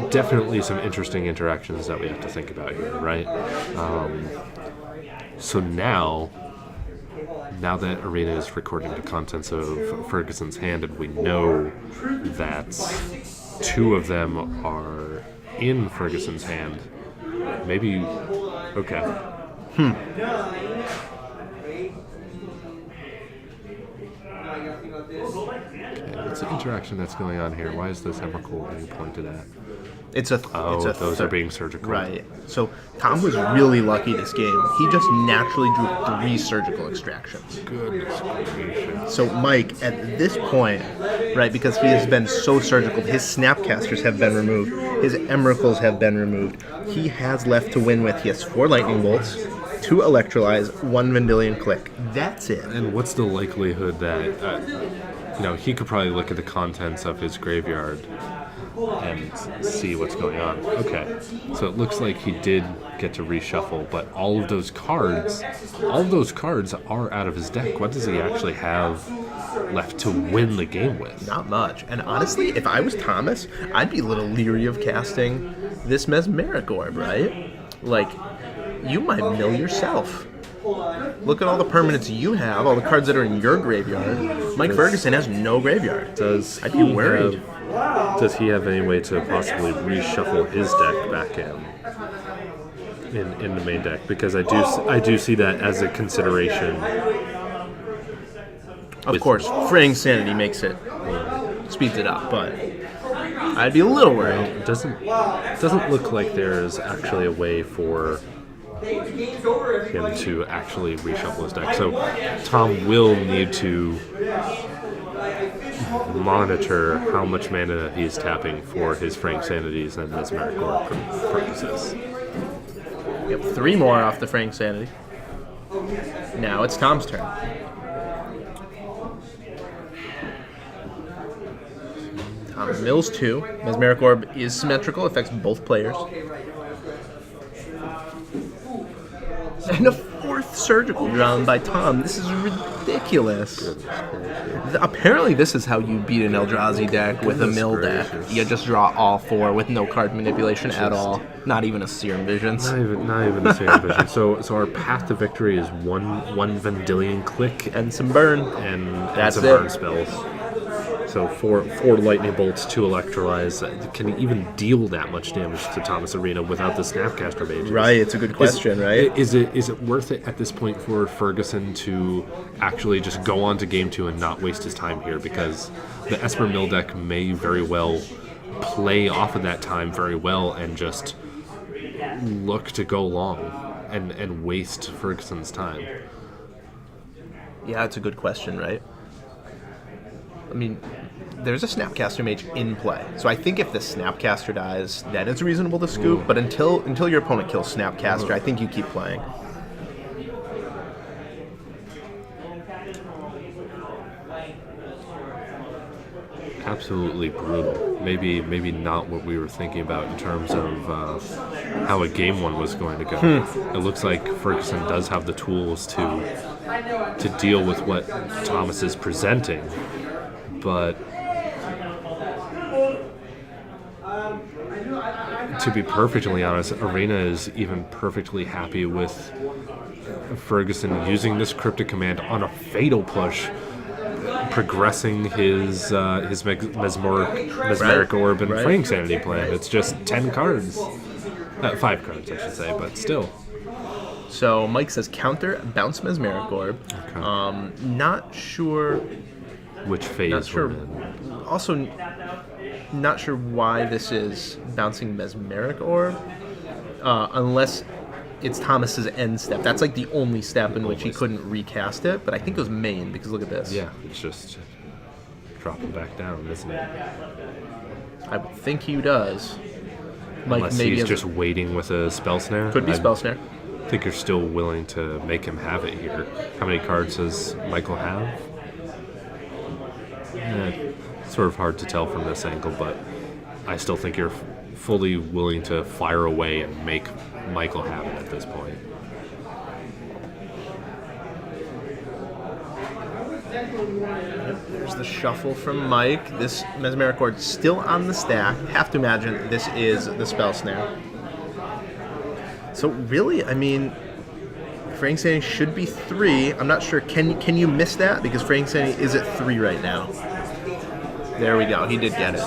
definitely some interesting interactions that we have to think about here, right? So now that Arena is recording the contents of Ferguson's hand, and we know that 2 of them are in Ferguson's hand, maybe... Okay. What's the interaction that's going on here? Why is this Emrakul being pointed at? Those are being surgical. Right. So Tom was really lucky this game. He just naturally drew 3 surgical extractions. Goodness gracious. So Mike, at this point, right, because he has been so surgical, his Snapcasters have been removed, his Emrakuls have been removed. He has left to win with. He has 4 Lightning Bolts, 2 Electrolyze, 1 Vendilion Click. That's it. And what's the likelihood that, he could probably look at the contents of his graveyard and see what's going on. Okay, so it looks like he did get to reshuffle, but all of those cards are out of his deck. What does he actually have left to win the game with? Not much. And honestly, if I was Thomas, I'd be a little leery of casting this Mesmeric Orb, right? Like, you might mill yourself. Look at all the permanents you have, all the cards that are in your graveyard. Mike Ferguson has no graveyard. I'd be worried. Does he have any way to possibly reshuffle his deck back in the main deck? Because I do see that as a consideration. Of course, fraying sanity makes it speeds it up, but I'd be a little worried. It doesn't look like there's actually a way for him to actually reshuffle his deck. So Tom will need to monitor how much mana he's tapping for his Fraying Sanities and Mesmeric Orb purposes. Yep, 3 more off the Fraying Sanity. Now it's Tom's turn. Tom mills 2. Mesmeric Orb is symmetrical, affects both players. And a 4th surgical drawn by Tom. This is ridiculous. Apparently this is how you beat an Eldrazi deck with a mill deck. You just draw all 4 with no card manipulation at all. Not even a Serum Visions. Not even a Serum Vision. So our path to victory is one Vendilion Click and some burn. And that's some it. burn spells. So 4 Lightning Bolts, 2 Electrolyze. Can he even deal that much damage to Thomas Arena without the Snapcaster Mages? Right, it's a good question, right? Is it worth it at this point for Ferguson to actually just go on to Game 2 and not waste his time here? Because the Esper Mill deck may very well play off of that time very well and just look to go long and waste Ferguson's time. Yeah, it's a good question, right? I mean, there's a Snapcaster Mage in play. So I think if the Snapcaster dies, then it's reasonable to scoop. But until your opponent kills Snapcaster, I think you keep playing. Absolutely brutal. Maybe not what we were thinking about in terms of how a game 1 was going to go. It looks like Ferguson does have the tools to deal with what Thomas is presenting. But to be perfectly honest, Arena is even perfectly happy with Ferguson using this Cryptic Command on a Fatal Push, progressing his Mesmeric Orb and Fraying Sanity plan. It's just 10 cards. 5 cards, I should say, but still. So Mike says counter, bounce Mesmeric Orb. Okay. Not sure... Which phase we're in. Also, not sure why this is bouncing Mesmeric Orb, unless it's Thomas's end step. That's like the only step in which he couldn't recast it, but I think it was main, because look at this. Yeah, it's just dropping back down, isn't it? I would think he does. Mike Unless maybe he's just waiting with a Spell Snare. Could be Spell Snare. I think you're still willing to make him have it here. How many cards does Michael have? It's sort of hard to tell from this angle, but I still think you're fully willing to fire away and make Michael happen at this point. There's the shuffle from Mike. This Mesmeric Orb still on the stack. Have to imagine this is the Spell Snare. So really, I mean, Fraying Sanity should be 3. I'm not sure. Can you miss that? Because Fraying Sanity is at 3 right now. There we go. He did get it.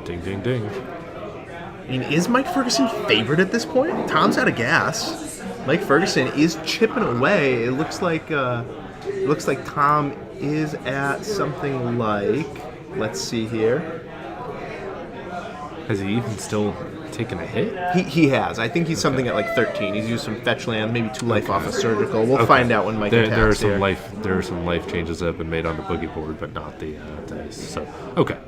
Ding, ding, ding. I mean, is Mike Ferguson favored at this point? Tom's out of gas. Mike Ferguson is chipping away. It looks like Tom is at something like, let's see here. Has he even still taken a hit? He has. I think he's something at like 13. He's used some fetch land, maybe 2 life off a surgical. We'll find out when Mike attacks there are some here. life changes that have been made on the boogie board, but not the dice. So okay.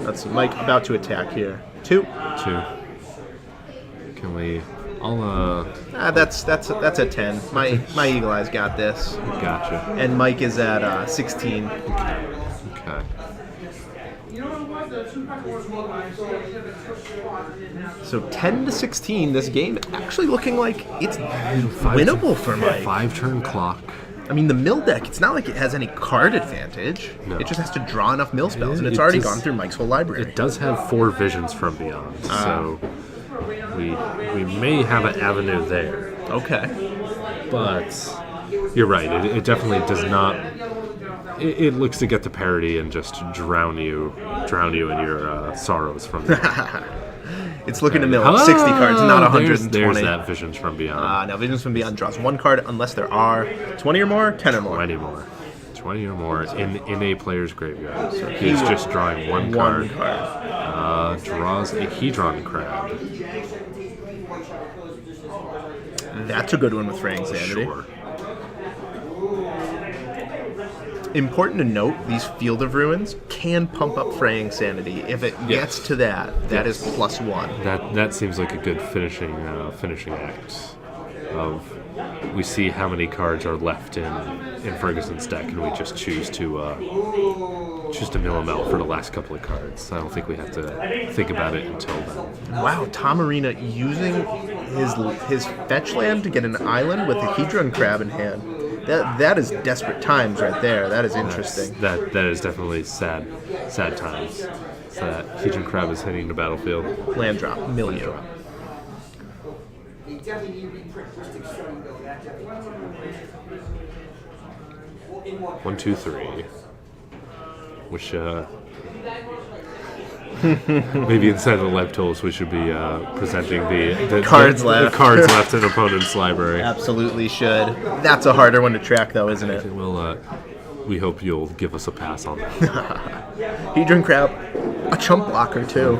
That's Mike about to attack here. 2. 2. Can we? That's a 10. My Eagle Eye's got this. Gotcha. And Mike is at 16. Okay. So 10 to 16. This game actually looking like it's winnable for Mike. 5-turn clock. I mean, the mill deck, it's not like it has any card advantage. No. It just has to draw enough mill spells, and it's already gone through Mike's whole library. It does have 4 visions from beyond, so we may have an avenue there. Okay. But you're right. It definitely does not. It looks to get to parity and just drown you in your sorrows from there. It's looking to mill 60 cards, not 120. There's that Visions from Beyond. Now, Visions from Beyond draws 1 card unless there are 20 or more, 10 or more. 20 more. 20 or more in a player's graveyard. So he's just drawing one card. Draws a Hedron Crab. That's a good one with Fraying Sanity. Sure. Important to note, these Field of Ruins can pump up Fraying Sanity. If it gets to that is +1. That seems like a good finishing act. We see how many cards are left in Ferguson's deck, and we just choose to mill them out for the last couple of cards. I don't think we have to think about it until then. Wow, Tom Arena using his fetch land to get an island with a Hedron Crab in hand. That is desperate times right there. That is interesting. That is definitely sad times. So that Hedron Crab is hitting the battlefield. Land drop, million. 1, 2, 3. Which maybe instead of the life totals, we should be presenting the cards left in opponent's library. Absolutely should. That's a harder one to track, though, isn't it? We hope you'll give us a pass on that. Hedron Crab, a chump blocker too.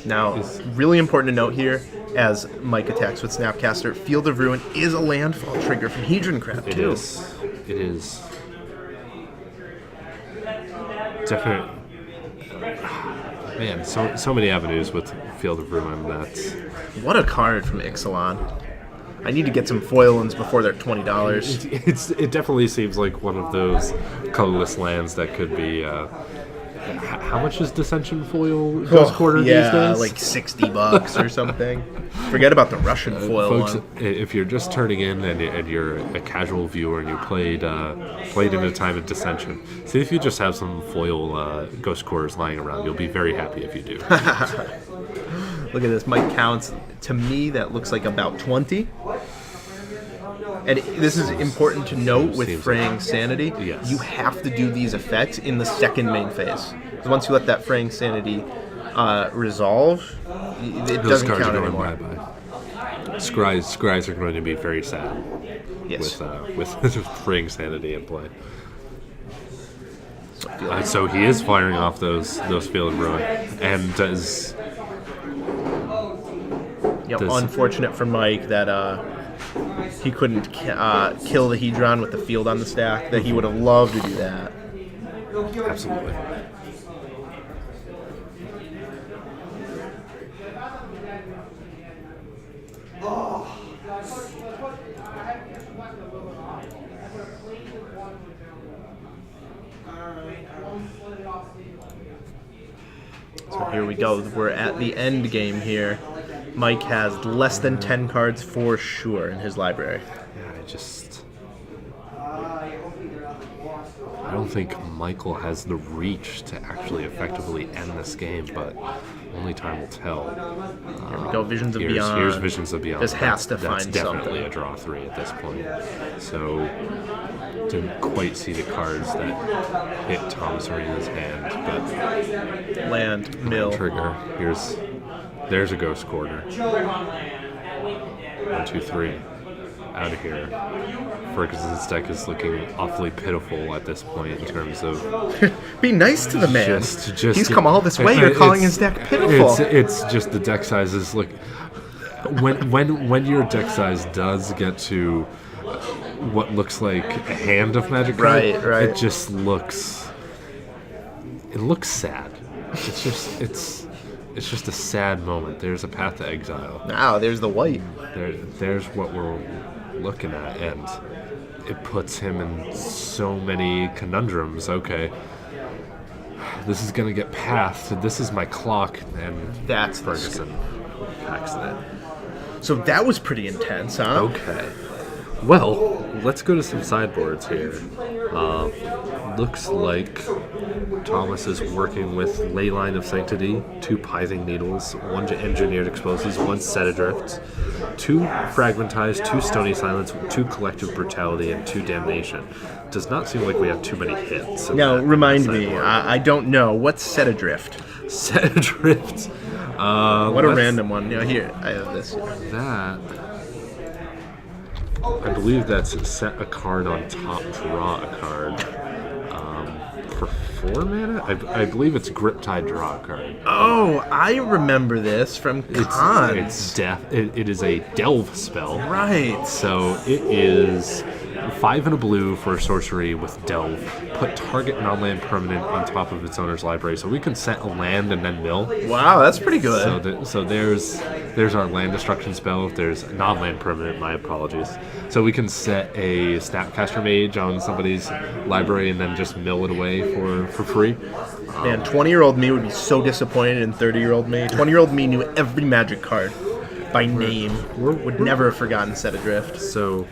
Now, really important to note here, as Mike attacks with Snapcaster, Field of Ruin is a landfall trigger from Hedron Crab too. It is. Definitely. Man, so many avenues with Field of Ruin. What a card from Ixalan. I need to get some foil ones before they're $20. It definitely seems like one of those colorless lands that could be. How much is Dissension foil Ghost Quarter these days? Yeah, like $60 or something. Forget about the Russian foil folks, one. If you're just turning in and you're a casual viewer and you played in a time of Dissension, see if you just have some foil Ghost Quarters lying around. You'll be very happy if you do. Look at this. Mike counts. To me, that looks like about 20. And this is important to note with Fraying Sanity. Yes. You have to do these effects in the second main phase. Because once you let that Fraying Sanity resolve, it doesn't count anymore. Bye-bye. Scries are going to be very sad with Fraying Sanity in play. So he is firing off those Field of Ruin. And does... unfortunate for Mike that... he couldn't kill the Hedron with the field on the stack. That he would have loved to do that. Absolutely. So here we go. We're at the end game here. Mike has less than 10 cards for sure in his library. Yeah, I don't think Michael has the reach to actually effectively end this game, but only time will tell. Here we go, Visions of Here's Beyond. Visions of Beyond. This has to That's find definitely something. a draw 3 at this point. So, didn't quite see the cards that hit Thomas Arena's hand, but Land, mill. trigger. There's a Ghost Quarter. 1, 2, 3. Out of here. Ferguson's deck is looking awfully pitiful at this point in terms of Be nice to the man. just He's come all this way. You're calling his deck pitiful. It's just the deck sizes. Look, when your deck size does get to what looks like a hand of Magic card, Right. it just looks sad. It's just a sad moment. There's a Path to Exile. Now, there's the white. There's what we're looking at, and it puts him in so many conundrums. Okay, this is gonna get pathed. This is my clock, and That's Ferguson accident. So that was pretty intense, huh? Okay. Well, let's go to some sideboards here. Looks like Thomas is working with Leyline of Sanctity, 2 Pithing Needles, 1 Engineered Explosives, 1 Set Adrift, 2 Fragmentized, 2 Stony Silence, 2 Collective Brutality, and 2 Damnation. Does not seem like we have too many hits. Now, remind me, I don't know. What's Set Adrift? Set Adrift. What a random one. Here, I have this. That. I believe that's set a card on top, draw a card. For 4 mana? I believe it's Grip Tide, draw a card. Oh, I remember this from Con. It's death. It is a delve spell. Right. So it is 5 and a blue for a sorcery with delve. Put target non-land permanent on top of its owner's library. So we can set a land and then mill. Wow, that's pretty good. So there's our land destruction spell. If there's non-land permanent, my apologies. So we can set a Snapcaster Mage on somebody's library and then just mill it away for free. Man, 20-year-old me would be so disappointed in 30-year-old me. 20-year-old me knew every Magic card by name. Would never have forgotten Set Adrift. So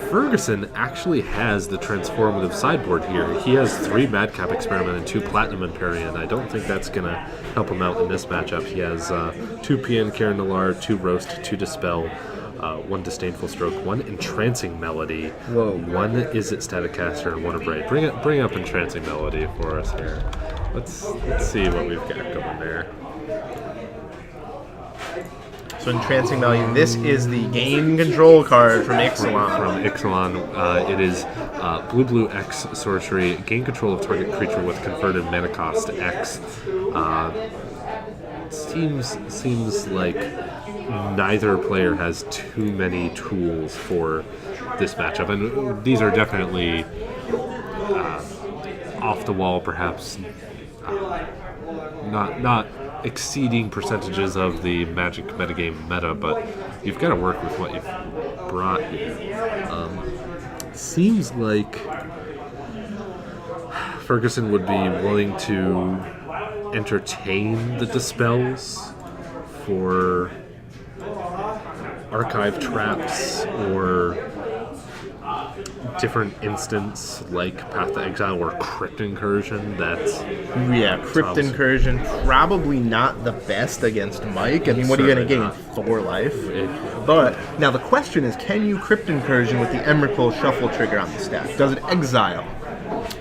Ferguson actually has the transformative sideboard here. He has 3 Madcap Experiment and 2 Platinum Empyrean. I don't think that's going to help him out in this matchup. He has 2 PN Karen Nalar, 2 Roast, 2 Dispel, 1 Disdainful Stroke, 1 Entrancing Melody, Whoa. 1 Is It Staticaster, and 1 Abrade. Bring up Entrancing Melody for us here. Let's see what we've got going there. So Entrancing Value, this is the game control card from Ixalan. From Ixalan, it is blue X sorcery. Gain control of target creature with converted mana cost X. Seems like neither player has too many tools for this matchup, and these are definitely off the wall, perhaps not exceeding percentages of the Magic metagame meta, but you've got to work with what you've brought here. Seems like Ferguson would be willing to entertain the dispels for archive traps or different instance like Path to Exile or Crypt Incursion. Crypt Thomas. Incursion, probably not the best against Mike. I mean, what are you going to gain? 4 life? But now the question is, can you Crypt Incursion with the Emrakul Shuffle trigger on the stack? Does it exile?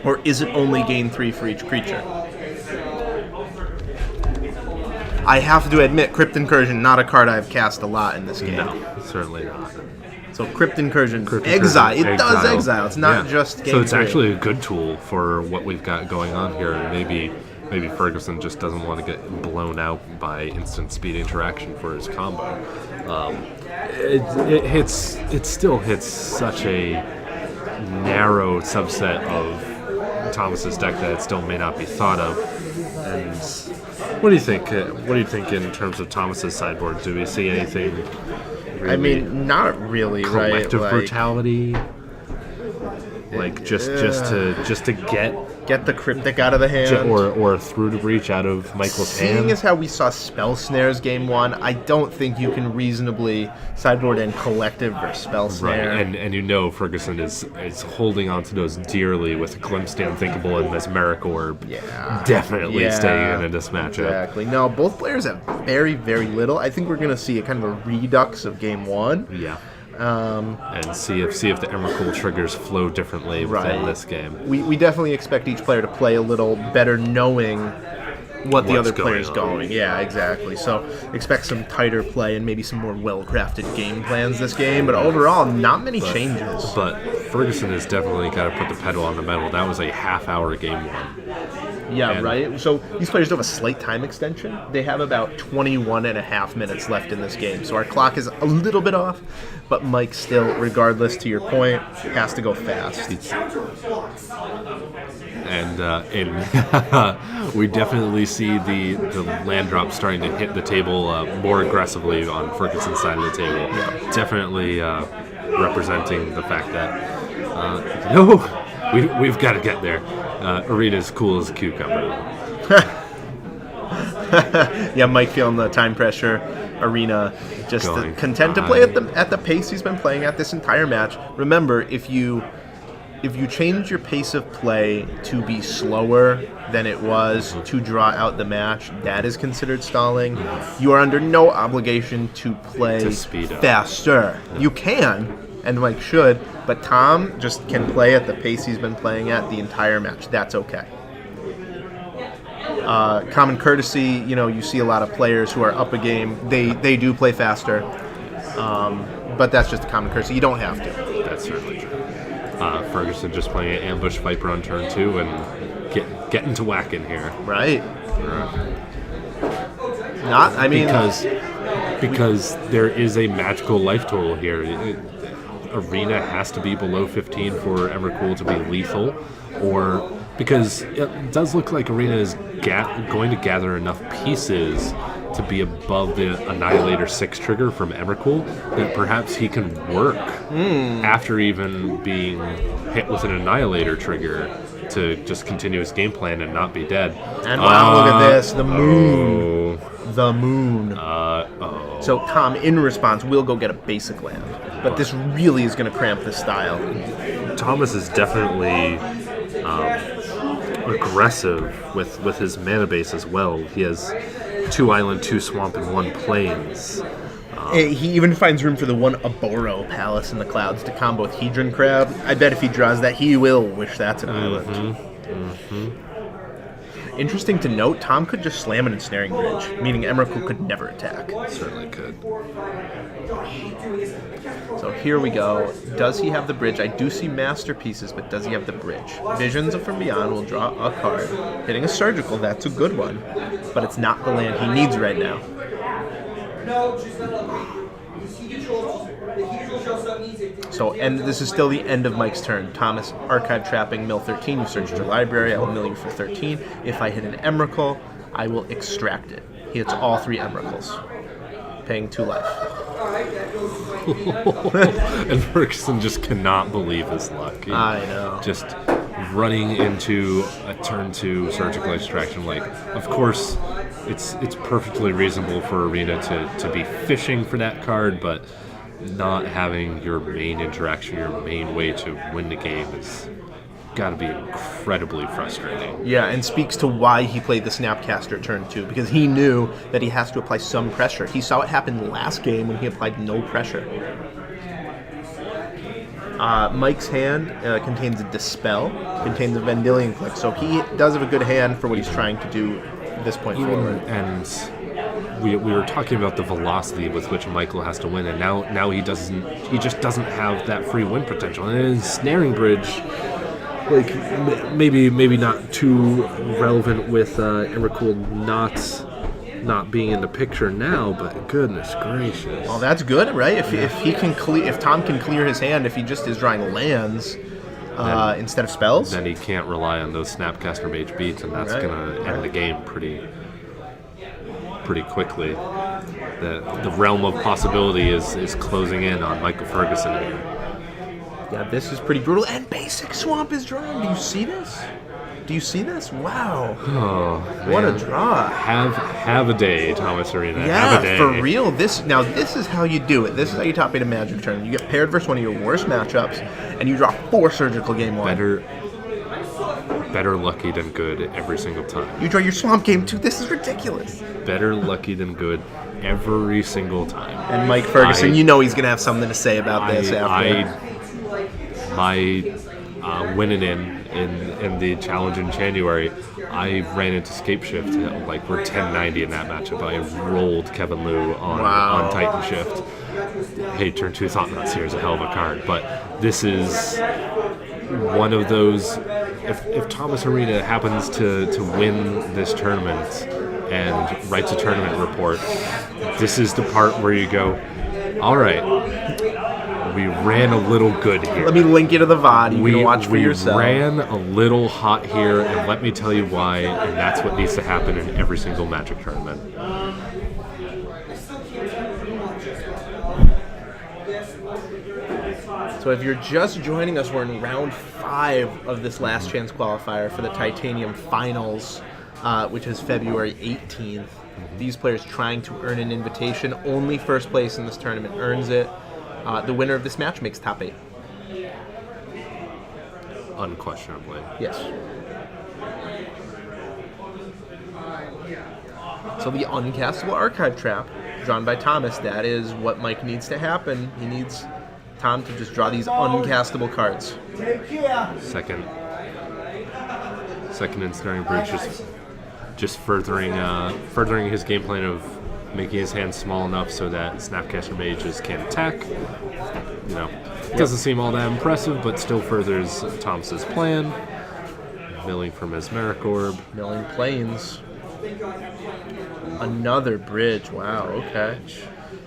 Or is it only gain 3 for each creature? I have to admit, Crypt Incursion, not a card I've cast a lot in this game. No, certainly not. So Crypt Incursion, Crypt exile. Incursion, It does exile. It's not just game So it's 3. actually a good tool for what we've got going on here. And maybe Ferguson just doesn't want to get blown out by instant speed interaction for his combo. It still hits such a narrow subset of Thomas's deck that it still may not be thought of. And what do you think? What do you think in terms of Thomas's sideboard? Do we see anything? Really I mean, not really, right? collective brutality. like just to get the cryptic out of the hand, or through the breach out of Michael's Seeing hand. as how we saw spell snares game 1, I don't think you can reasonably sideboard in collective versus spell snare. Right, and Ferguson is holding on to those dearly with a glimpse the unthinkable and Mesmeric Orb. Yeah. Definitely staying in this matchup. Exactly. No, both players have very, very little. I think we're going to see a kind of a redux of game 1. Yeah. And see if the Emrakul triggers flow differently within this game. We definitely expect each player to play a little better knowing what the other going player's on. going. Yeah, exactly. So expect some tighter play and maybe some more well-crafted game plans this game. But overall, not many changes. But Ferguson has definitely got to put the pedal on the metal. That was a half-hour game 1. Yeah, right? So these players do have a slight time extension. They have about 21 and a half minutes left in this game. So our clock is a little bit off, but Mike still, regardless to your point, has to go fast. And we definitely see the land drop starting to hit the table more aggressively on Ferguson's side of the table. Yeah. Definitely representing the fact that we've got to get there. Arena's cool as a cucumber. Yeah, Mike feeling the time pressure. Arena just content to play at the pace he's been playing at this entire match. Remember, if you change your pace of play to be slower than it was to draw out the match, that is considered stalling. You are under no obligation to play To speed up. faster. You can, and Mike should, but Tom just can play at the pace he's been playing at the entire match. That's okay. Common courtesy, you see a lot of players who are up a game. They do play faster, but that's just a common courtesy. You don't have to. That's certainly true. Ferguson just playing an ambush Viper on turn 2 and getting to whacking here. Right. Because there is a magical life total here. Arena has to be below 15 for Emrakul to be lethal, or because it does look like Arena is going to gather enough pieces to be above the Annihilator 6 trigger from Emrakul that perhaps he can work after even being hit with an Annihilator trigger to just continue his game plan and not be dead. And wow, look at this. The moon. The moon. So Tom, in response, will go get a basic land. But this really is going to cramp the style. Thomas is definitely aggressive with his mana base as well. He has 2 island, 2 swamp, and 1 plains. He even finds room for the 1 Aboro Palace in the Clouds to combo with Hedron Crab. I bet if he draws that, he will wish that's an island. Interesting to note, Tom could just slam an Ensnaring Bridge, meaning Emrakul could never attack. Certainly could. So here we go. Does he have the bridge? I do see masterpieces, but does he have the bridge? Visions of From Beyond will draw a card. Hitting a Surgical, that's a good one, but it's not the land he needs right now. So, and this is still the end of Mike's turn. Thomas, archive trapping, mill 13. You searched your library. I will mill you for 13. If I hit an Emrakul, I will extract it. He hits all 3 Emrakuls, paying 2 life. And Ferguson just cannot believe his luck. I know. Just running into a turn 2 surgical extraction. Like, of course, it's perfectly reasonable for Arena to be fishing for that card, but not having your main interaction, your main way to win the game is got to be incredibly frustrating. Yeah, and speaks to why he played the Snapcaster turn 2, because he knew that he has to apply some pressure. He saw it happen last game when he applied no pressure. Mike's hand contains a Dispel, contains a Vendilion Click, so he does have a good hand for what he's trying to do at this point forward. And we were talking about the velocity with which Michael has to win, and now he just doesn't have that free win potential. And Ensnaring Bridge, like maybe not too relevant with Emrakul not being in the picture now, but goodness gracious. Well, that's good, right? If Tom can clear his hand, if he just is drawing lands instead of spells, then he can't rely on those Snapcaster Mage beats, and that's gonna end the game pretty quickly. The realm of possibility is closing in on Michael Ferguson here. Yeah, this is pretty brutal. And Basic Swamp is drawn. Do you see this? Do you see this? Wow. Oh, What a man. draw. Have a day, Thomas Arena. Have a Yeah, day. for real. This is how you do it. This is how you top 8 a Magic tournament. You get paired versus one of your worst matchups, and you draw 4 surgical game 1. Better lucky than good every single time. You draw your Swamp game 2. This is ridiculous. Better lucky than good every single time. And Mike Ferguson, you know he's going to have something to say about this after. My winning in the challenge in January, I ran into Scape Shift. Like, we're 1090 in that matchup. I rolled Kevin Liu on Titan Shift. Hey, turn 2 Thought-Nuts here is a hell of a card. But this is one of those... If Thomas Arena happens to win this tournament and writes a tournament report, this is the part where you go, all right, we ran a little good here. Let me link you to the VOD. You can watch for yourself. We ran a little hot here, and let me tell you why, and that's what needs to happen in every single Magic tournament. So if you're just joining us, we're in round 5 of this last chance qualifier for the Titanium Finals, which is February 18th. These players trying to earn an invitation. Only first place in this tournament earns it. The winner of this match makes top 8. Unquestionably. Yes. So the uncastable archive trap, drawn by Thomas, that is what Mike needs to happen. He needs Tom to just draw these uncastable cards. Second Ensnaring Bridge just furthering his game plan of making his hand small enough so that Snapcaster Mages can attack. You know, it doesn't seem all that impressive, but still furthers Thomas's plan. Milling for Mesmeric Orb. Milling Plains. Another bridge. Wow, okay.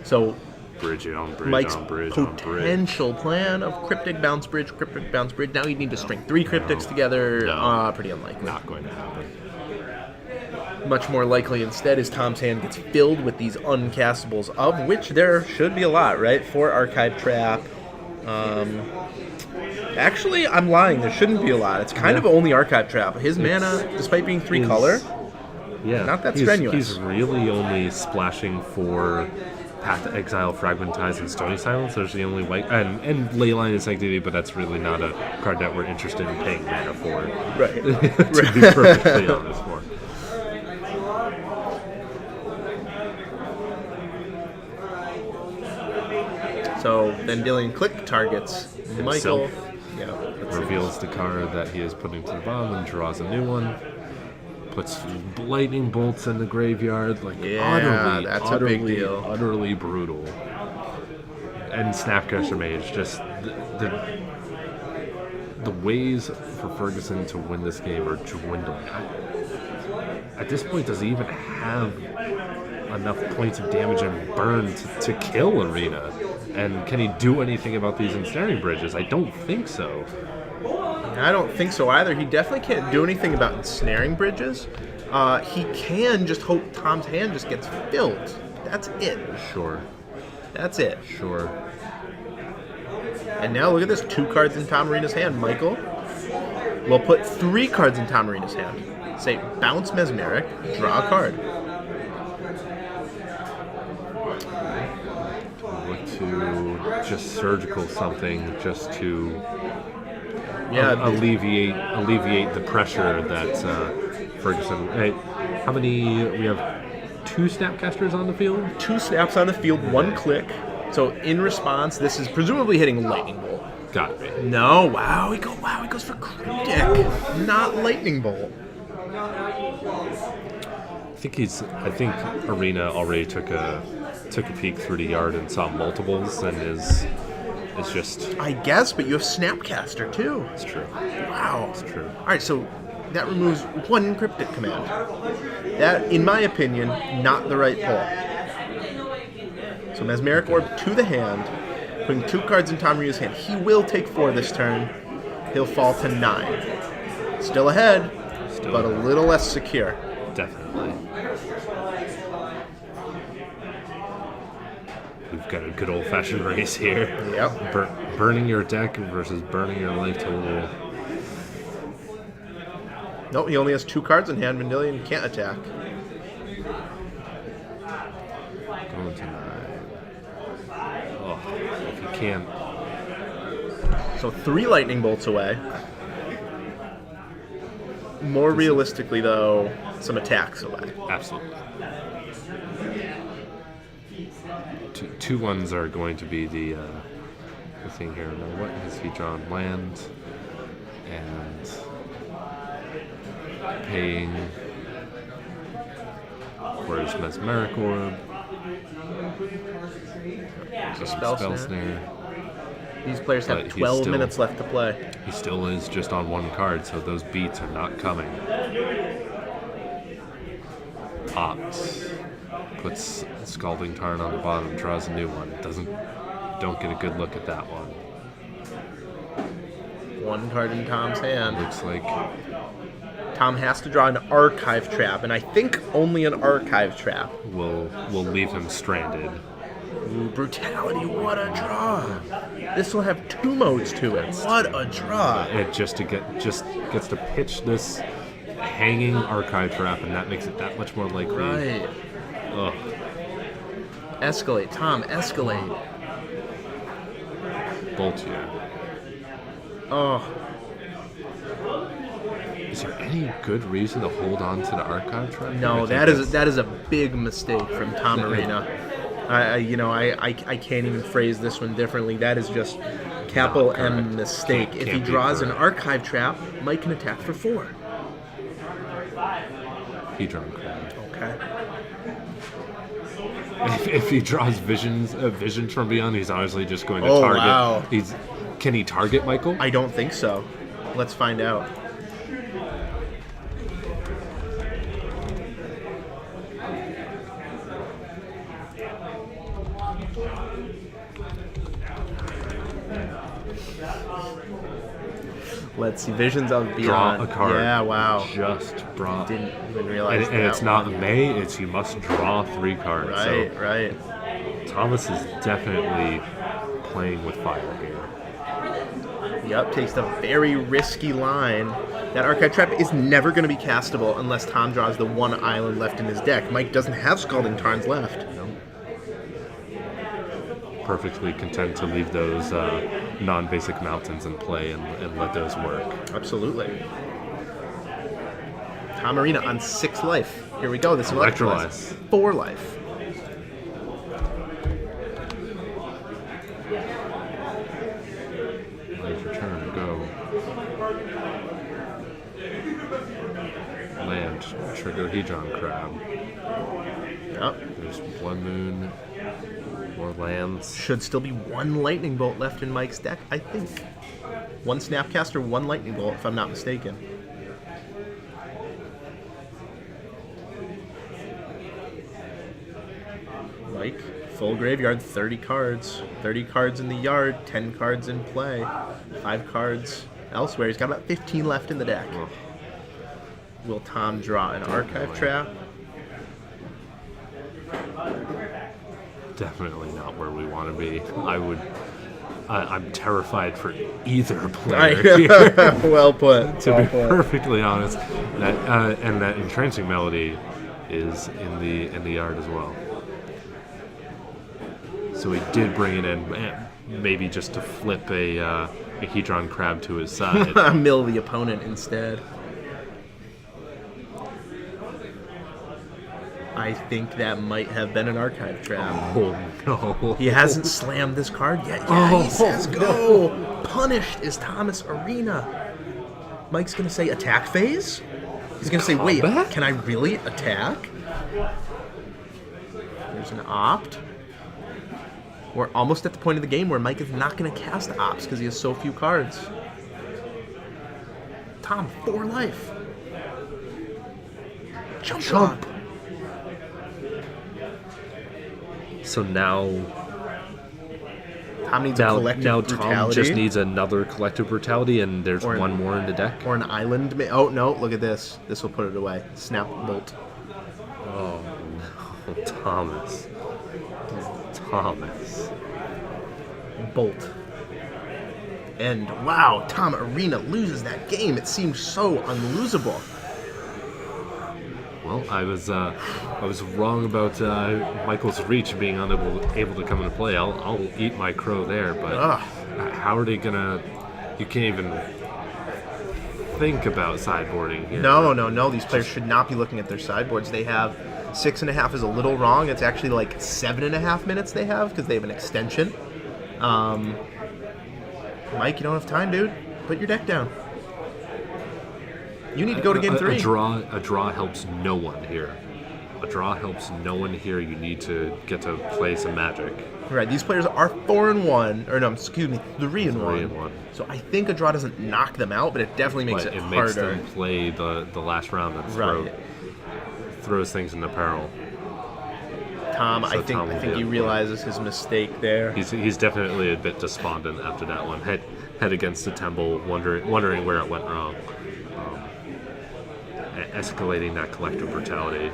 So Bridge on bridge Mike's on bridge on bridge. potential plan of Cryptic Bounce Bridge. Now you need to string 3 Cryptics together. No. Pretty unlikely. Not going to happen. Much more likely instead is Tom's hand gets filled with these uncastables, of which there should be a lot, right? 4 Archive Trap. Actually, I'm lying. There shouldn't be a lot. It's kind of only Archive Trap. His mana, despite being 3 color, not that strenuous. He's really only splashing for Path to Exile, Fragmentize, and Stony Silence. There's the only white... And Leyline and Sanctity, but that's really not a card that we're interested in paying mana for. Right. To be perfectly honest for. So Vendilion Click targets Michael. Reveals the card that he is putting to the bottom and draws a new one. Puts lightning bolts in the graveyard, like that's a big deal. Utterly brutal. And Snapcaster Mage, just the ways for Ferguson to win this game are dwindling. At this point, does he even have enough points of damage and burn to kill Arena? And can he do anything about these ensnaring bridges? I don't think so. I don't think so either. He definitely can't do anything about ensnaring bridges. He can just hope Tom's hand just gets filled. That's it. Sure. That's it. Sure. And now look at this. 2 cards in Tom Arena's hand. Michael will put 3 cards in Tom Arena's hand. Say, bounce Mesmeric, draw a card. Look to just surgical something just to alleviate the pressure that Ferguson... Hey, how many... We have 2 Snapcasters on the field? 2 snaps on the field, 1 click. So in response, this is presumably hitting Lightning Bolt. Got it. No, wow, he goes for Cryptic, not Lightning Bolt. I think Arena already took a peek through the yard and saw multiples and is just... I guess, but you have Snapcaster too. It's true. Wow. It's true. All right, so that removes 1 Cryptic command. That, in my opinion, not the right pull. So Mesmeric Orb to the hand, putting 2 cards in Tom Arena's hand. He will take 4 this turn. He'll fall to 9. Still ahead, but a little less secure. Definitely. we've got a good old-fashioned race here. Yep. Burning your deck versus burning your life total. Nope, he only has 2 cards in hand. Vendilion can't attack. Going to 9. Oh, if he can't. So 3 lightning bolts away. More realistically, though, some attacks away. Absolutely. 2 ones are going to be the thing here. Now, what has he drawn? Land and paying for his mesmeric orb. Spell Spell snare. snare. These players have But he's 12 still- minutes left to play. He still is just on 1 card, so those beats are not coming. Pops. Puts Scalding Tarn on the bottom, draws a new one. Don't get a good look at that one. 1 card in Tom's hand. Looks like Tom has to draw an archive trap, and I think only an archive trap. we'll leave him stranded. Ooh, brutality, what a draw! This will have 2 modes to it. What a draw! It just gets to pitch this hanging archive trap, and that makes it that much more likely. Right. Ugh. Escalate, Tom, escalate. Bolt you. Oh, Is there any good reason to hold on to the archive trap? no, that is a big mistake from Tom Arena. I can't even phrase this one differently. That is just capital Not correct. M mistake. If he Can't be draws an correct. archive trap, Mike can attack for 4. He drawn crab. Okay. If he draws visions from beyond, he's honestly just going to Oh, target. wow. Can he target Michael? I don't think so. Let's find out. Let's see. Visions of Beyond. Draw a card. Yeah, wow. Just draw. Didn't even realize And that it's not one. May. It's you must draw 3 cards. Right, So right. Thomas is definitely playing with fire here. Yep, takes the very risky line. That Archive Trap is never going to be castable unless Tom draws the 1 island left in his deck. Mike doesn't have Scalding Tarns left. Perfectly content to leave those non-basic mountains in play and let those work. Absolutely. Tom Arena on 6 life. Here we go. This is Electrolyze. 4 life. Wait your turn. Go. Land. Trigohedron Crab. Yep. There's Blood Moon. More lands. Should still be 1 Lightning Bolt left in Mike's deck, I think. 1 Snapcaster, 1 Lightning Bolt, if I'm not mistaken. Mike, full graveyard, 30 cards. 30 cards in the yard, 10 cards in play, 5 cards elsewhere. He's got about 15 left in the deck. Will Tom draw an Archive Trap? Definitely not where we want to be. I'm terrified for either player here, Well put. to be perfectly honest. That Entrancing Melody is in the yard as well. So he did bring it in, maybe just to flip a Hedron Crab to his side. Mill the opponent instead. I think that might have been an Archive Trap. Oh no! He hasn't slammed this card yet. Yeah, he says go. Punished is Thomas Arena. Mike's going to say attack phase? He's going to say, wait, Combat? can I really attack? There's an opt. We're almost at the point of the game where Mike is not going to cast ops because he has so few cards. Tom, 4 life. Jump. Jump. So now Tom needs a collective Tom brutality. just needs another collective brutality, and there's Or- one more in the deck. Or an island. Oh, no, look at this. This will put it away. Snap Bolt. Oh no, Thomas! Thomas. Bolt. And wow, Tom Arena loses that game. It seems so unlosable. Well, I was wrong about Michael's reach being able to come into play. I'll eat my crow there, but how are they gonna? You can't even think about sideboarding here. No. These players should not be looking at their sideboards. They have 6.5 is a little wrong. It's actually like 7.5 minutes they have because they have an extension. Mike, you don't have time, dude. Put your deck down. You need to go to game 3. A draw helps no one here. A draw helps no one here. You need to get to play some Magic. Right, these players are 4-1, or no, excuse me, 3-1. 3-1. So I think a draw doesn't knock them out, but it definitely makes it harder. Makes them play the last round and throws things into peril. Tom, So I think he realizes his mistake there. He's definitely a bit despondent after that one. Head against the temple, wondering where it went wrong. Escalating that collective brutality.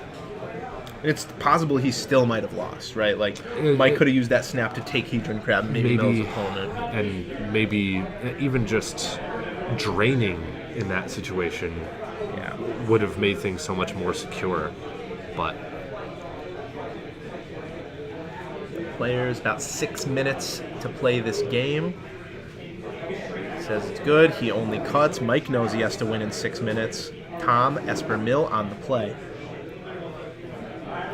It's possible he still might have lost, right? Like, Mike could have used that snap to take Hedron Crab and maybe mill his opponent. And maybe even just draining in that situation would have made things so much more secure. But the player's about 6 minutes to play this game. Says it's good. He only cuts. Mike knows he has to win in 6 minutes. Tom, Esper Mill on the play.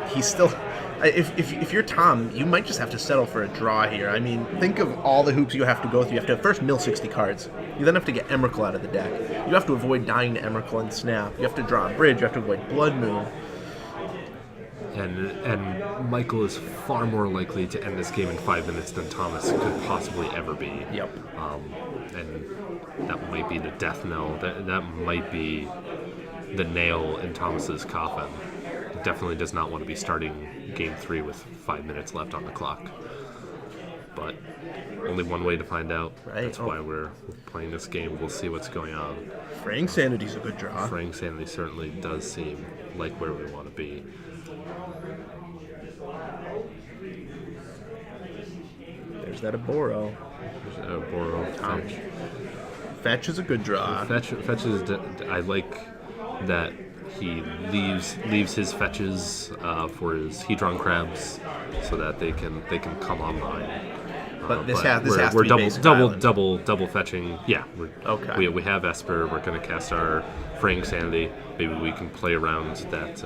He's still... If you're Tom, you might just have to settle for a draw here. I mean, think of all the hoops you have to go through. You have to first mill 60 cards. You then have to get Emrakul out of the deck. You have to avoid dying to Emrakul and Snap. You have to draw a bridge. You have to avoid Blood Moon. And Michael is far more likely to end this game in 5 minutes than Thomas could possibly ever be. Yep. And that might be the death knell. That might be the nail in Thomas's coffin. Definitely does not want to be starting game 3 with 5 minutes left on the clock. But only one way to find out. Right. That's why we're playing this game. We'll see what's going on. Fraying Sanity's a good draw. Fraying Sanity certainly does seem like where we want to be. There's that Aboro. There's Aboro. Fetch. Fetch is a good draw. Fetch is. I like that he leaves his fetches for his Hedron Crabs so that they can come online. But this has to we're be double fetching. Yeah. Okay. We have Esper. We're going to cast our Fraying Sanity. Maybe we can play around that.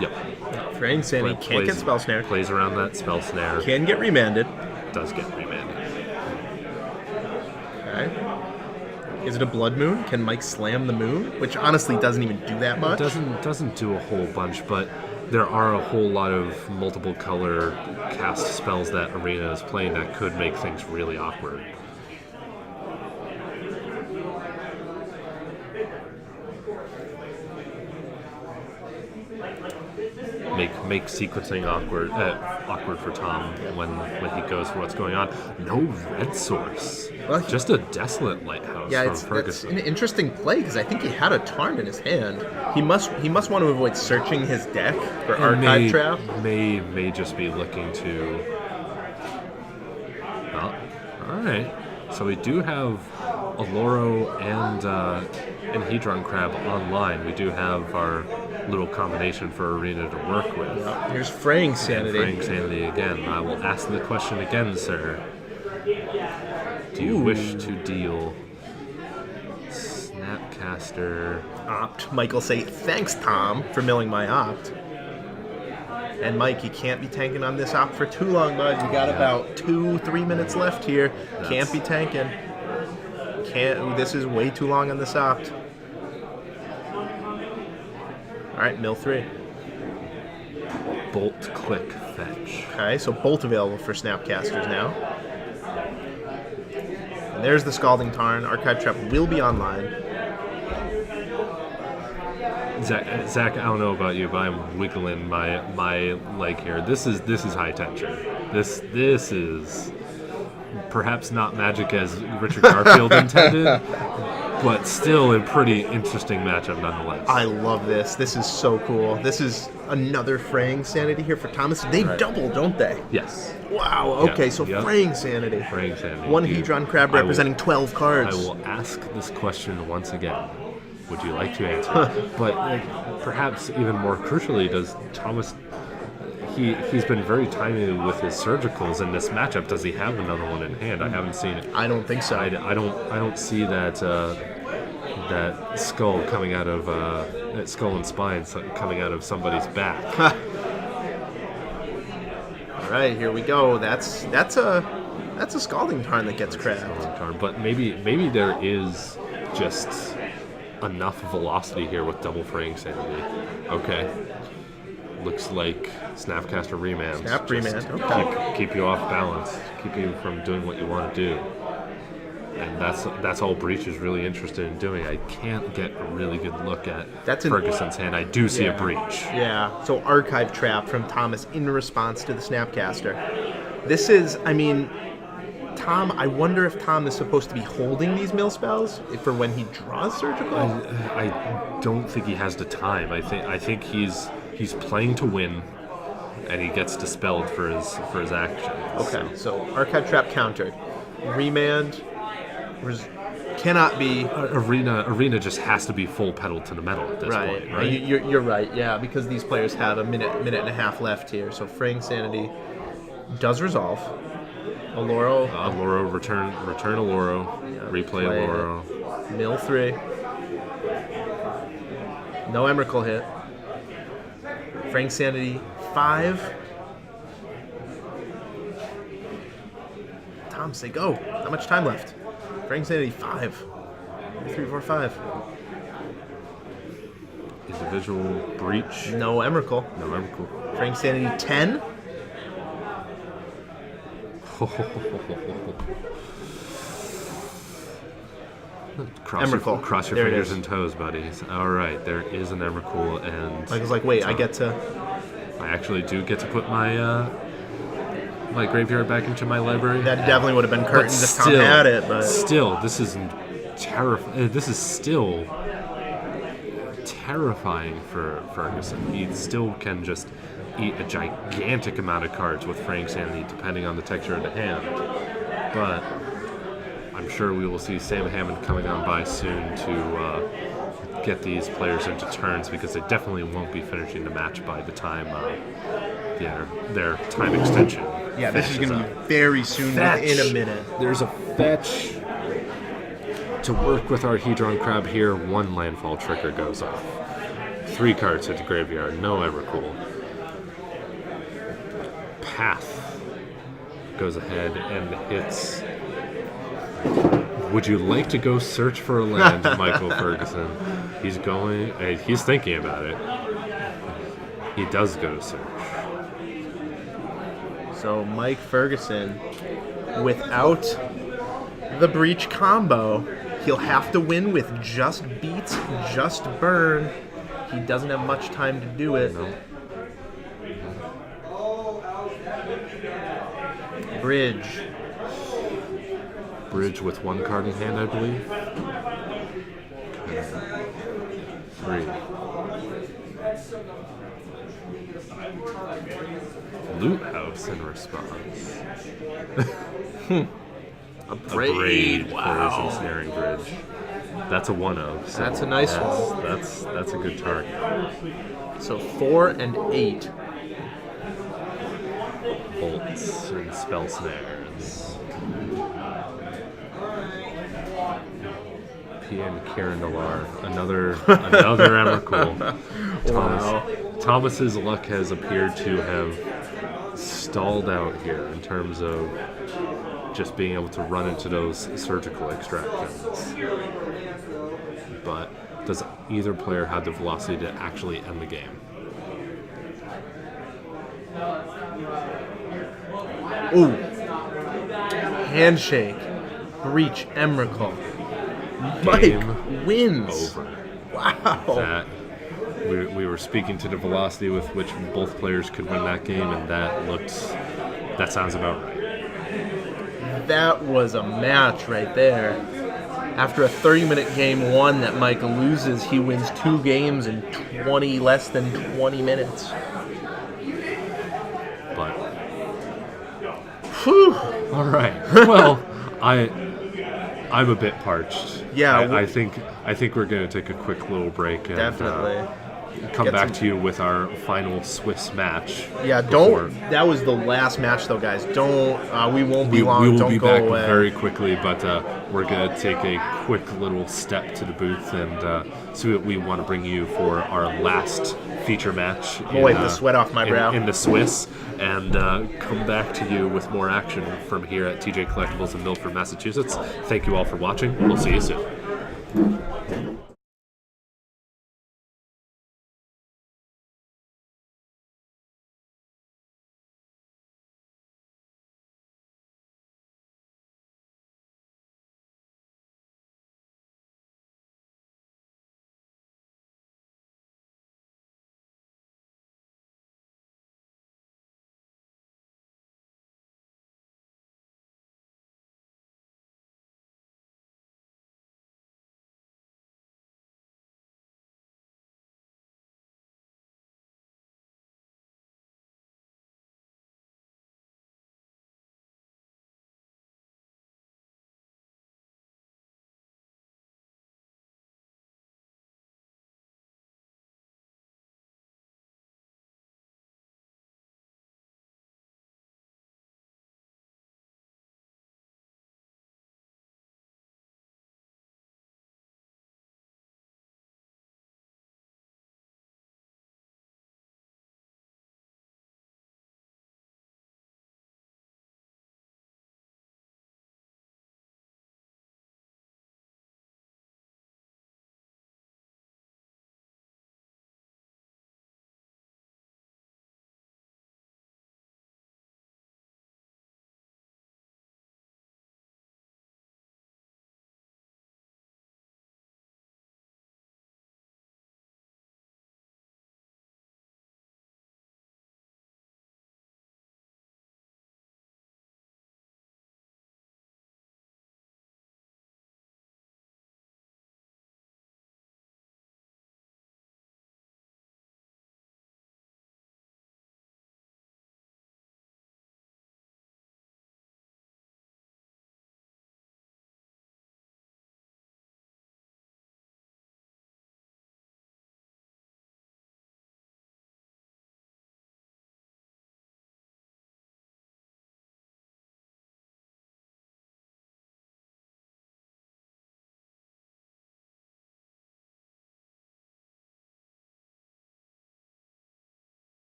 Yep. Fraying Sanity can't get Spell Snare. Plays around that Spell Snare. Can get remanded. Does get remanded. Okay. Is it a Blood Moon? Can Mike slam the moon? Which honestly doesn't even do that much. It doesn't do a whole bunch, but there are a whole lot of multiple color cast spells that Arena is playing that could make things really awkward. Make sequencing awkward for Tom when he goes for what's going on. No red source, just a Desolate Lighthouse from Ferguson. It's an interesting play because I think he had a Tarn in his hand. He must want to avoid searching his deck for Archive Trap. May just be looking to. Well, all right. So we do have Aloro and Hedron Crab online. We do have our little combination for Arena to work with. Yep. Here's Fraying Sanity. Fraying Sanity again. I will ask the question again, sir. Do you wish to deal Snapcaster? Opt. Michael say, thanks, Tom, for milling my Opt. And Mike, you can't be tanking on this Opt for too long, bud. You got about 2-3 minutes left here. Can't be tanking. This is way too long on this Opt. Alright, mill 3. Bolt, click, fetch. Okay, so Bolt available for Snapcasters now. And there's the Scalding Tarn. Archive Trap will be online. Zack, I don't know about you, but I'm wiggling my leg here. This is high tension. This is perhaps not Magic as Richard Garfield intended, but still a pretty interesting matchup nonetheless. I love this. This is so cool. This is another fraying sanity here for Thomas. They double, don't they? Yes. Wow. Okay, so fraying sanity. Fraying sanity. One Hedron Crab representing 12 cards. I will ask this question once again. Would you like to answer? But perhaps even more crucially, does Thomas... He's been very timely with his surgicals in this matchup. Does he have another one in hand? I haven't seen it. I don't think so. I don't see that that skull coming out of that skull and spine coming out of somebody's back. All right, here we go. That's a Scalding Tarn that gets crabbed. But maybe there is just enough velocity here with double fraying sanity. Okay. Looks like Snapcaster Remand. Snap Remand, okay. Keep you off balance. Keep you from doing what you want to do. And that's all Breach is really interested in doing. I can't get a really good look at Ferguson's hand. I do see a Breach. Yeah, so Archive Trap from Thomas in response to the Snapcaster. This is, I mean, Tom, I wonder if Tom is supposed to be holding these mill spells for when he draws Surgical? I don't think he has the time. I think he's playing to win, and he gets dispelled for his action. Okay, so Archive Trap countered. Remand cannot be... Arena just has to be full pedal to the metal at this point, right? You're right, yeah, because these players have a minute and a half left here. So Fraying Sanity does resolve. Alluro. Return Alluro. Replay Alluro. Mill 3. No Emrakul hit. Fraying Sanity 5. Tom, say go. Not much time left. Fraying Sanity 5. 3, 4, 5. Individual Breach. No Emrakul. Fraying Sanity 10. Cross your fingers and toes, buddies. All right, there is an Emrakul, and Michael's like, wait, I actually do get to put my my graveyard back into my library. That definitely would have been curtained if Tom had it, but still, this is terrifying. This is still terrifying for Ferguson. He still can just eat a gigantic amount of cards with Fraying Sanity, depending on the texture of the hand. But I'm sure we will see Sam Hammond coming on by soon to get these players into turns, because they definitely won't be finishing the match by the time their time extension. Yeah, this is going to be very soon, within a minute. There's a fetch to work with our Hedron Crab here. One landfall trigger goes off. 3 cards hit the graveyard. No Emrakul. Path goes ahead and hits. Would you like to go search for a land, Michael Ferguson? He's thinking about it. He does go to search. So Mike Ferguson, without the Breach combo, he'll have to win with just beats, just burn. He doesn't have much time to do it. No. Bridge with 1 card in hand, I believe. 3. Loot House in response. A braid. Wow. Ensnaring Bridge. That's a 1-of. So that's a nice one. That's a good target. So 4 and 8. Bolts and spell snares. P.N. Kirandalar. Another Emrakul. Wow. Thomas's luck has appeared to have stalled out here in terms of just being able to run into those surgical extractions. But does either player have the velocity to actually end the game? Ooh. Handshake. Breach Emrakul. Mike wins. Over. Wow. We were speaking to the velocity with which both players could win that game, and that sounds about right. That was a match right there. After a 30-minute game one that Mike loses, he wins 2 games in less than 20 minutes. But Whew. all right. Well, I'm a bit parched. Yeah, I think we're going to take a quick little break and Definitely. come Get back some- to you with our final Swiss match. Yeah, before- don't. That was the last match, though, guys. Don't. We won't be We long. will Don't be go back away. very quickly, but we're going to take a quick little step to the booth and see what we want to bring you for our last feature match. Wipe the sweat off my brow. In the Swiss, and come back to you with more action from here at TJ Collectibles in Milford, Massachusetts. Thank you all for watching. We'll see you soon.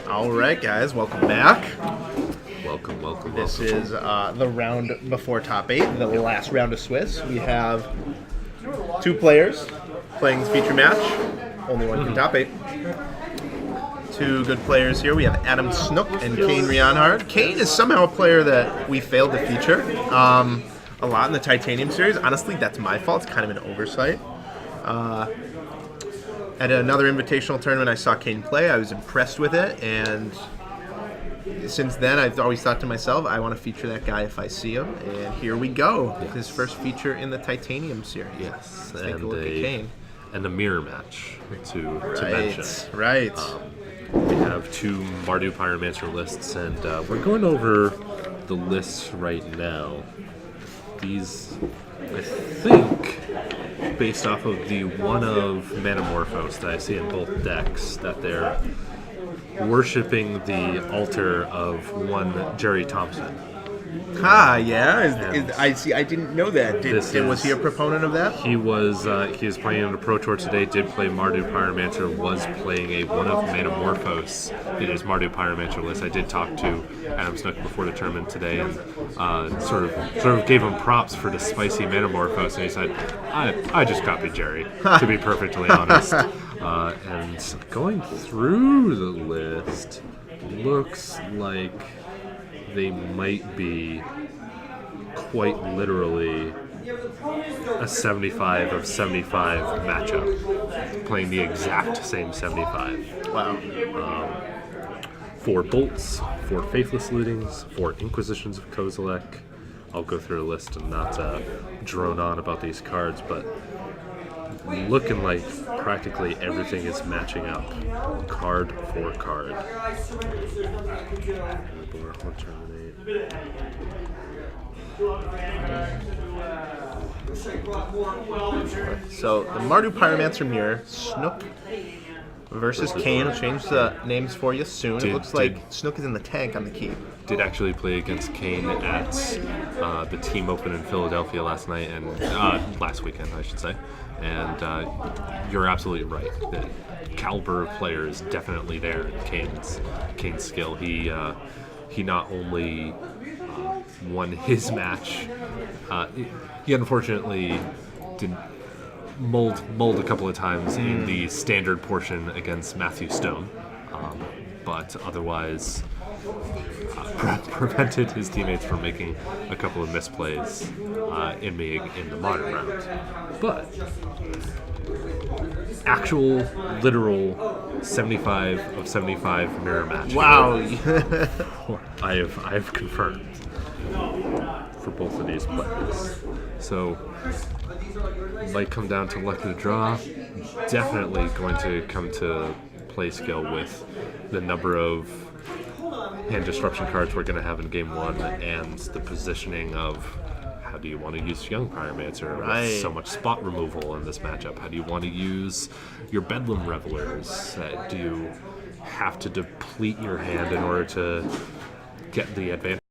All right, guys, welcome back. Welcome. This is the round before top 8, the last round of Swiss. We have 2 players playing the feature match. Only one can top 8. 2 good players here. We have Adam Snook and Kane Rionhard. Kane is somehow a player that we failed to feature a lot in the Titanium series. Honestly, that's my fault. It's kind of an oversight. At another invitational tournament I saw Kane play. I was impressed with it, and since then I've always thought to myself, I want to feature that guy if I see him, and here we go. Yes. His first feature in the Titanium series. Yes, Let's take a look at Kane. And a mirror match to mention. Right. We have 2 Mardu Pyromancer lists, and we're going over the lists right now. These, I think, based off of the one of Manamorphose that I see in both decks, that they're worshipping the altar of one Jerry Thompson. Yeah. I see. I didn't know that. Was he a proponent of that? He was playing in the Pro Tour today, did play Mardu Pyromancer, was playing a one of Manamorphose in his Mardu Pyromancer list. I did talk to Adam Snook before the tournament today and sort of gave him props for the spicy Manamorphose, and he said, I just copied Jerry, to be perfectly honest. And going through the list, looks like they might be quite literally a 75 of 75 matchup, playing the exact same 75. Wow. 4 Bolts, 4 Faithless Lootings, 4 Inquisitions of Kozilek. I'll go through a list and not drone on about these cards, but looking like practically everything is matching up card for card. So the Mardu Pyromancer mirror, Snook versus Kane. I'll change the names for you soon. It looks like Snook is in the tank on the keep. Did actually play against Kane at the Team Open in Philadelphia last night and last weekend, I should say. And you're absolutely right. The caliber of player is definitely there in Kane's skill. He not only won his match, he unfortunately did mulled a couple of times in the standard portion against Matthew Stone, but otherwise prevented his teammates from making a couple of misplays in the modern round. But actual, literal 75 of 75 mirror match. Wow. I have confirmed for both of these players. So might come down to luck of the draw. Definitely going to come to play skill with the number of hand disruption cards we're going to have in game 1 and the positioning of how do you want to use Young Pyromancer with so much spot removal in this matchup? How do you want to use your Bedlam Revelers? Do you have to deplete your hand in order to get the advantage